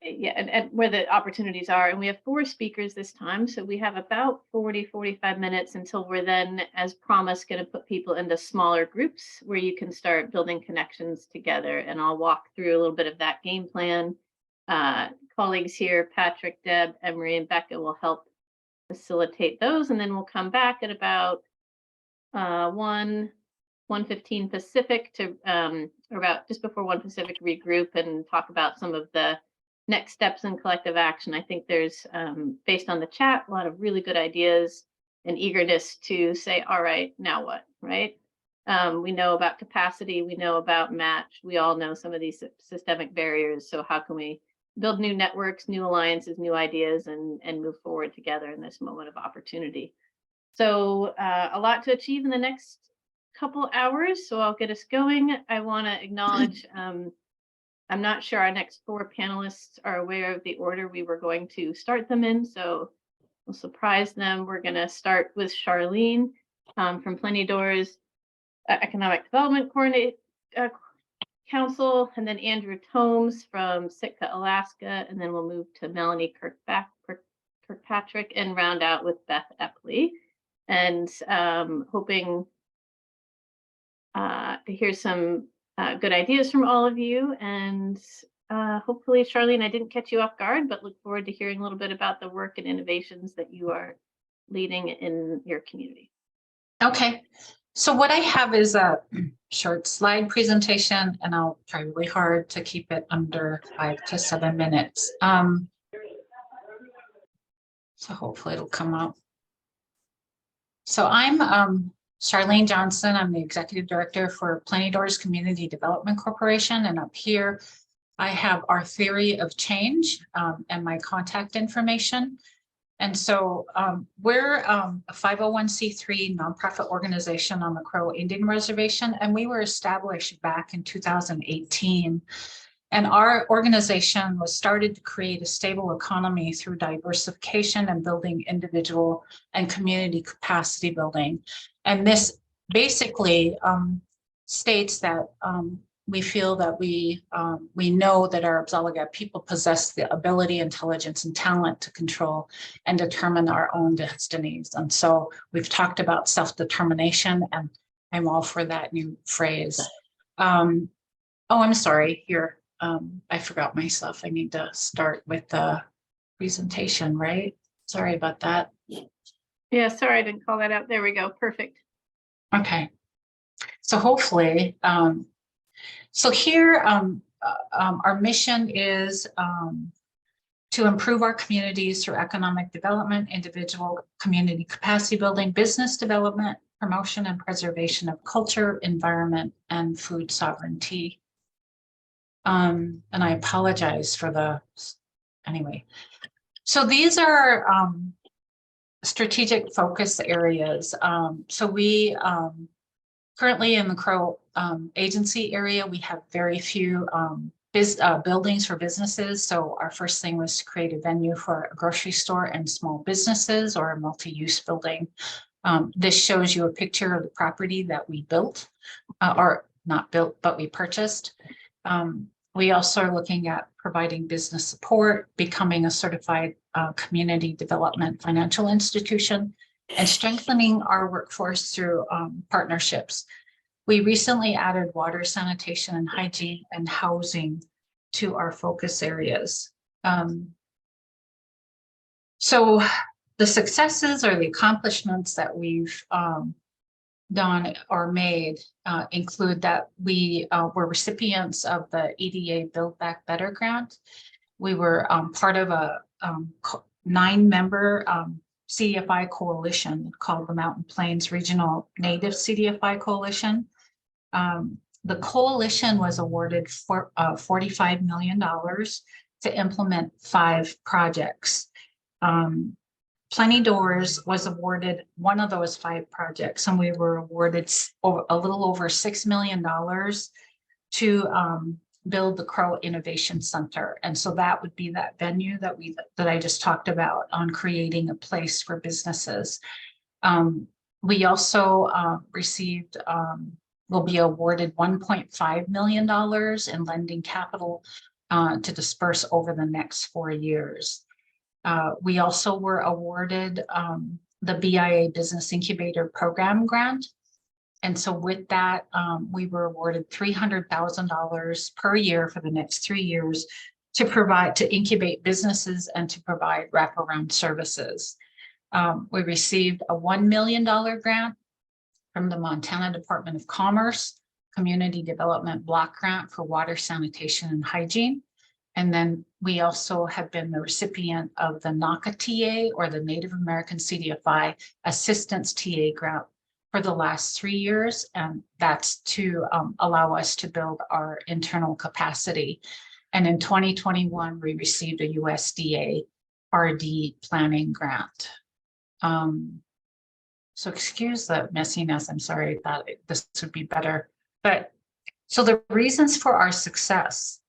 and where the opportunities are. And we have 4 speakers this time, so we have about 40-45 minutes until we're then, as promised, going to put people into smaller groups where you can start building connections together. And I'll walk through a little bit of that game plan. Colleagues here, Patrick, Deb, Emery, and Becca will help facilitate those, and then we'll come back at about 1:15 Pacific to or about just before 1 Pacific, regroup and talk about some of the next steps in collective action. I think there's, based on the chat, a lot of really good ideas and eagerness to say, all right, now what, right? We know about capacity, we know about match, we all know some of these systemic barriers. So how can we build new networks, new alliances, new ideas, and move forward together in this moment of opportunity? So a lot to achieve in the next couple hours, so I'll get us going. I want to acknowledge, I'm not sure our next 4 panelists are aware of the order we were going to start them in, so we'll surprise them. We're going to start with Charlene from Plenty Doors Economic Development Council, and then Andrew Tomes from Sitka, Alaska, and then we'll move to Melanie Kirkpatrick and round out with Beth Epley. And hoping to hear some good ideas from all of you. And hopefully, Charlene, I didn't catch you off guard, but look forward to hearing a little bit about the work and innovations that you are leading in your community. Okay, so what I have is a short slide presentation, and I'll try really hard to keep it under 5 to 7 minutes. So hopefully it'll come out. So I'm Charlene Johnson. I'm the Executive Director for Plenty Doors Community Development Corporation. And up here, I have our theory of change and my contact information. And so we're a 501c3 nonprofit organization on the Crow Indian Reservation, and we were established back in 2018. And our organization was started to create a stable economy through diversification and building individual and community capacity building. And this basically states that we feel that we know that our Abzaligat people possess the ability, intelligence, and talent to control and determine our own destinies. And so we've talked about self-determination, and I'm all for that new phrase. Oh, I'm sorry, here. I forgot my stuff. I need to start with the presentation, right? Sorry about that. Yeah, sorry, I didn't call that out. There we go. Perfect. Okay. So hopefully, so here, our mission is to improve our communities through economic development, individual community capacity building, business development, promotion and preservation of culture, environment, and food sovereignty. And I apologize for the, anyway. So these are strategic focus areas. So we currently in the Crow agency area, we have very few buildings for businesses. So our first thing was to create a venue for a grocery store and small businesses, or a multi-use building. This shows you a picture of the property that we built, or not built, but we purchased. We also are looking at providing business support, becoming a certified community development financial institution, and strengthening our workforce through partnerships. We recently added water, sanitation, and hygiene and housing to our focus areas. So the successes or the accomplishments that we've done or made include that we were recipients of the EDA Build Back Better grant. We were part of a 9-member CDFI coalition called the Mountain Plains Regional Native CDFI Coalition. The coalition was awarded $45 million to implement 5 projects. Plenty Doors was awarded one of those 5 projects, and we were awarded a little over $6 million to build the Crow Innovation Center. And so that would be that venue that I just talked about on creating a place for businesses. We also received, will be awarded $1.5 million in lending capital to disperse over the next 4 years. We also were awarded the BIA Business Incubator Program grant. And so with that, we were awarded $300,000 per year for the next 3 years to incubate businesses and to provide wraparound services. We received a $1 million grant from the Montana Department of Commerce Community Development Block Grant for water, sanitation, and hygiene. And then we also have been the recipient of the NACA TA, or the Native American CDFI Assistance TA grant, for the last 3 years. And that's to allow us to build our internal capacity. And in 2021, we received a USDA RD planning grant. So excuse the messiness. I'm sorry, that this would be better. But so the reasons for our success,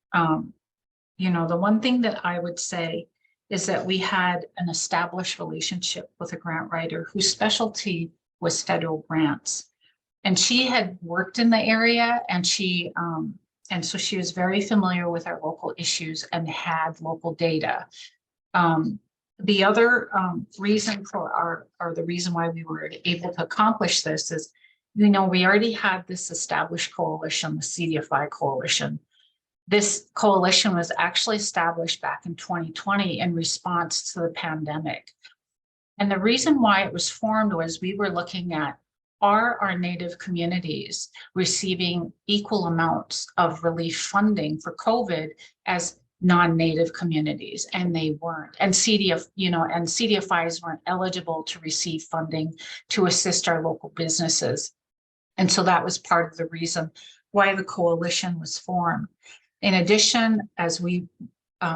you know, the one thing that I would say is that we had an established relationship with a grant writer whose specialty was federal grants. And she had worked in the area, and so she was very familiar with our local issues and had local data. The other reason for the reason why we were able to accomplish this is, you know, we already had this established coalition, the CDFI coalition. This coalition was actually established back in 2020 in response to the pandemic. And the reason why it was formed was we were looking at, are our Native communities receiving equal amounts of relief funding for COVID as non-Native communities? And they weren't. And CDFIs weren't eligible to receive funding to assist our local businesses. And so that was part of the reason why the coalition was formed. In addition, as we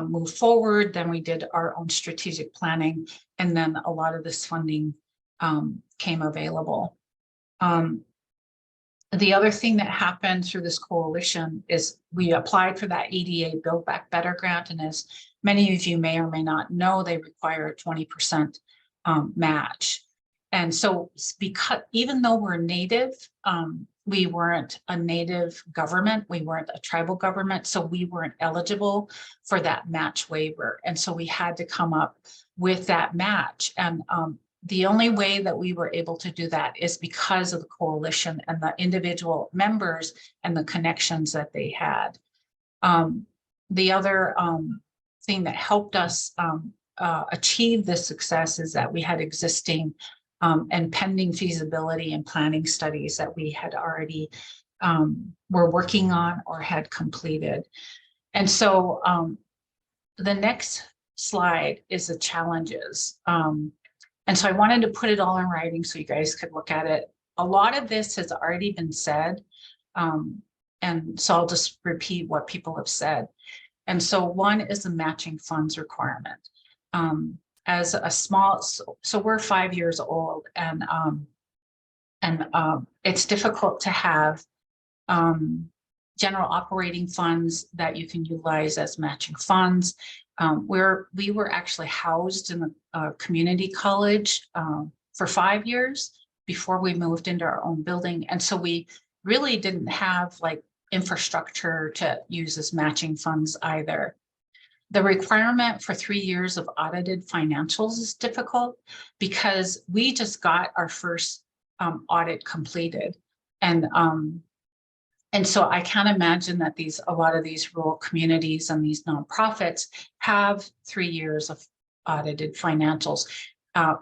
moved forward, then we did our own strategic planning, and then a lot of this funding came available. The other thing that happened through this coalition is we applied for that EDA Build Back Better grant, and as many of you may or may not know, they require a 20% match. And so because even though we're Native, we weren't a Native government, we weren't a tribal government, so we weren't eligible for that match waiver. And so we had to come up with that match. And the only way that we were able to do that is because of the coalition and the individual members and the connections that they had. The other thing that helped us achieve this success is that we had existing and pending feasibility and planning studies that we had already were working on or had completed. And so the next slide is the challenges. And so I wanted to put it all in writing so you guys could look at it. A lot of this has already been said. And so I'll just repeat what people have said. And so one is the matching funds requirement. As a small, so we're 5 years old, and it's difficult to have general operating funds that you can utilize as matching funds. We were actually housed in a community college for 5 years before we moved into our own building. And so we really didn't have like infrastructure to use as matching funds either. The requirement for 3 years of audited financials is difficult because we just got our first audit completed. And so I can't imagine that a lot of these rural communities and these nonprofits have 3 years of audited financials.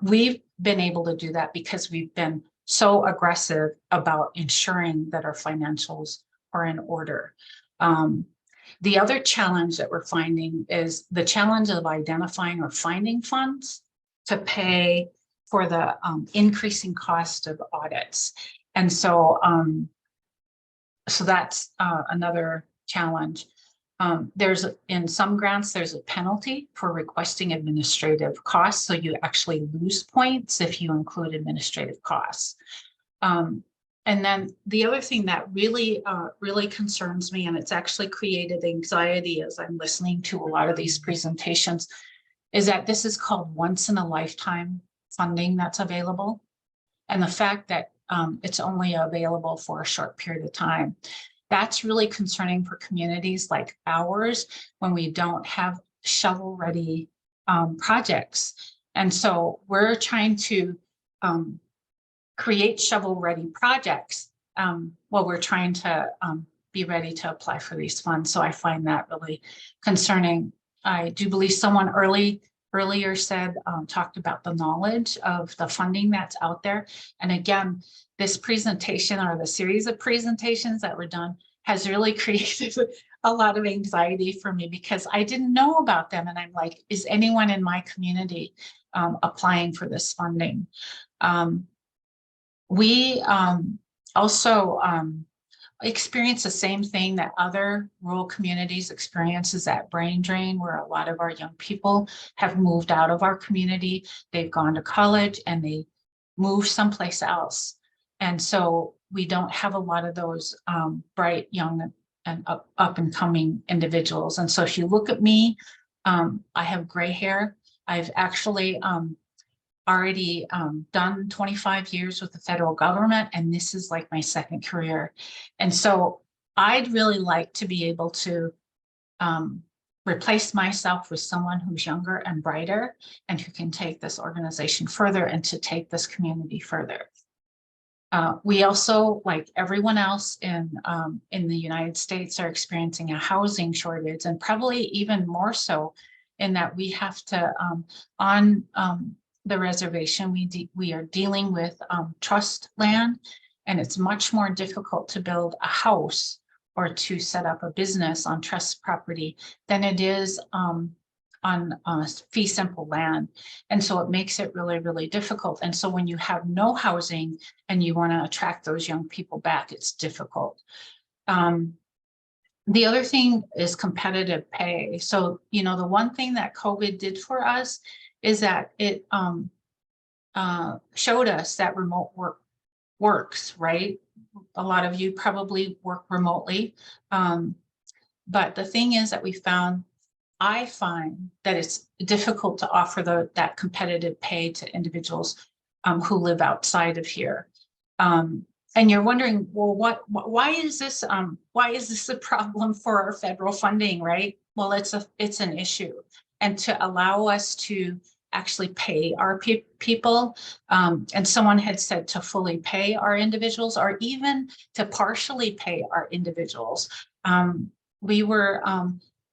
We've been able to do that because we've been so aggressive about ensuring that our financials are in order. The other challenge that we're finding is the challenge of identifying or finding funds to pay for the increasing cost of audits. And so, so that's another challenge. There's in some grants, there's a penalty for requesting administrative costs. So you actually lose points if you include administrative costs. And then the other thing that really, really concerns me, and it's actually created anxiety as I'm listening to a lot of these presentations, is that this is called once in a lifetime funding that's available. And the fact that it's only available for a short period of time. That's really concerning for communities like ours when we don't have shovel-ready projects. And so we're trying to create shovel-ready projects while we're trying to be ready to apply for these funds. So I find that really concerning. I do believe someone earlier said, talked about the knowledge of the funding that's out there. And again, this presentation or the series of presentations that were done has really created a lot of anxiety for me because I didn't know about them. And I'm like, is anyone in my community applying for this funding? We also experience the same thing that other rural communities experience, is that brain drain, where a lot of our young people have moved out of our community. They've gone to college and they move someplace else. And so we don't have a lot of those bright, young and up and coming individuals. And so if you look at me, I have gray hair. I've actually already done 25 years with the federal government, and this is like my second career. And so I'd really like to be able to replace myself with someone who's younger and brighter and who can take this organization further and to take this community further. We also, like everyone else in the United States, are experiencing a housing shortage, and probably even more so in that we have to, on the reservation, we are dealing with trust land, and it's much more difficult to build a house or to set up a business on trust property than it is on fee simple land. And so it makes it really, really difficult. And so when you have no housing and you want to attract those young people back, it's difficult. The other thing is competitive pay. So, you know, the one thing that COVID did for us is that it showed us that remote work works, right? A lot of you probably work remotely. But the thing is that I find that it's difficult to offer that competitive pay to individuals who live outside of here. And you're wondering, well, why is this a problem for our federal funding, right? Well, it's an issue. And to allow us to actually pay our people, and someone had said to fully pay our individuals or even to partially pay our individuals. We were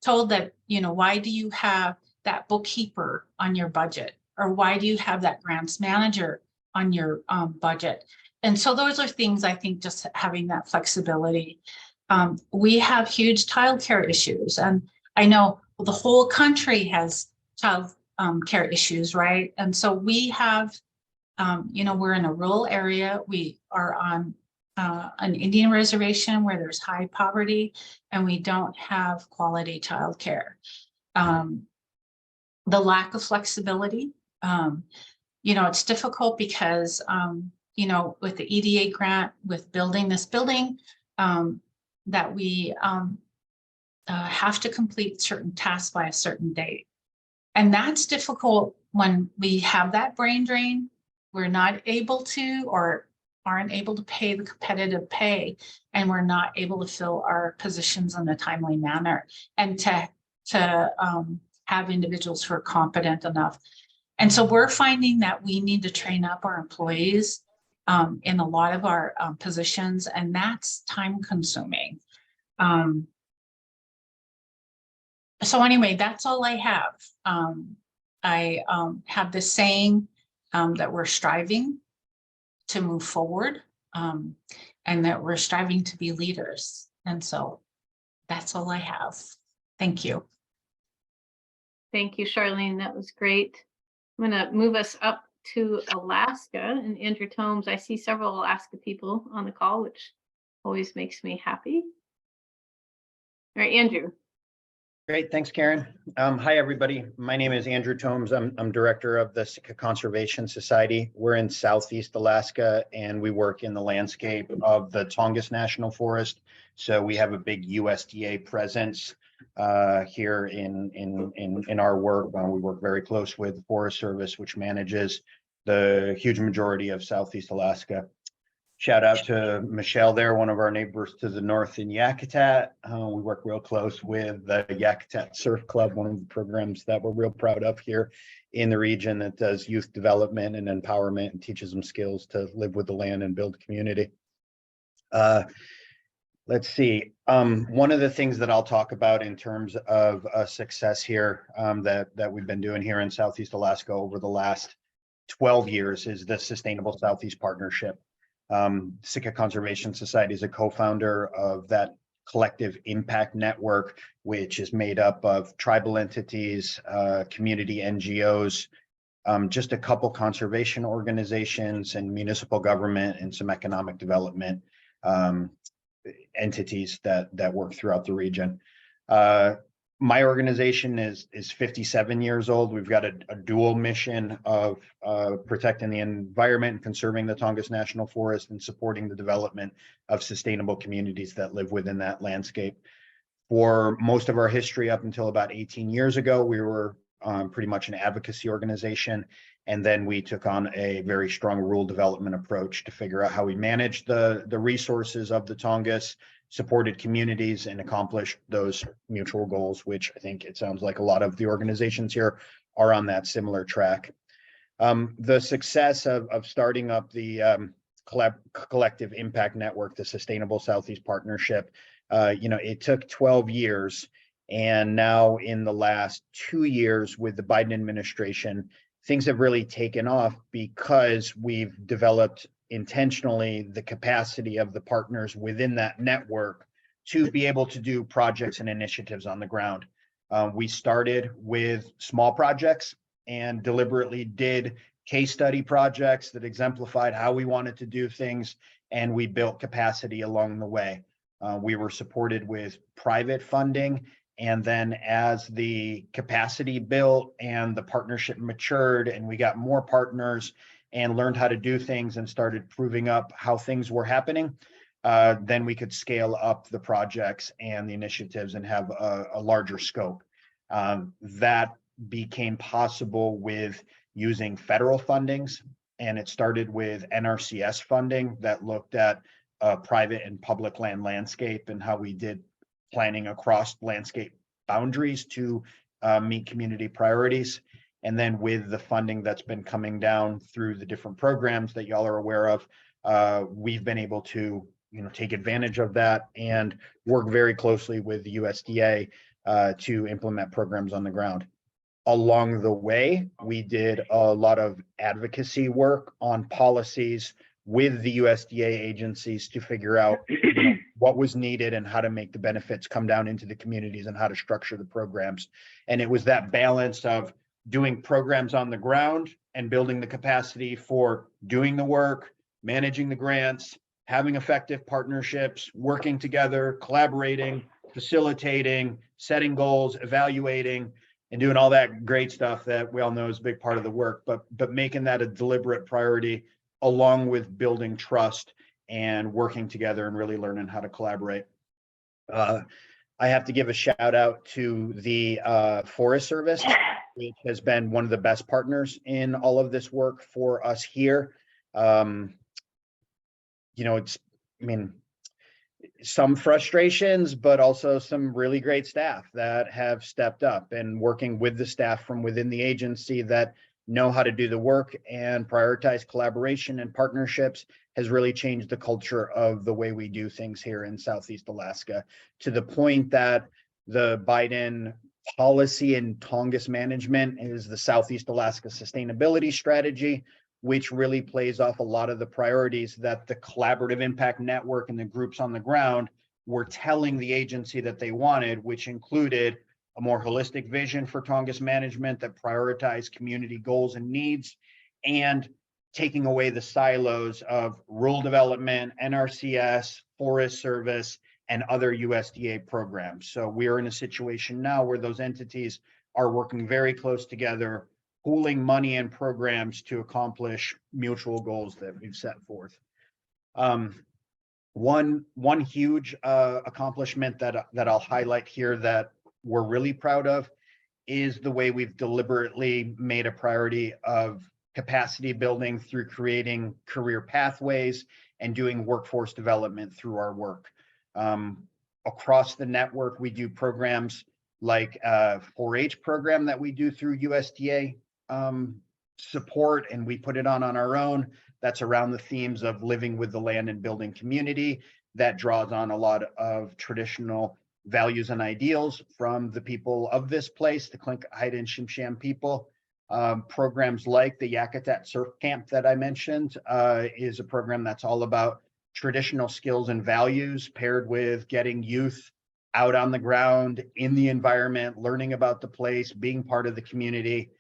told that, you know, why do you have that bookkeeper on your budget? Or why do you have that grants manager on your budget? And so those are things, I think, just having that flexibility. We have huge childcare issues, and I know the whole country has child care issues, right? And so we have, you know, we're in a rural area. We are on an Indian reservation where there's high poverty, and we don't have quality childcare. The lack of flexibility, you know, it's difficult because, you know, with the EDA grant, with building this building, that we have to complete certain tasks by a certain date. And that's difficult when we have that brain drain. We're not able to, or aren't able to pay the competitive pay, and we're not able to fill our positions in a timely manner, and to have individuals who are competent enough. And so we're finding that we need to train up our employees in a lot of our positions, and that's time consuming. So anyway, that's all I have. I have this saying that we're striving to move forward, and that we're striving to be leaders. And so that's all I have. Thank you. Thank you, Charlene. That was great. I'm going to move us up to Alaska, and Andrew Tomes. I see several Alaska people on the call, which always makes me happy. All right, Andrew. Great, thanks, Karen. Hi, everybody. My name is Andrew Tomes. I'm director of the Sitka Conservation Society. We're in Southeast Alaska, and we work in the landscape of the Tongass National Forest. So we have a big USDA presence here in our work. We work very close with the Forest Service, which manages the huge majority of Southeast Alaska. Shout out to Michelle there, one of our neighbors to the north in Yakutat. We work real close with the Yakutat Surf Club, one of the programs that we're real proud of here in the region that does youth development and empowerment and teaches them skills to live with the land and build community. Let's see. One of the things that I'll talk about in terms of success here that we've been doing here in Southeast Alaska over the last 12 years is the Sustainable Southeast Partnership. Sitka Conservation Society is a co-founder of that collective impact network, which is made up of tribal entities, community NGOs, just a couple conservation organizations and municipal government and some economic development entities that work throughout the region. My organization is 57 years old. We've got a dual mission of protecting the environment and conserving the Tongass National Forest and supporting the development of sustainable communities that live within that landscape. For most of our history up until about 18 years ago, we were pretty much an advocacy organization. And then we took on a very strong rural development approach to figure out how we manage the resources of the Tongass, supported communities, and accomplished those mutual goals, which I think it sounds like a lot of the organizations here are on that similar track. The success of starting up the collective impact network, the Sustainable Southeast Partnership, it took 12 years. And now in the last 2 years with the Biden administration, things have really taken off because we've developed intentionally the capacity of the partners within that network to be able to do projects and initiatives on the ground. We started with small projects and deliberately did case study projects that exemplified how we wanted to do things, and we built capacity along the way. We were supported with private funding, and then as the capacity built and the partnership matured and we got more partners and learned how to do things and started proving up how things were happening, then we could scale up the projects and the initiatives and have a larger scope. That became possible with using federal fundings, and it started with NRCS funding that looked at private and public land landscape and how we did planning across landscape boundaries to meet community priorities. And then with the funding that's been coming down through the different programs that y'all are aware of, we've been able to take advantage of that and work very closely with the USDA to implement programs on the ground. Along the way, we did a lot of advocacy work on policies with the USDA agencies to figure out what was needed and how to make the benefits come down into the communities and how to structure the programs. And it was that balance of doing programs on the ground and building the capacity for doing the work, managing the grants, having effective partnerships, working together, collaborating, facilitating, setting goals, evaluating, and doing all that great stuff that we all know is a big part of the work, but making that a deliberate priority along with building trust and working together and really learning how to collaborate. I have to give a shout out to the Forest Service, which has been one of the best partners in all of this work for us here. Some frustrations, but also some really great staff that have stepped up and working with the staff from within the agency that know how to do the work and prioritize collaboration and partnerships has really changed the culture of the way we do things here in Southeast Alaska, to the point that the Biden policy and Tongass management is the Southeast Alaska Sustainability Strategy, which really plays off a lot of the priorities that the Collaborative Impact Network and the groups on the ground were telling the agency that they wanted, which included a more holistic vision for Tongass management that prioritized community goals and needs, and taking away the silos of rural development, NRCS, Forest Service, and other USDA programs. So we are in a situation now where those entities are working very close together, pooling money and programs to accomplish mutual goals that we've set forth. One huge accomplishment that I'll highlight here that we're really proud of is the way we've deliberately made a priority of capacity building through creating career pathways and doing workforce development through our work. Across the network, we do programs like a 4-H program that we do through USDA support, and we put it on our own. That's around the themes of living with the land and building community. That draws on a lot of traditional values and ideals from the people of this place, the Tlingit, Haida, and Tsimshian people. Programs like the Yakutat Surf Camp that I mentioned is a program that's all about traditional skills and values paired with getting youth out on the ground in the environment, learning about the place, being part of the community,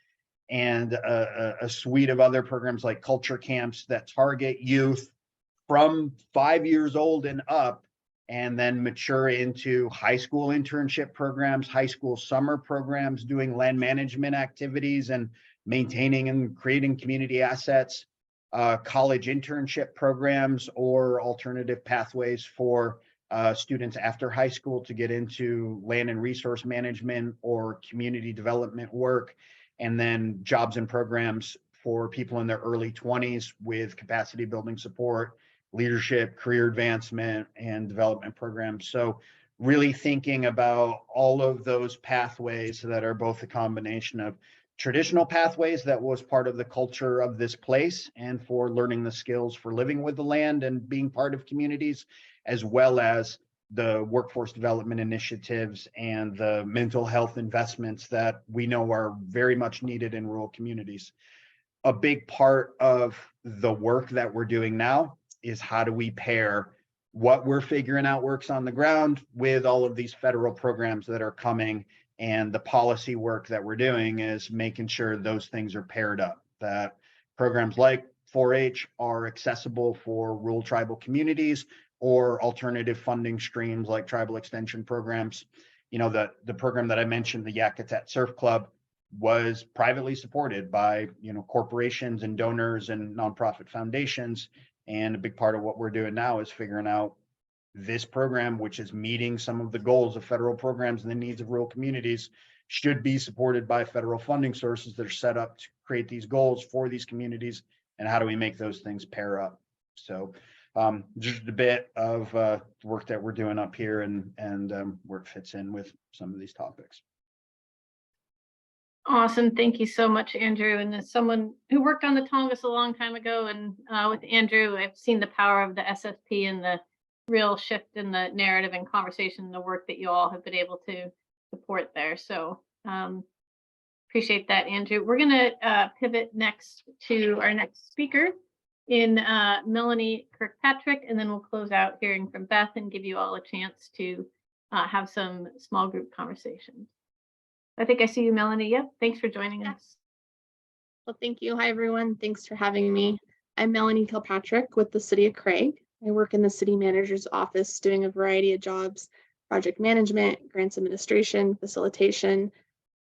and a suite of other programs like culture camps that target youth from 5 years old and up, and then mature into high school internship programs, high school summer programs, doing land management activities and maintaining and creating community assets, college internship programs, or alternative pathways for students after high school to get into land and resource management or community development work, and then jobs and programs for people in their early 20s with capacity building support, leadership, career advancement, and development programs. So really thinking about all of those pathways that are both a combination of traditional pathways that was part of the culture of this place and for learning the skills for living with the land and being part of communities, as well as the workforce development initiatives and the mental health investments that we know are very much needed in rural communities. A big part of the work that we're doing now is how do we pair what we're figuring out works on the ground with all of these federal programs that are coming, and the policy work that we're doing is making sure those things are paired up, that programs like 4-H are accessible for rural tribal communities, or alternative funding streams like tribal extension programs. You know, the program that I mentioned, the Yakutat Surf Club, was privately supported by, you know, corporations and donors and nonprofit foundations. And a big part of what we're doing now is figuring out this program, which is meeting some of the goals of federal programs and the needs of rural communities, should be supported by federal funding sources that are set up to create these goals for these communities. And how do we make those things pair up? So just a bit of work that we're doing up here and where it fits in with some of these topics. Awesome. Thank you so much, Andrew. And as someone who worked on the Tongass a long time ago, and with Andrew, I've seen the power of the SSP and the real shift in the narrative and conversation, the work that you all have been able to support there. So appreciate that, Andrew. We're going to pivot next to our next speaker in Melanie Kirkpatrick, and then we'll close out hearing from Beth and give you all a chance to have some small group conversations. I think I see you, Melanie. Yep. Thanks for joining us. Well, thank you. Hi, everyone. Thanks for having me. I'm Melanie Kilpatrick with the City of Craig. I work in the city manager's office doing a variety of jobs, project management, grants administration, facilitation,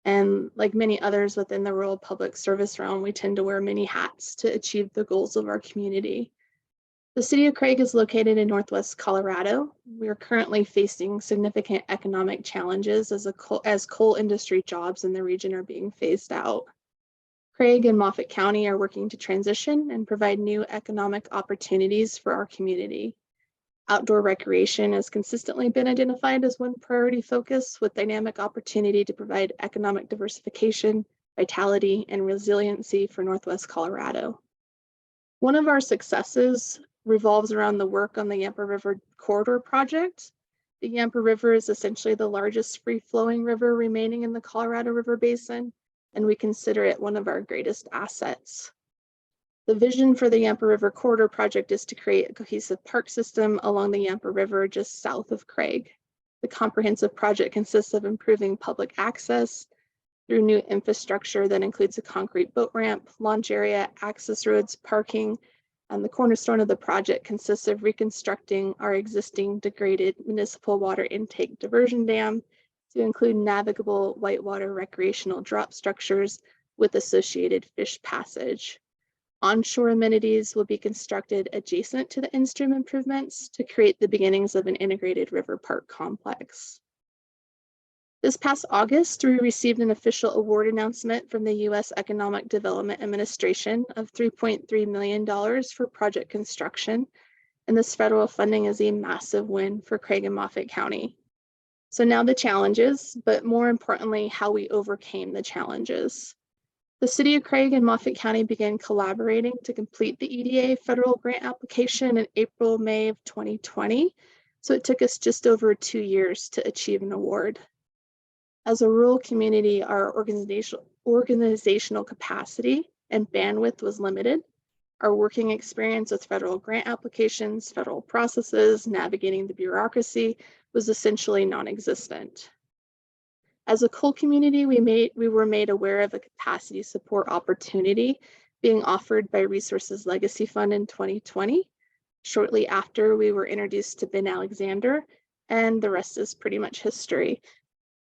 and like many others within the rural public service realm, we tend to wear many hats to achieve the goals of our community. The City of Craig is located in Northwest Colorado. We are currently facing significant economic challenges as coal industry jobs in the region are being phased out. Craig and Moffat County are working to transition and provide new economic opportunities for our community. Outdoor recreation has consistently been identified as one priority focus, with dynamic opportunity to provide economic diversification, vitality, and resiliency for Northwest Colorado. One of our successes revolves around the work on the Yampa River Corridor project. The Yampa River is essentially the largest free-flowing river remaining in the Colorado River Basin, and we consider it one of our greatest assets. The vision for the Yampa River Corridor project is to create a cohesive park system along the Yampa River just south of Craig. The comprehensive project consists of improving public access through new infrastructure that includes a concrete boat ramp, launch area, access roads, parking, And the cornerstone of the project consists of reconstructing our existing degraded municipal water intake diversion dam to include navigable whitewater recreational drop structures with associated fish passage. Onshore amenities will be constructed adjacent to the in-stream improvements to create the beginnings of an integrated river park complex. This past August, we received an official award announcement from the U.S. Economic Development Administration of $3.3 million for project construction, and this federal funding is a massive win for Craig and Moffat County. So now the challenges, but more importantly, how we overcame the challenges. The City of Craig and Moffat County began collaborating to complete the EDA federal grant application in April, May of 2020. So it took us just over 2 years to achieve an award. As a rural community, our organizational capacity and bandwidth was limited. Our working experience with federal grant applications, federal processes, navigating the bureaucracy was essentially non-existent. As a coal community, we were made aware of a capacity support opportunity being offered by Resources Legacy Fund in 2020. Shortly after, we were introduced to Ben Alexander, and the rest is pretty much history.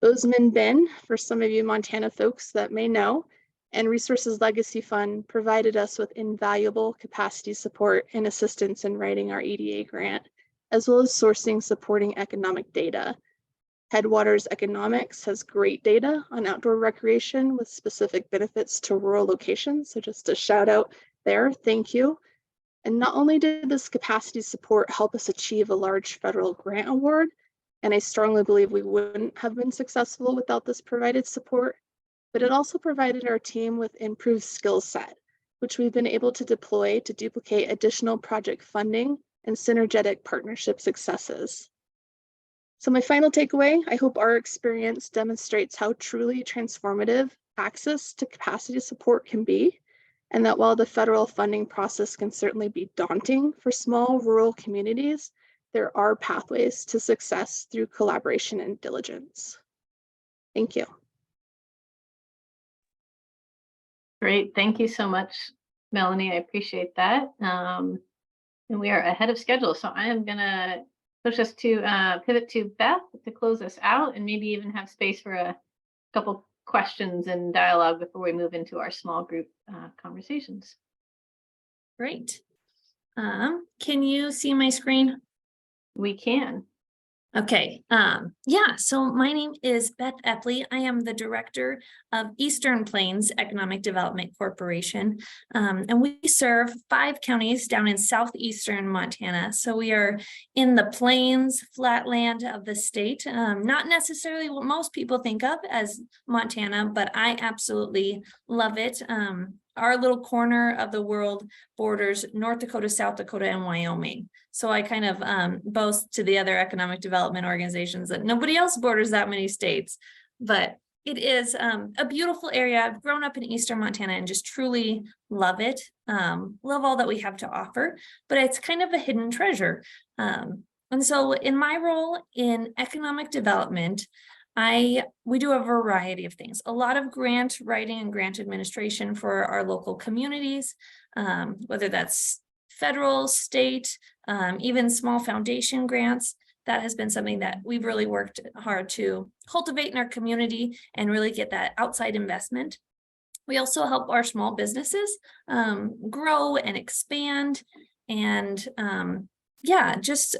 Bozeman Ben, for some of you Montana folks that may know, and Resources Legacy Fund provided us with invaluable capacity support and assistance in writing our EDA grant, as well as sourcing supporting economic data. Headwaters Economics has great data on outdoor recreation with specific benefits to rural locations. So just a shout out there, thank you. And not only did this capacity support help us achieve a large federal grant award, and I strongly believe we wouldn't have been successful without this provided support, but it also provided our team with improved skill set, which we've been able to deploy to duplicate additional project funding and synergetic partnership successes. So my final takeaway, I hope our experience demonstrates how truly transformative access to capacity support can be, and that while the federal funding process can certainly be daunting for small rural communities, there are pathways to success through collaboration and diligence. Thank you. Great, thank you so much, Melanie. I appreciate that. And we are ahead of schedule, so I am gonna push us to pivot to Beth to close us out, and maybe even have space for a couple questions and dialogue before we move into our small group conversations. Great. Can you see my screen? We can. Okay, yeah, so my name is Beth Epley. I am the director of Eastern Plains Economic Development Corporation, and we serve 5 counties down in southeastern Montana. So we are in the plains, flatland of the state, not necessarily what most people think of as Montana, but I absolutely love it. Our little corner of the world borders North Dakota, South Dakota, and Wyoming. So I kind of boast to the other economic development organizations that nobody else borders that many states, but it is a beautiful area. I've grown up in Eastern Montana and just truly love it. Love all that we have to offer, but it's kind of a hidden treasure. And so in my role in economic development, we do a variety of things, a lot of grant writing and grant administration for our local communities, whether that's federal, state, even small foundation grants. That has been something that we've really worked hard to cultivate in our community and really get that outside investment. We also help our small businesses grow and expand, and yeah, just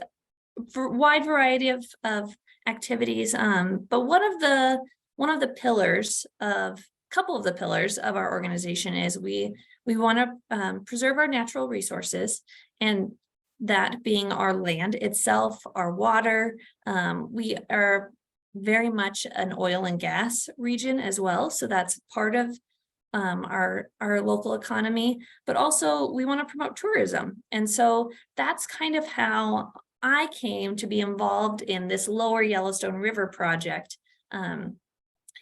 for a wide variety of activities. But one of the pillars of couple of the pillars of our organization is we want to preserve our natural resources, and that being our land itself, our water. We are very much an oil and gas region as well, so that's part of our local economy, but also we want to promote tourism. And so that's kind of how I came to be involved in this Lower Yellowstone River project,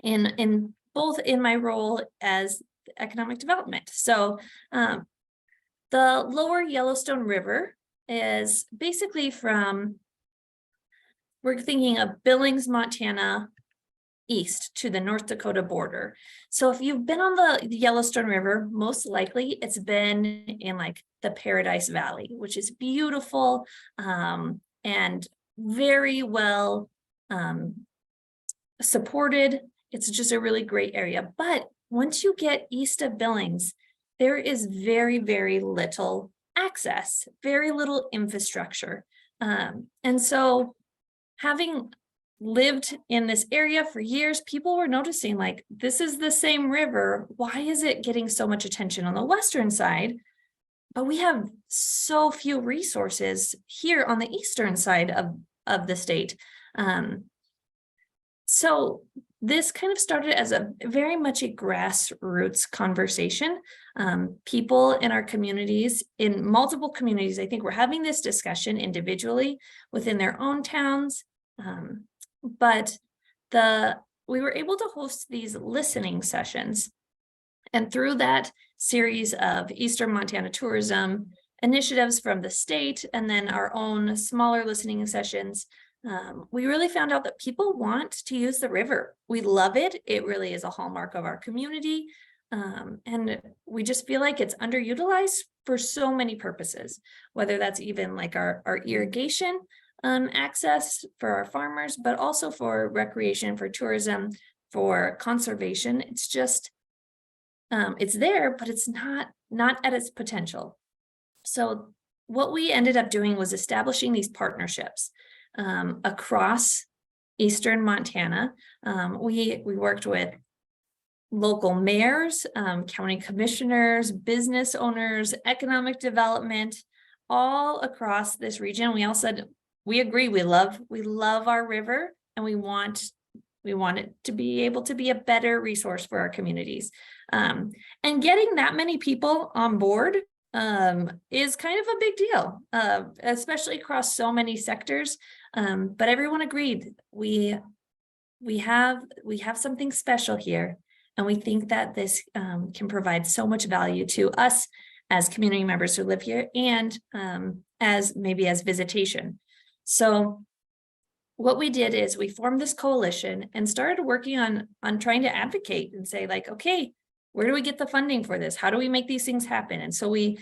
in both in my role as economic development. So the Lower Yellowstone River is basically we're thinking of Billings, Montana, east to the North Dakota border. So if you've been on the Yellowstone River, most likely it's been in like the Paradise Valley, which is beautiful and very well supported. It's just a really great area. But once you get east of Billings, there is very, very little access, very little infrastructure. And so having lived in this area for years, people were noticing like, this is the same river. Why is it getting so much attention on the western side? But we have so few resources here on the eastern side of the state. So this kind of started as a very much a grassroots conversation. People in our communities, in multiple communities, I think we're having this discussion individually within their own towns. But we were able to host these listening sessions. And through that series of Eastern Montana tourism initiatives from the state, and then our own smaller listening sessions, we really found out that people want to use the river. We love it. It really is a hallmark of our community. And we just feel like it's underutilized for so many purposes, whether that's even like our irrigation access for our farmers, but also for recreation, for tourism, for conservation. It's just, it's there, but it's not at its potential. So what we ended up doing was establishing these partnerships across Eastern Montana. We worked with local mayors, county commissioners, business owners, economic development, all across this region. We all said, we agree, we love our river, and we want it to be able to be a better resource for our communities. And getting that many people on board is kind of a big deal, especially across so many sectors. But everyone agreed, we have something special here, and we think that this can provide so much value to us as community members who live here, and as visitation. So what we did is we formed this coalition and started working on trying to advocate and say like, okay, where do we get the funding for this? How do we make these things happen? And so we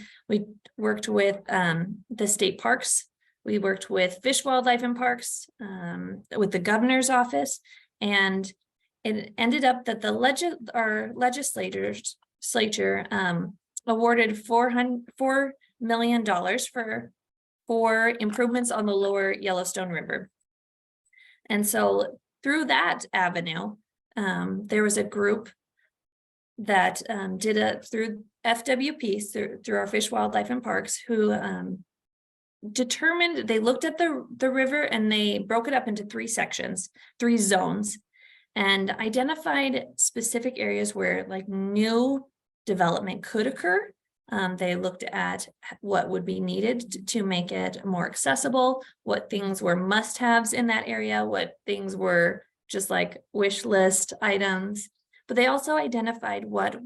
worked with the state parks. We worked with Fish, Wildlife, and Parks, with the governor's office, and it ended up that our legislature awarded $4 million for improvements on the lower Yellowstone River. And so through that avenue, there was a group that through FWP, through our Fish, Wildlife, and Parks, who determined, they looked at the river and they broke it up into 3 sections, 3 zones, and identified specific areas where like new development could occur. They looked at what would be needed to make it more accessible, what things were must-haves in that area, what things were just like wish list items. But they also identified what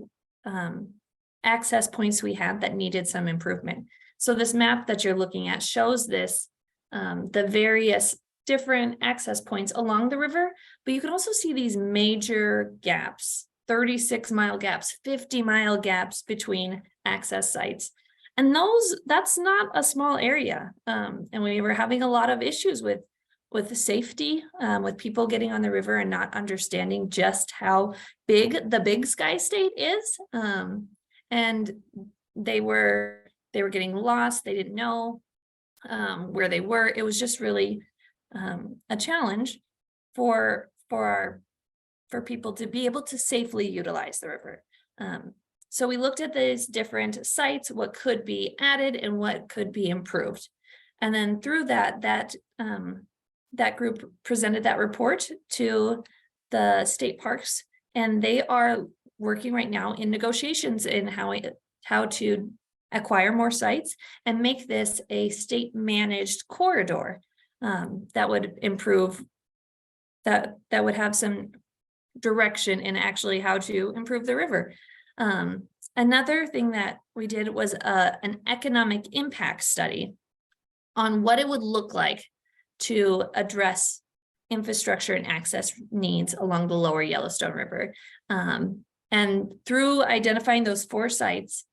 access points we had that needed some improvement. So this map that you're looking at shows this, the various different access points along the river, but you can also see these major gaps, 36-mile gaps, 50-mile gaps between access sites. And that's not a small area. And we were having a lot of issues with the safety, with people getting on the river and not understanding just how big the Big Sky State is. And they were getting lost. They didn't know where they were. It was just really a challenge for people to be able to safely utilize the river. So we looked at these different sites, what could be added and what could be improved. And then through that group presented that report to the state parks, and they are working right now in negotiations in how to acquire more sites and make this a state managed corridor that would improve, that would have some direction in actually how to improve the river. Another thing that we did was an economic impact study on what it would look like to address infrastructure and access needs along the lower Yellowstone River. And through identifying those 4 sites,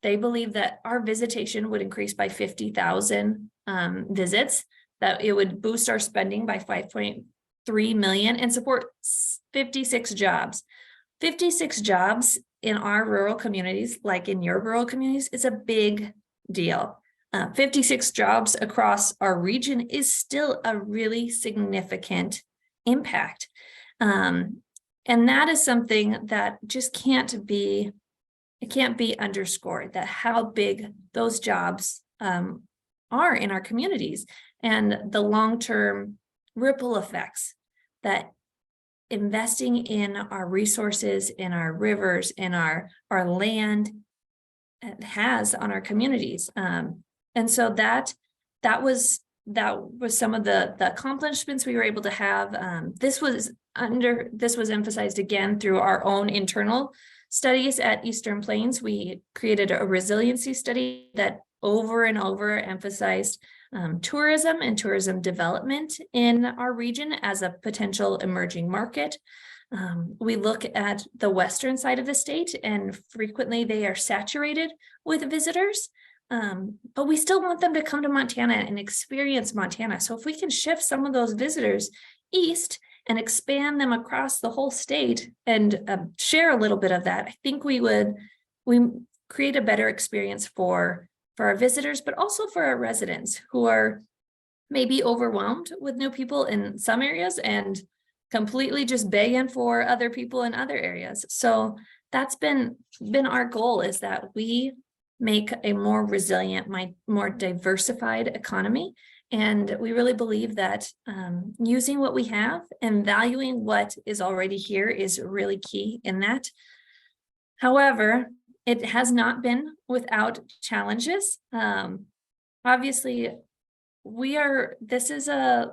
they believe that our visitation would increase by 50,000 visits, that it would boost our spending by 5.3 million and support 56 jobs. 56 jobs in our rural communities, like in your rural communities, is a big deal. 56 jobs across our region is still a really significant impact. And that is something that just can't be underscored, that how big those jobs are in our communities, and the long-term ripple effects that investing in our resources, in our rivers, in our land has on our communities. And so that was some of the accomplishments we were able to have. This was emphasized again through our own internal studies at Eastern Plains. We created a resiliency study that over and over emphasized tourism and tourism development in our region as a potential emerging market. We look at the western side of the state, and frequently they are saturated with visitors, but we still want them to come to Montana and experience Montana. So if we can shift some of those visitors east and expand them across the whole state and share a little bit of that, I think we create a better experience for our visitors, but also for our residents who are maybe overwhelmed with new people in some areas and completely just begging for other people in other areas. So that's been our goal, is that we make a more resilient, more diversified economy. And we really believe that using what we have and valuing what is already here is really key in that. However, it has not been without challenges. Obviously, this is a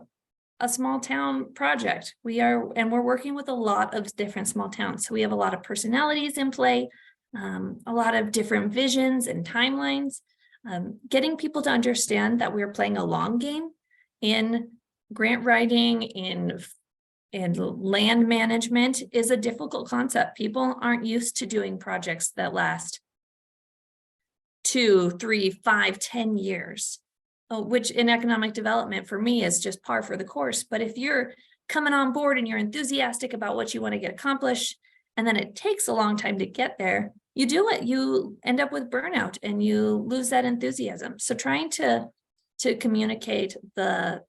small town project. And we're working with a lot of different small towns. So we have a lot of personalities in play, a lot of different visions and timelines. Getting people to understand that we're playing a long game in grant writing, and land management is a difficult concept. People aren't used to doing projects that last 2, 3, 5, 10 years, which in economic development for me is just par for the course. But if you're coming on board and you're enthusiastic about what you want to get accomplished, and then it takes a long time to get there, you end up with burnout and you lose that enthusiasm. So trying to communicate the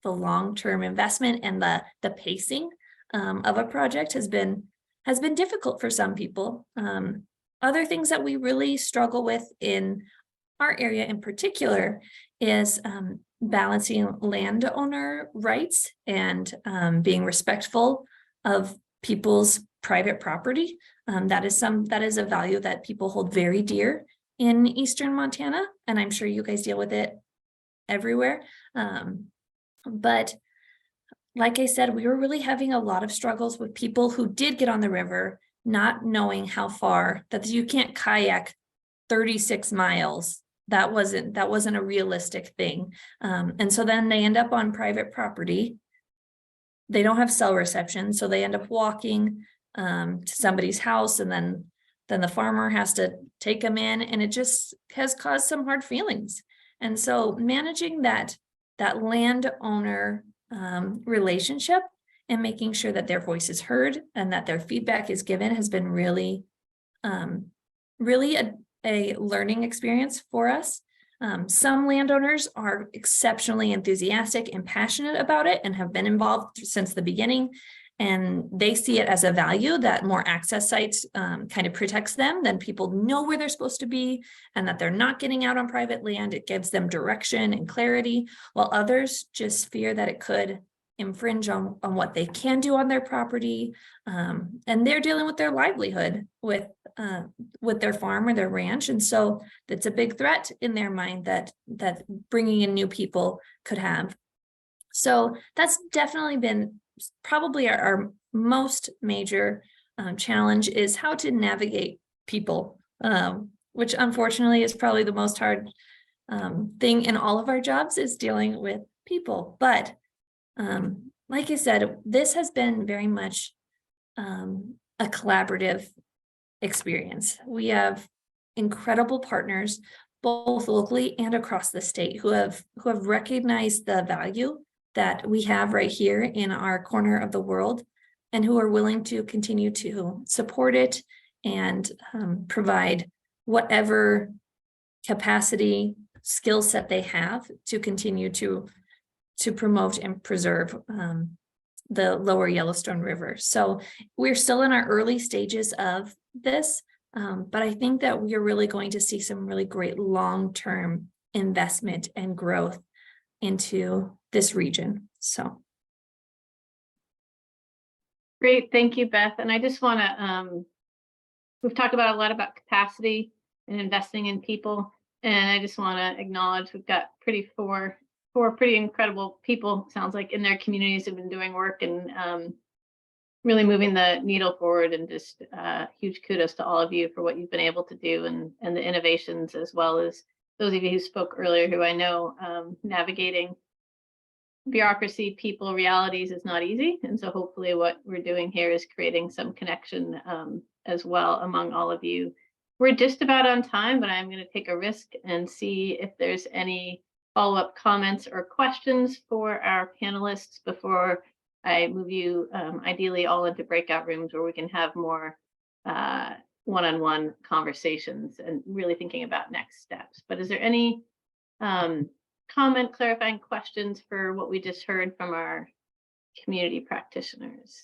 long-term investment and the pacing of a project has been difficult for some people. Other things that we really struggle with in our area in particular is balancing landowner rights and being respectful of people's private property. That is a value that people hold very dear in Eastern Montana, and I'm sure you guys deal with it everywhere. But like I said, we were really having a lot of struggles with people who did get on the river, not knowing how far, that you can't kayak 36 miles. That wasn't a realistic thing. And so then they end up on private property. They don't have cell reception, so they end up walking to somebody's house, and then the farmer has to take them in, and it just has caused some hard feelings. And so managing that landowner relationship and making sure that their voice is heard and that their feedback is given has been really a learning experience for us. Some landowners are exceptionally enthusiastic and passionate about it and have been involved since the beginning. And they see it as a value that more access sites kind of protects them, then people know where they're supposed to be and that they're not getting out on private land. It gives them direction and clarity, while others just fear that it could infringe on what they can do on their property. And they're dealing with their livelihood with their farm or their ranch. And so it's a big threat in their mind that bringing in new people could have. So that's definitely been probably our most major challenge, is how to navigate people, which unfortunately is probably the most hard thing in all of our jobs, is dealing with people. But like I said, this has been very much a collaborative experience. We have incredible partners, both locally and across the state, who have recognized the value that we have right here in our corner of the world, and who are willing to continue to support it and provide whatever capacity, skill set they have to continue to promote and preserve the lower Yellowstone River. So we're still in our early stages of this, but I think that we are really going to see some really great long-term investment and growth into this region. So. Great, thank you, Beth. And I just want to, we've talked about a lot about capacity and investing in people. And I just want to acknowledge we've got four pretty incredible people, sounds like, in their communities who've been doing work and really moving the needle forward, and just huge kudos to all of you for what you've been able to do, and the innovations, as well as those of you who spoke earlier, who I know navigating bureaucracy, people, realities is not easy. And so hopefully what we're doing here is creating some connection as well among all of you. We're just about on time, but I'm going to take a risk and see if there's any follow-up comments or questions for our panelists before I move you ideally all into breakout rooms where we can have more one-on-one conversations and really thinking about next steps. But is there any comment, clarifying questions for what we just heard from our community practitioners?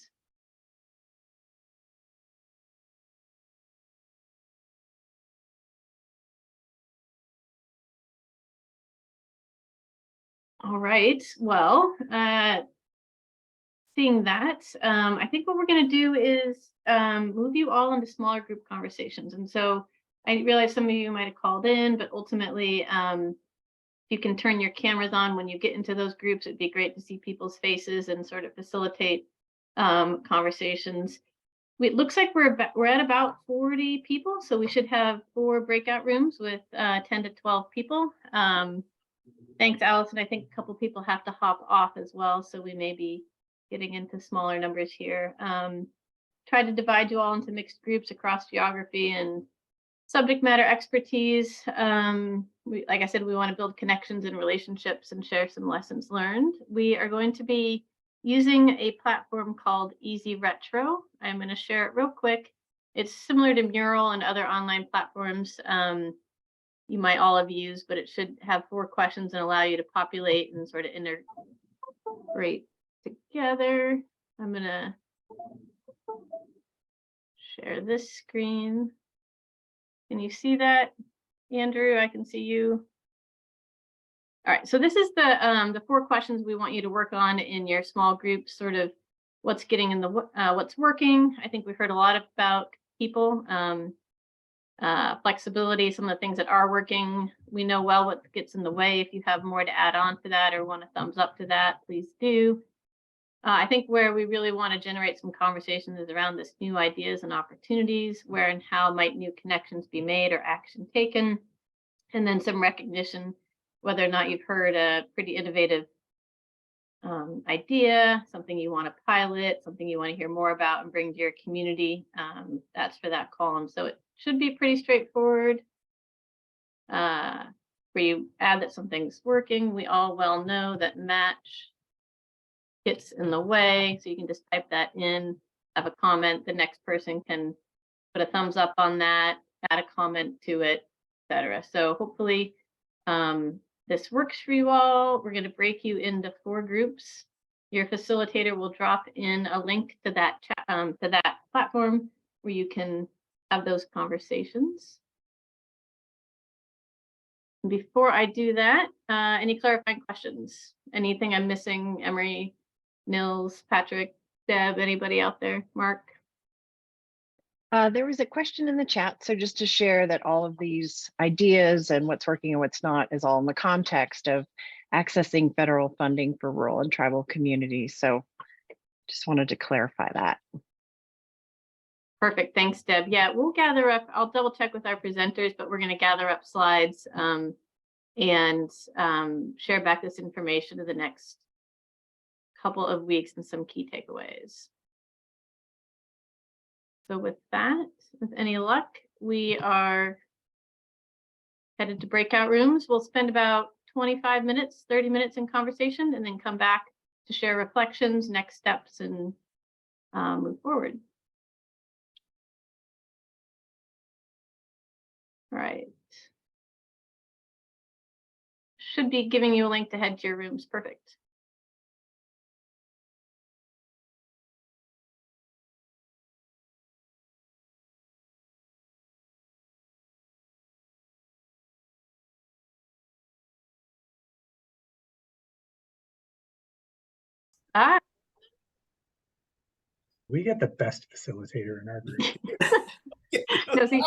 All right, well, seeing that, I think what we're going to do is move you all into smaller group conversations. And so I realize some of you might have called in, but ultimately, if you can turn your cameras on when you get into those groups, it'd be great to see people's faces and sort of facilitate conversations. It looks like we're at about 40 people, so we should have 4 breakout rooms with 10 to 12 people. Thanks, Allison. I think a couple people have to hop off as well, so we may be getting into smaller numbers here. Try to divide you all into mixed groups across geography and subject matter expertise. Like I said, we want to build connections and relationships and share some lessons learned. We are going to be using a platform called Easy Retro. I'm going to share it real quick. It's similar to Mural and other online platforms you might all have used, but it should have 4 questions and allow you to populate and sort of integrate together. I'm going to share this screen. Can you see that, Andrew? I can see you. All right, so this is the 4 questions we want you to work on in your small groups, sort of what's getting in the what's working. I think we've heard a lot about people, flexibility, some of the things that are working. We know well what gets in the way. If you have more to add on to that or want a thumbs up to that, please do. I think where we really want to generate some conversations is around this new ideas and opportunities, where and how might new connections be made or action taken, and then some recognition, whether or not you've heard a pretty innovative idea, something you want to pilot, something you want to hear more about and bring to your community. That's for that column. So it should be pretty straightforward. Where you add that something's working. We all well know that match gets in the way, so you can just type that in, have a comment, the next person can put a thumbs up on that, add a comment to it, etc. So hopefully this works for you all. We're going to break you into 4 groups. Your facilitator will drop in a link to that chat, to that platform where you can have those conversations. Before I do that, any clarifying questions? Anything I'm missing? Emery, Nils, Patrick, Deb, anybody out there? Mark? There was a question in the chat. So just to share that all of these ideas and what's working and what's not is all in the context of accessing federal funding for rural and tribal communities. So just wanted to clarify that. Perfect. Thanks, Deb. Yeah, we'll gather up. I'll double check with our presenters, but we're going to gather up slides and share back this information to the next couple of weeks and some key takeaways. So with that, with any luck, we are headed to breakout rooms. We'll spend about 25 minutes, 30 minutes in conversation, and then come back to share reflections, next steps, and move forward. All right. Should be giving you a link to head to your rooms. Perfect. Ah, We get the best facilitator in our group. no, see,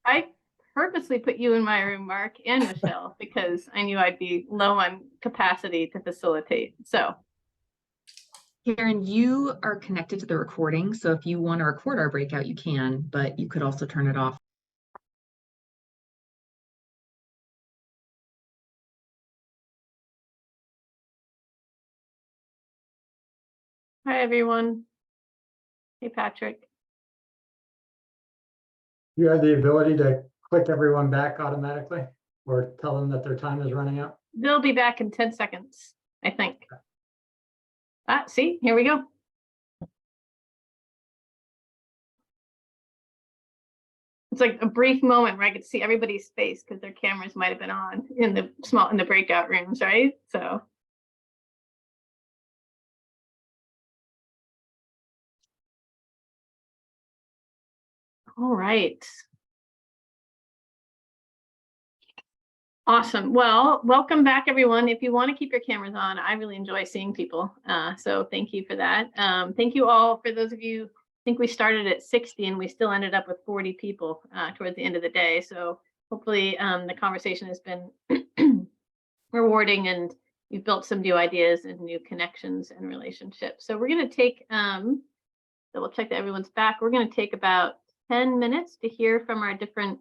I purposely put you in my room, Mark and Michelle, because I knew I'd be low on capacity to facilitate. So Karen, you are connected to the recording, so if you want to record our breakout, you can, but you could also turn it off. hi, everyone. Hey, Patrick. You have the ability to click everyone back automatically or tell them that their time is running out? They'll be back in 10 seconds, I think. Ah, see, here we go. It's like a brief moment where I could see everybody's face because their cameras might have been on in the breakout rooms, right? So all right. Awesome. Well, welcome back, everyone. If you want to keep your cameras on, I really enjoy seeing people. So thank you for that. Thank you all. For those of you, I think we started at 60 and we still ended up with 40 people towards the end of the day. So hopefully the conversation has been rewarding and you've built some new ideas and new connections and relationships. So we're going to take, double check that everyone's back. We're going to take about 10 minutes to hear from our different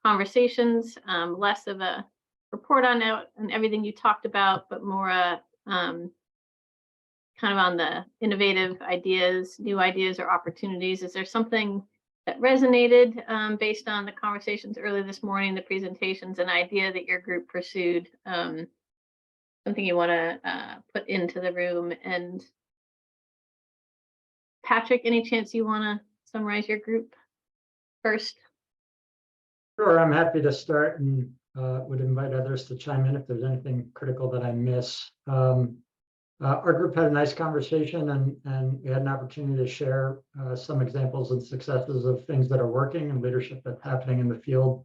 conversations, less of a report on everything you talked about, but more kind of on the innovative ideas, new ideas or opportunities. Is there something that resonated based on the conversations early this morning, the presentations, an idea that your group pursued, something you want to put into the room? And Patrick, any chance you want to summarize your group first? Sure, I'm happy to start and would invite others to chime in if there's anything critical that I miss. Our group had a nice conversation and we had an opportunity to share some examples and successes of things that are working and leadership that's happening in the field.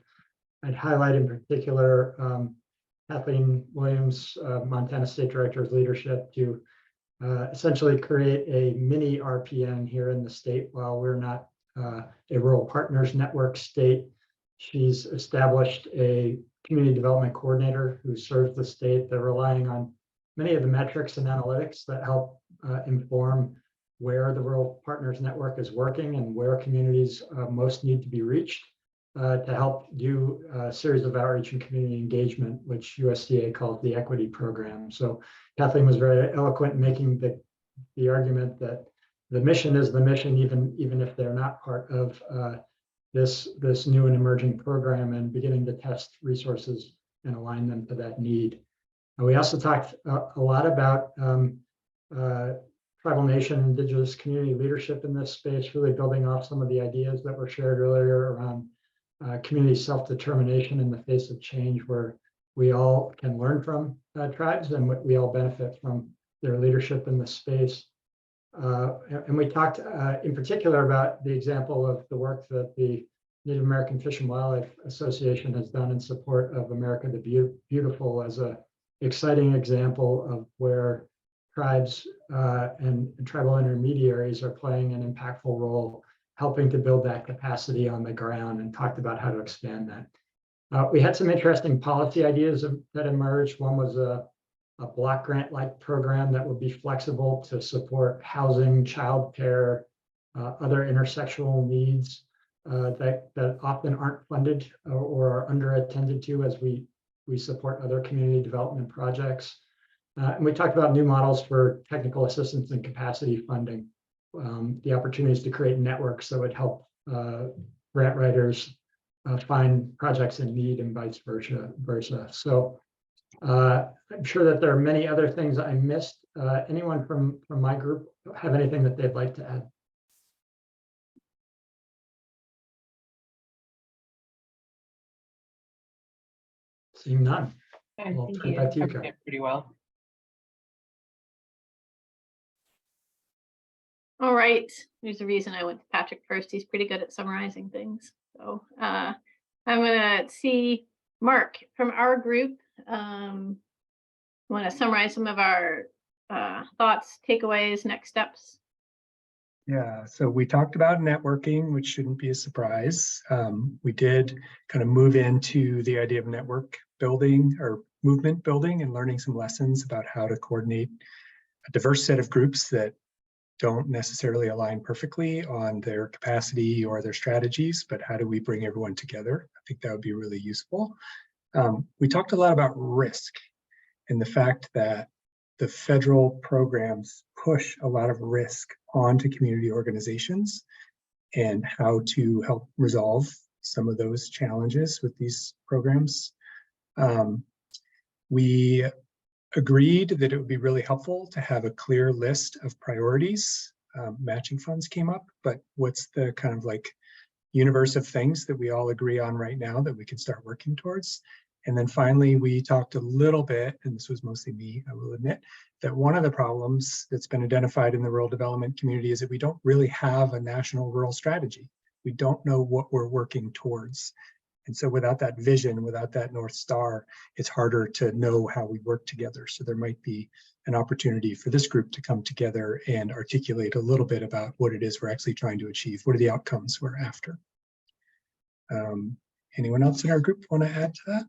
I'd highlight in particular Kathleen Williams, Montana State Director's leadership to essentially create a mini RPN here in the state. While we're not a Rural Partners Network state, she's established a community development coordinator who serves the state. They're relying on many of the metrics and analytics that help inform where the Rural Partners Network is working and where communities most need to be reached to help do a series of outreach and community engagement, which USDA calls the equity program. So Kathleen was very eloquent in making the argument that the mission is the mission, even if they're not part of this new and emerging program, and beginning to test resources and align them to that need. And we also talked a lot about tribal nation, indigenous community leadership in this space, really building off some of the ideas that were shared earlier around community self-determination in the face of change, where we all can learn from tribes and we all benefit from their leadership in this space. And we talked in particular about the example of the work that the Native American Fish and Wildlife Association has done in support of America the Beautiful as a exciting example of where tribes and tribal intermediaries are playing an impactful role, helping to build that capacity on the ground, and talked about how to expand that. We had some interesting policy ideas that emerged. One was a block grant-like program that would be flexible to support housing, childcare, other intersectional needs that often aren't funded or are underattended to as we support other community development projects. And we talked about new models for technical assistance and capacity funding, the opportunities to create networks that would help grant writers find projects in need and vice versa. So I'm sure that there are many other things I missed. Anyone from my group have anything that they'd like to add? Seeing none. I'll turn it back to you, Karen. Pretty well. All right, there's a reason I went to Patrick first. He's pretty good at summarizing things. So I'm gonna see Mark from our group. Want to summarize some of our thoughts, takeaways, next steps? Yeah, so we talked about networking, which shouldn't be a surprise. We did kind of move into the idea of network building or movement building and learning some lessons about how to coordinate a diverse set of groups that don't necessarily align perfectly on their capacity or their strategies, but how do we bring everyone together? I think that would be really useful. We talked a lot about risk and the fact that the federal programs push a lot of risk onto community organizations and how to help resolve some of those challenges with these programs. We agreed that it would be really helpful to have a clear list of priorities. Matching funds came up, but what's the kind of like universe of things that we all agree on right now that we can start working towards? And then finally, we talked a little bit, and this was mostly me, I will admit, that one of the problems that's been identified in the rural development community is that we don't really have a national rural strategy. We don't know what we're working towards. And so without that vision, without that North Star, it's harder to know how we work together. So there might be an opportunity for this group to come together and articulate a little bit about what it is we're actually trying to achieve. What are the outcomes we're after? Anyone else in our group want to add to that?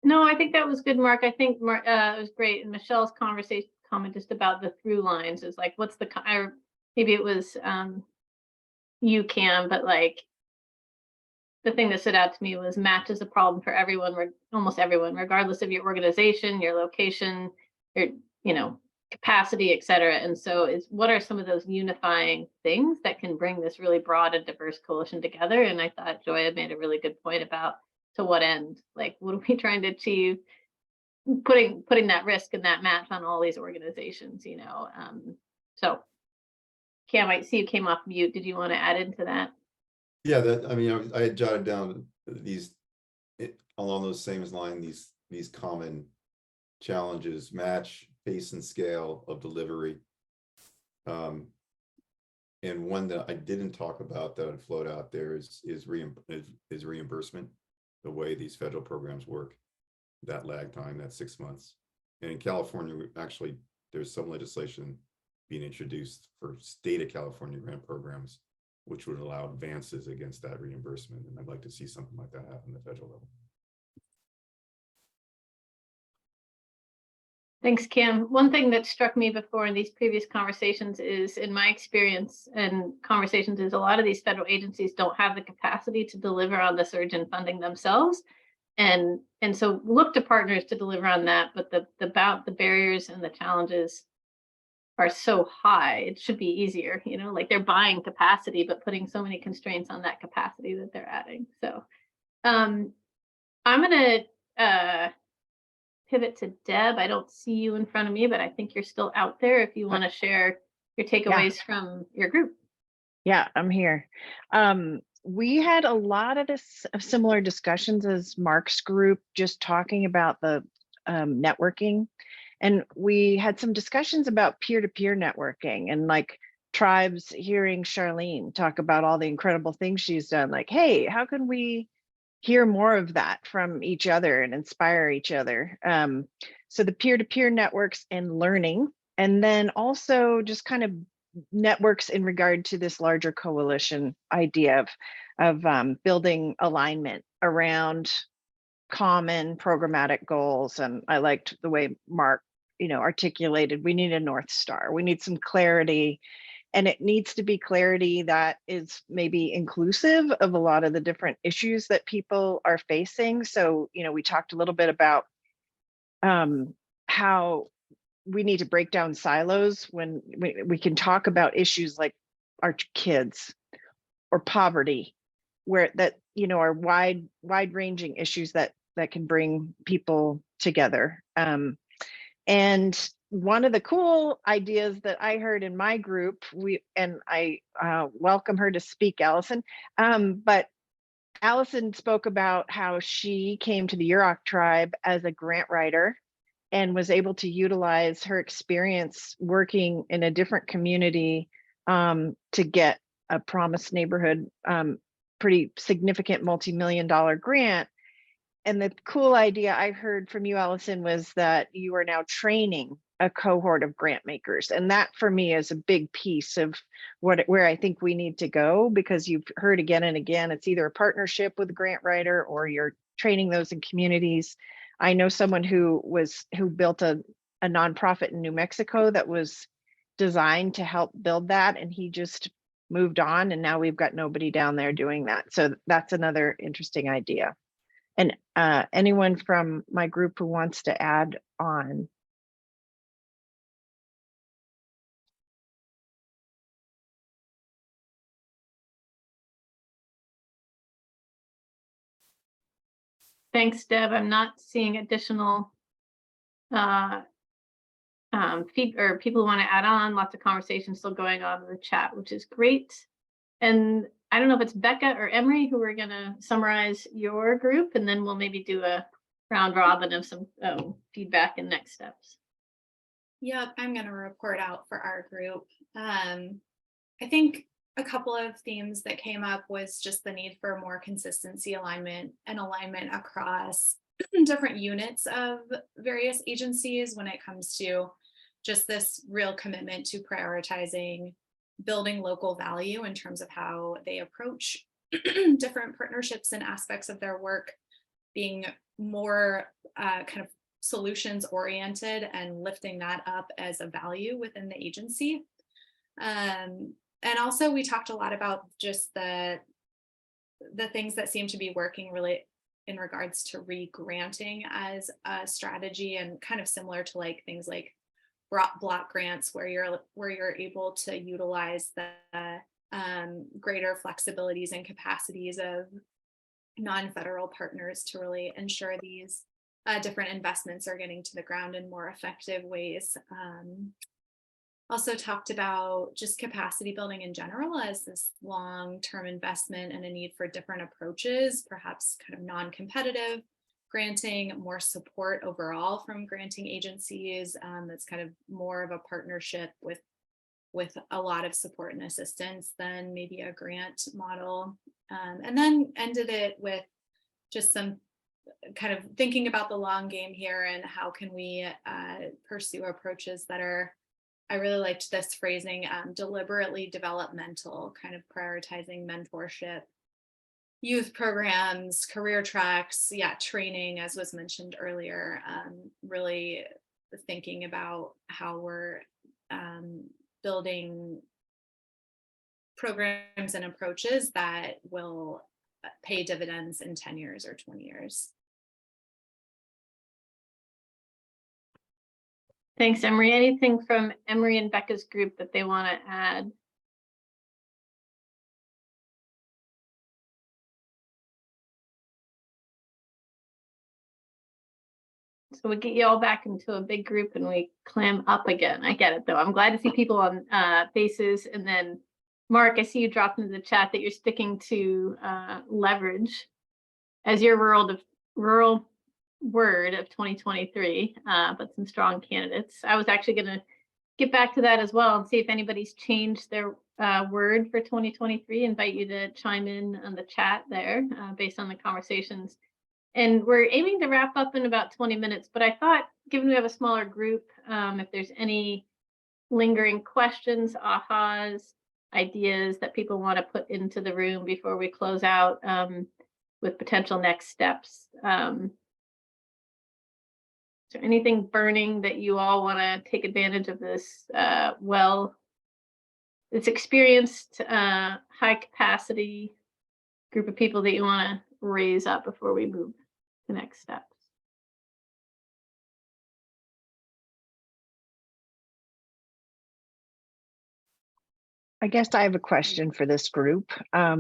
No, I think that was good, Mark. I think Mark, it was great. And Michelle's conversation comment just about the through lines is like, what's the, or maybe it was you, Cam, but like the thing that stood out to me was match is a problem for everyone, almost everyone, regardless of your organization, your location, your, you know, capacity, et cetera. And so it's what are some of those unifying things that can bring this really broad and diverse coalition together? And I thought Joya made a really good point about to what end, like what are we trying to achieve, putting that risk and that match on all these organizations, you know. So Cam, I see you came off mute. Did you want to add into that? Yeah, that I mean, I had jotted down these along those same lines, these common challenges: match, pace, and scale of delivery. And one that I didn't talk about that would float out there is reimbursement. The way these federal programs work, that lag time, that 6 months. And in California, actually, there's some legislation being introduced for state of California grant programs, which would allow advances against that reimbursement. And I'd like to see something like that happen at the federal level. Thanks, Kim. One thing that struck me before in these previous conversations is, in my experience and conversations, is a lot of these federal agencies don't have the capacity to deliver on the surge in funding themselves. And so look to partners to deliver on that, but the barriers and the challenges are so high, it should be easier, you know, like they're buying capacity, but putting so many constraints on that capacity that they're adding. So I'm gonna pivot to Deb. I don't see you in front of me, but I think you're still out there if you want to share your takeaways from your group. Yeah, I'm here. We had a lot of similar discussions as Mark's group, just talking about the networking. And we had some discussions about peer-to-peer networking and like tribes hearing Charlene talk about all the incredible things she's done. Like, hey, how can we hear more of that from each other and inspire each other? So the peer-to-peer networks and learning, and then also just kind of networks in regard to this larger coalition idea of building alignment around common programmatic goals. And I liked the way Mark, articulated, we need a North Star. We need some clarity And it needs to be clarity that is maybe inclusive of a lot of the different issues that people are facing. So, you know, we talked a little bit about how we need to break down silos when we can talk about issues like our kids or poverty, where that, you know, are wide ranging issues that can bring people together. And one of the cool ideas that I heard in my group, I welcome her to speak, Allison, but Allison spoke about how she came to the Yurok tribe as a grant writer and was able to utilize her experience working in a different community to get a Promised Neighborhood, pretty significant multi-million-dollar grant. And the cool idea I heard from you, Allison, was that you are now training a cohort of grant makers. And that for me is a big piece of where I think we need to go, because you've heard again and again, it's either a partnership with a grant writer or you're training those in communities. I know someone who built a nonprofit in New Mexico that was designed to help build that, and he just moved on, and now we've got nobody down there doing that. So that's another interesting idea. And anyone from my group who wants to add on? Thanks, Deb. I'm not seeing additional people who want to add on. Lots of conversations still going on in the chat, which is great. And I don't know if it's Becca or Emery who are going to summarize your group, and then we'll maybe do a round robin of some feedback and next steps. Yep, I'm going to report out for our group. I think a couple of themes that came up was just the need for more consistency, alignment across different units of various agencies when it comes to just this real commitment to prioritizing building local value in terms of how they approach different partnerships and aspects of their work, being more kind of solutions oriented and lifting that up as a value within the agency. And also we talked a lot about just the things that seem to be working really in regards to re-granting as a strategy, and kind of similar to like things like block grants where you're able to utilize the greater flexibilities and capacities of non-federal partners to really ensure these different investments are getting to the ground in more effective ways. Also talked about just capacity building in general as this long-term investment and a need for different approaches, perhaps kind of non-competitive granting, more support overall from granting agencies. That's kind of more of a partnership with a lot of support and assistance than maybe a grant model. And then ended it with just some kind of thinking about the long game here and how can we pursue approaches that are, I really liked this phrasing, deliberately developmental, kind of prioritizing mentorship, youth programs, career tracks, training, as was mentioned earlier, really thinking about how we're building programs and approaches that will pay dividends in 10 years or 20 years. Thanks, Emery. Anything from Emery and Becca's group that they want to add? So we get you all back into a big group and we clam up again. I get it though. I'm glad to see people on faces. And then Mark, I see you dropped into the chat that you're sticking to leverage as your rural word of 2023, but some strong candidates. I was actually going to get back to that as well and see if anybody's changed their word for 2023. Invite you to chime in on the chat there based on the conversations. And we're aiming to wrap up in about 20 minutes, but I thought, given we have a smaller group, if there's any lingering questions, ahas, ideas that people want to put into the room before we close out with potential next steps. Is there anything burning that you all want to take advantage of this this experienced, high capacity group of people that you want to raise up before we move to next steps? I guess I have a question for this group. I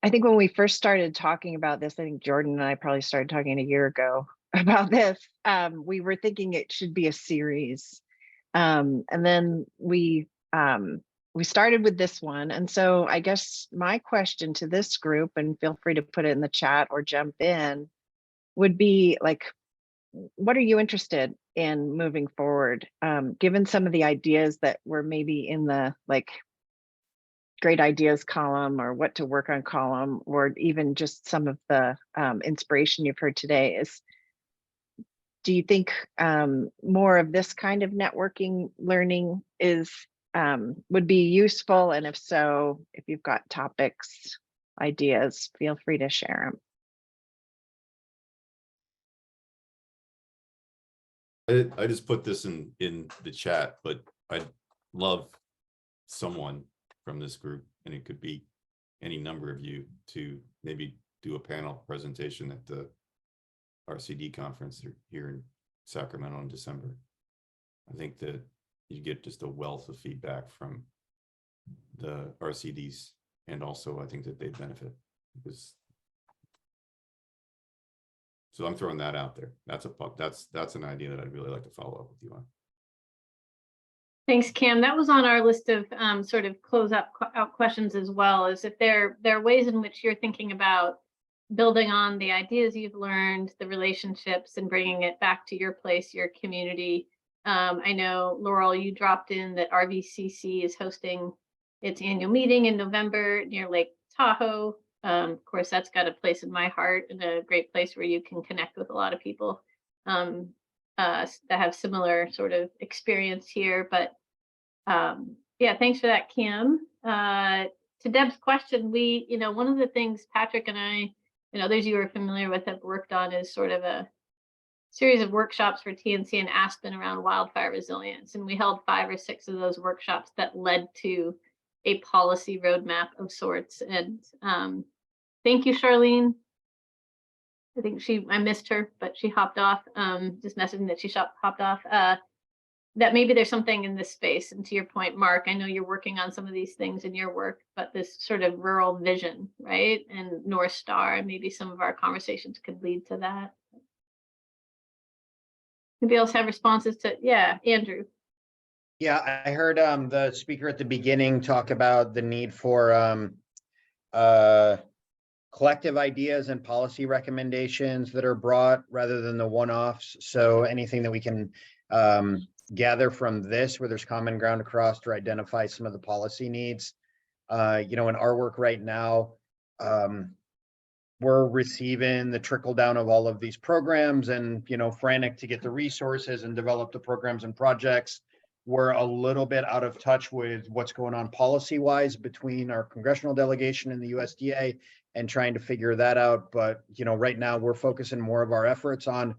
think when we first started talking about this, I think Jordan and I probably started talking a year ago about this. We were thinking it should be a series. And then we started with this one. And so I guess my question to this group, and feel free to put it in the chat or jump in, would be like, what are you interested in moving forward? Given some of the ideas that were maybe in the like great ideas column or what to work on column, or even just some of the inspiration you've heard today, do you think more of this kind of networking learning would be useful? And if so, if you've got topics, ideas, feel free to share them. I just put this in the chat, but I'd love someone from this group, and it could be any number of you, to maybe do a panel presentation at the RCD conference here in Sacramento in December. I think that you get just a wealth of feedback from the RCDs, and also I think that they benefit because. So I'm throwing that out there. That's an idea that I'd really like to follow up with you on. Thanks, Cam. That was on our list of sort of close out questions as well, is if there are ways in which you're thinking about building on the ideas you've learned, the relationships, and bringing it back to your place, your community. I know, Laurel, you dropped in that RVCC is hosting its annual meeting in November near Lake Tahoe. Of course, that's got a place in my heart, and a great place where you can connect with a lot of people that have similar sort of experience here. But yeah, thanks for that, Kim. To Deb's question, one of the things Patrick and I, and others you are familiar with, have worked on is sort of a series of workshops for TNC and Aspen around wildfire resilience. And we held 5 or 6 of those workshops that led to a policy roadmap of sorts. And thank you, Charlene. I think I missed her, but she hopped off, just messaging that she hopped off. That maybe there's something in this space. And to your point, Mark, I know you're working on some of these things in your work, but this sort of rural vision, right? And North Star, and maybe some of our conversations could lead to that. Anybody else have responses to, yeah, Andrew? Yeah, I heard the speaker at the beginning talk about the need for collective ideas and policy recommendations that are brought rather than the one-offs. So anything that we can gather from this where there's common ground across to identify some of the policy needs. In our work right now, we're receiving the trickle down of all of these programs and, frantic to get the resources and develop the programs and projects. We're a little bit out of touch with what's going on policy wise between our congressional delegation and the USDA and trying to figure that out. But, right now we're focusing more of our efforts on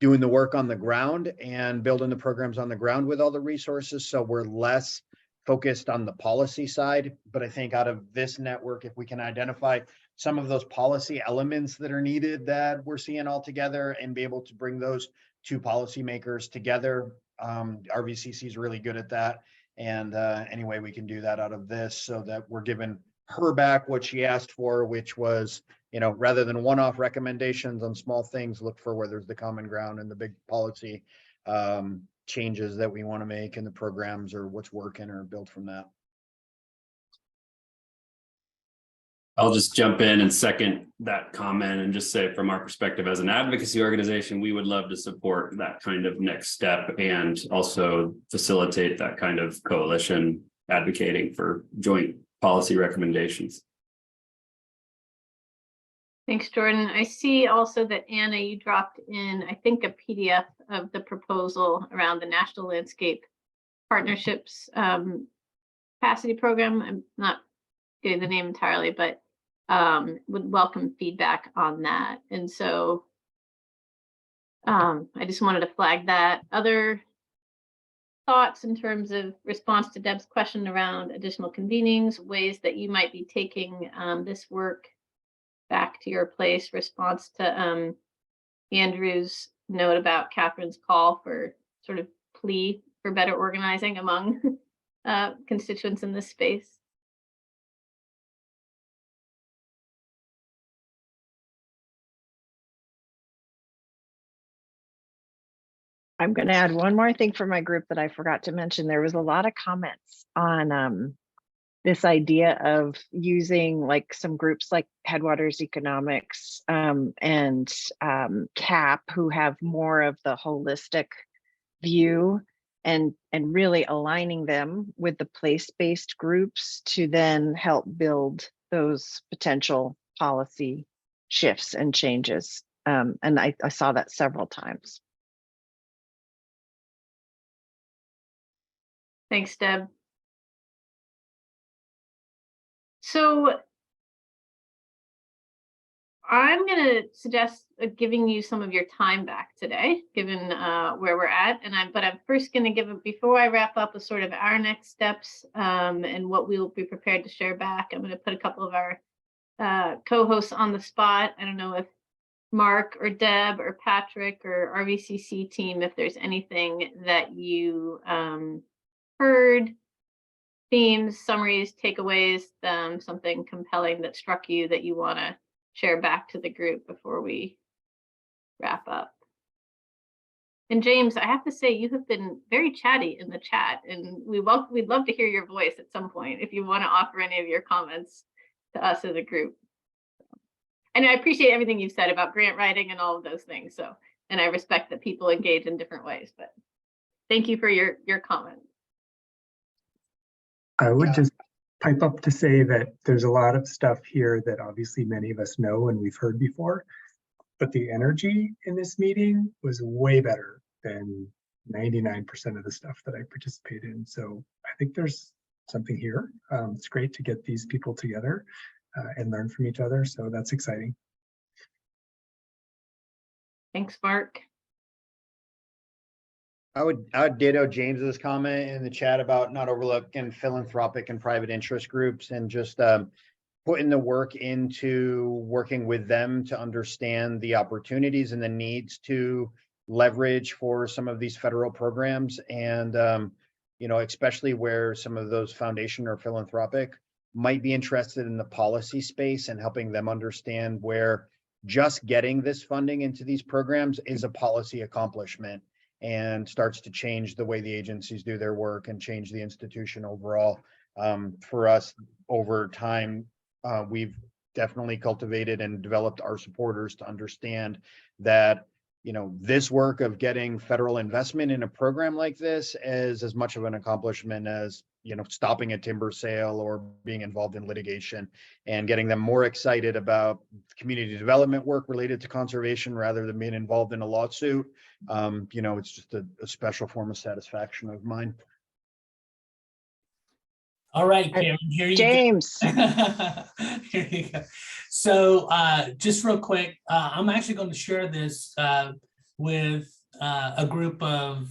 doing the work on the ground and building the programs on the ground with all the resources. So we're less focused on the policy side. But I think out of this network, if we can identify some of those policy elements that are needed that we're seeing all together and be able to bring those two policymakers together, RVCC is really good at that. And anyway, we can do that out of this so that we're giving her back what she asked for, which was, rather than one-off recommendations on small things, look for where there's the common ground and the big policy changes that we want to make in the programs or what's working or build from that. I'll just jump in and second that comment and just say, from our perspective as an advocacy organization, we would love to support that kind of next step and also facilitate that kind of coalition advocating for joint policy recommendations. Thanks, Jordan. I see also that Anna, you dropped in, I think, a PDF of the proposal around the National Landscape Partnerships capacity program. I'm not getting the name entirely, but would welcome feedback on that. And so I just wanted to flag that. Other thoughts in terms of response to Deb's question around additional convenings, ways that you might be taking this work back to your place, response to Andrew's note about Catherine's call for sort of plea for better organizing among constituents in this space. I'm going to add one more thing for my group that I forgot to mention. There was a lot of comments on this idea of using like some groups like Headwaters Economics and CAP, who have more of the holistic view, and really aligning them with the place-based groups to then help build those potential policy shifts and changes. And I saw that several times. Thanks, Deb. So I'm going to suggest giving you some of your time back today, given where we're at. But I'm first going to give, before I wrap up, a sort of our next steps and what we will be prepared to share back. I'm going to put a couple of our co-hosts on the spot. I don't know if Mark or Deb or Patrick or RVCC team, if there's anything that you heard, themes, summaries, takeaways, something compelling that struck you that you want to share back to the group before we wrap up. And James, I have to say, you have been very chatty in the chat, and we'd love to hear your voice at some point if you want to offer any of your comments to us as a group. And I appreciate everything you've said about grant writing and all of those things. So, and I respect that people engage in different ways, but thank you for your comment. I would just pipe up to say that there's a lot of stuff here that obviously many of us know and we've heard before, but the energy in this meeting was way better than 99% of the stuff that I participated in. So I think there's something here. It's great to get these people together and learn from each other. So that's exciting. Thanks, Mark. I would ditto James's comment in the chat about not overlooking philanthropic and private interest groups, and just putting the work into working with them to understand the opportunities and the needs to leverage for some of these federal programs. And, you know, especially where some of those foundation or philanthropic might be interested in the policy space, and helping them understand where just getting this funding into these programs is a policy accomplishment and starts to change the way the agencies do their work and change the institution overall. For us, over time, we've definitely cultivated and developed our supporters to understand that, you know, this work of getting federal investment in a program like this is as much of an accomplishment as, you know, stopping a timber sale or being involved in litigation, and getting them more excited about community development work related to conservation rather than being involved in a lawsuit. You know, it's just a special form of satisfaction of mine. All right, Karen, here you James. go. Here you go. So just real quick, I'm actually going to share this with a group of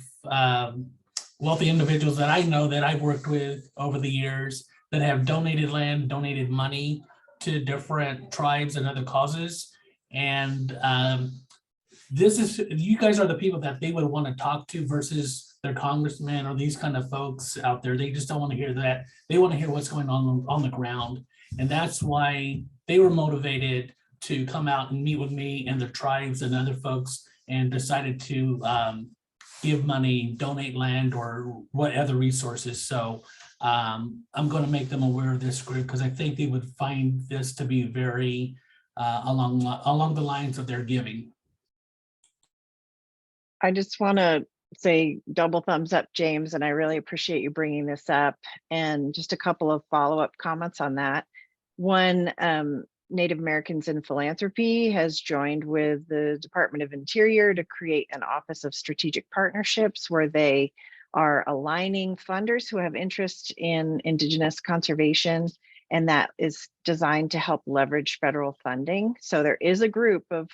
wealthy individuals that I know that I've worked with over the years that have donated land, donated money to different tribes and other causes. And this is, you guys are the people that they would want to talk to versus their congressmen or these kind of folks out there. They just don't want to hear that. They want to hear what's going on the ground. And that's why they were motivated to come out and meet with me and the tribes and other folks, and decided to give money, donate land, or what other resources. So I'm going to make them aware of this group, because I think they would find this to be very along the lines of their giving. I just want to say double thumbs up, James, and I really appreciate you bringing this up. And just a couple of follow-up comments on that. One, Native Americans in Philanthropy has joined with the Department of Interior to create an Office of Strategic Partnerships, where they are aligning funders who have interest in Indigenous conservation, and that is designed to help leverage federal funding. So there is a group of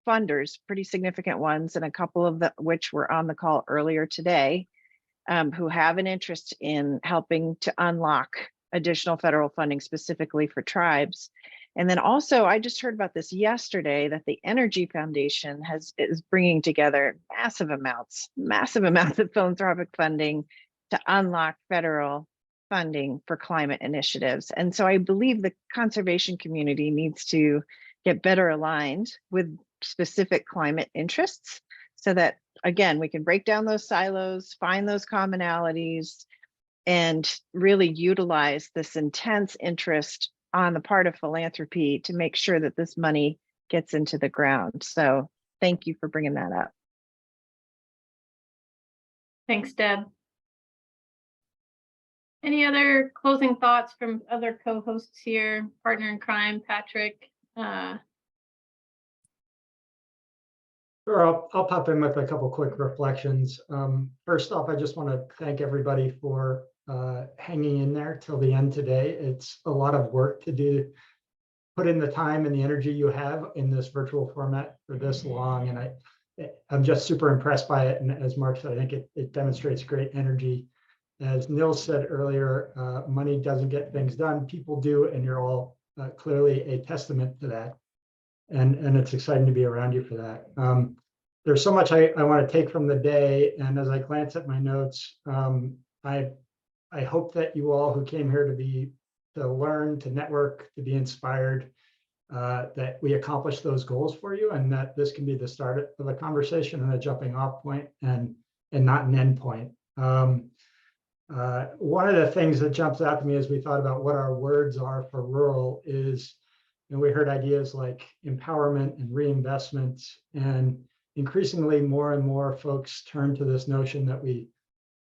funders, pretty significant ones, and a couple of which were on the call earlier today, who have an interest in helping to unlock additional federal funding specifically for tribes. And then also, I just heard about this yesterday, that the Energy Foundation is bringing together massive amounts of philanthropic funding to unlock federal funding for climate initiatives. And so I believe the conservation community needs to get better aligned with specific climate interests so that, again, we can break down those silos, find those commonalities, and really utilize this intense interest on the part of philanthropy to make sure that this money gets into the ground. So thank you for bringing that up. Thanks, Deb. Any other closing thoughts from other co-hosts here? Partner in crime, Patrick. Sure, I'll pop in with a couple quick reflections. First off, I just want to thank everybody for hanging in there till the end today. It's a lot of work to do, put in the time and the energy you have in this virtual format for this long. And I'm just super impressed by it. And as Mark said, I think it demonstrates great energy. As Nils said earlier, money doesn't get things done, people do, and you're all clearly a testament to that. And it's exciting to be around you for that. There's so much I want to take from the day. And as I glance at my notes, I hope that you all who came here to learn, to network, to be inspired, that we accomplish those goals for you, and that this can be the start of a conversation and a jumping off point and not an end point. One of the things that jumps out to me as we thought about what our words are for rural is, we heard ideas like empowerment and reinvestment, and increasingly more and more folks turn to this notion that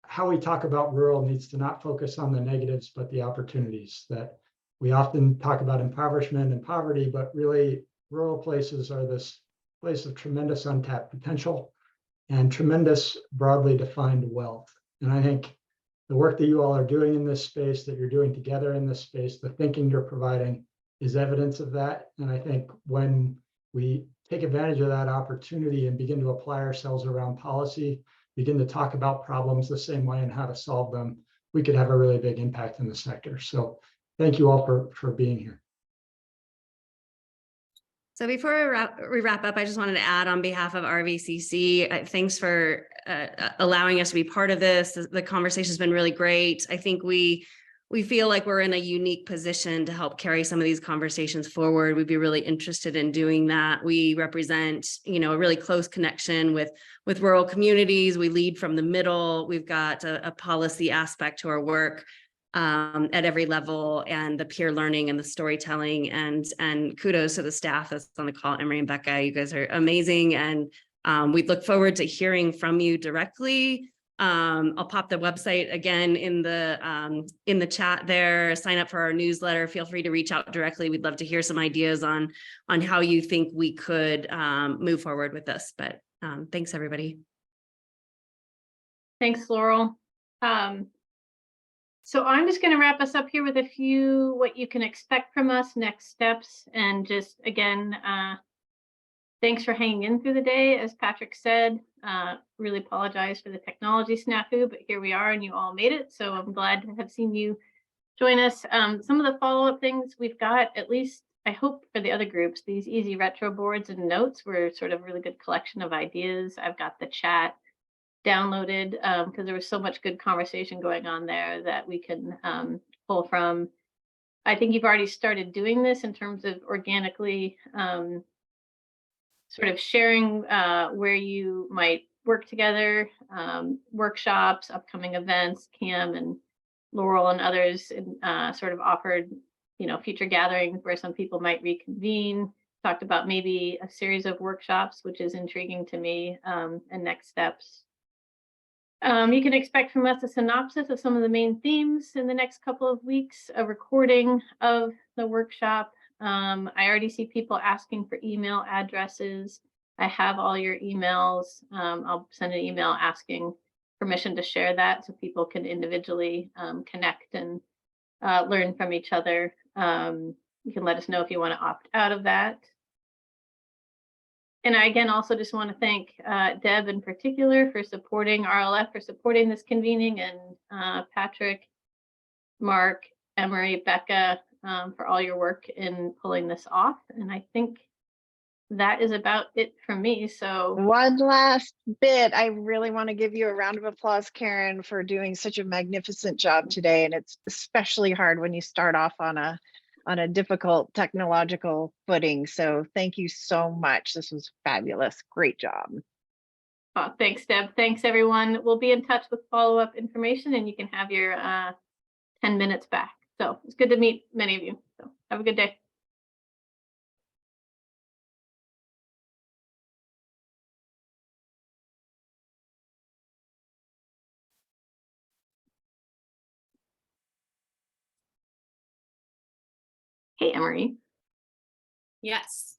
how we talk about rural needs to not focus on the negatives, but the opportunities. That we often talk about impoverishment and poverty, but really rural places are this place of tremendous untapped potential and tremendous broadly defined wealth. And I think the work that you all are doing in this space, that you're doing together in this space, the thinking you're providing is evidence of that. And I think when we take advantage of that opportunity and begin to apply ourselves around policy, begin to talk about problems the same way and how to solve them, we could have a really big impact in the sector. So thank you all for being here. So before we wrap up, I just wanted to add on behalf of RVCC, thanks for allowing us to be part of this. The conversation has been really great. I think we feel like we're in a unique position to help carry some of these conversations forward. We'd be really interested in doing that. We represent, a really close connection with rural communities. We lead from the middle. We've got a policy aspect to our work at every level, and the peer learning and the storytelling, and kudos to the staff that's on the call, Emery and Becca. You guys are amazing, and we look forward to hearing from you directly. I'll pop the website again in the chat there. Sign up for our newsletter. Feel free to reach out directly. We'd love to hear some ideas on how you think we could move forward with this. But thanks, everybody. Thanks, Laurel. So I'm just going to wrap us up here with a few what you can expect from us, next steps, and just again, thanks for hanging in through the day. As Patrick said, really apologize for the technology snafu, but here we are and you all made it. So I'm glad to have seen you join us. Some of the follow-up things we've got, at least I hope for the other groups, these easy retro boards and notes were sort of a really good collection of ideas. I've got the chat downloaded because there was so much good conversation going on there that we can pull from. I think you've already started doing this in terms of organically sort of sharing where you might work together, workshops, upcoming events. Cam and Laurel and others sort of offered, future gatherings where some people might reconvene, talked about maybe a series of workshops, which is intriguing to me, and next steps. You can expect from us a synopsis of some of the main themes in the next couple of weeks, a recording of the workshop. I already see people asking for email addresses. I have all your emails. I'll send an email asking permission to share that so people can individually connect and learn from each other. You can let us know if you want to opt out of that. And I again also just want to thank Deb in particular for supporting RLF, for supporting this convening, and Patrick, Mark, Emery, Becca, for all your work in pulling this off. And I think that is about it from me. So One last bit. I really want to give you a round of applause, Karen, for doing such a magnificent job today. And it's especially hard when you start off on a difficult technological footing. So thank you so much. This was fabulous. Great job. thanks, Deb. Thanks, everyone. We'll be in touch with follow-up information, and you can have your 10 minutes back. So it's good to meet many of you. So have a good day. Hey, Emery. Yes.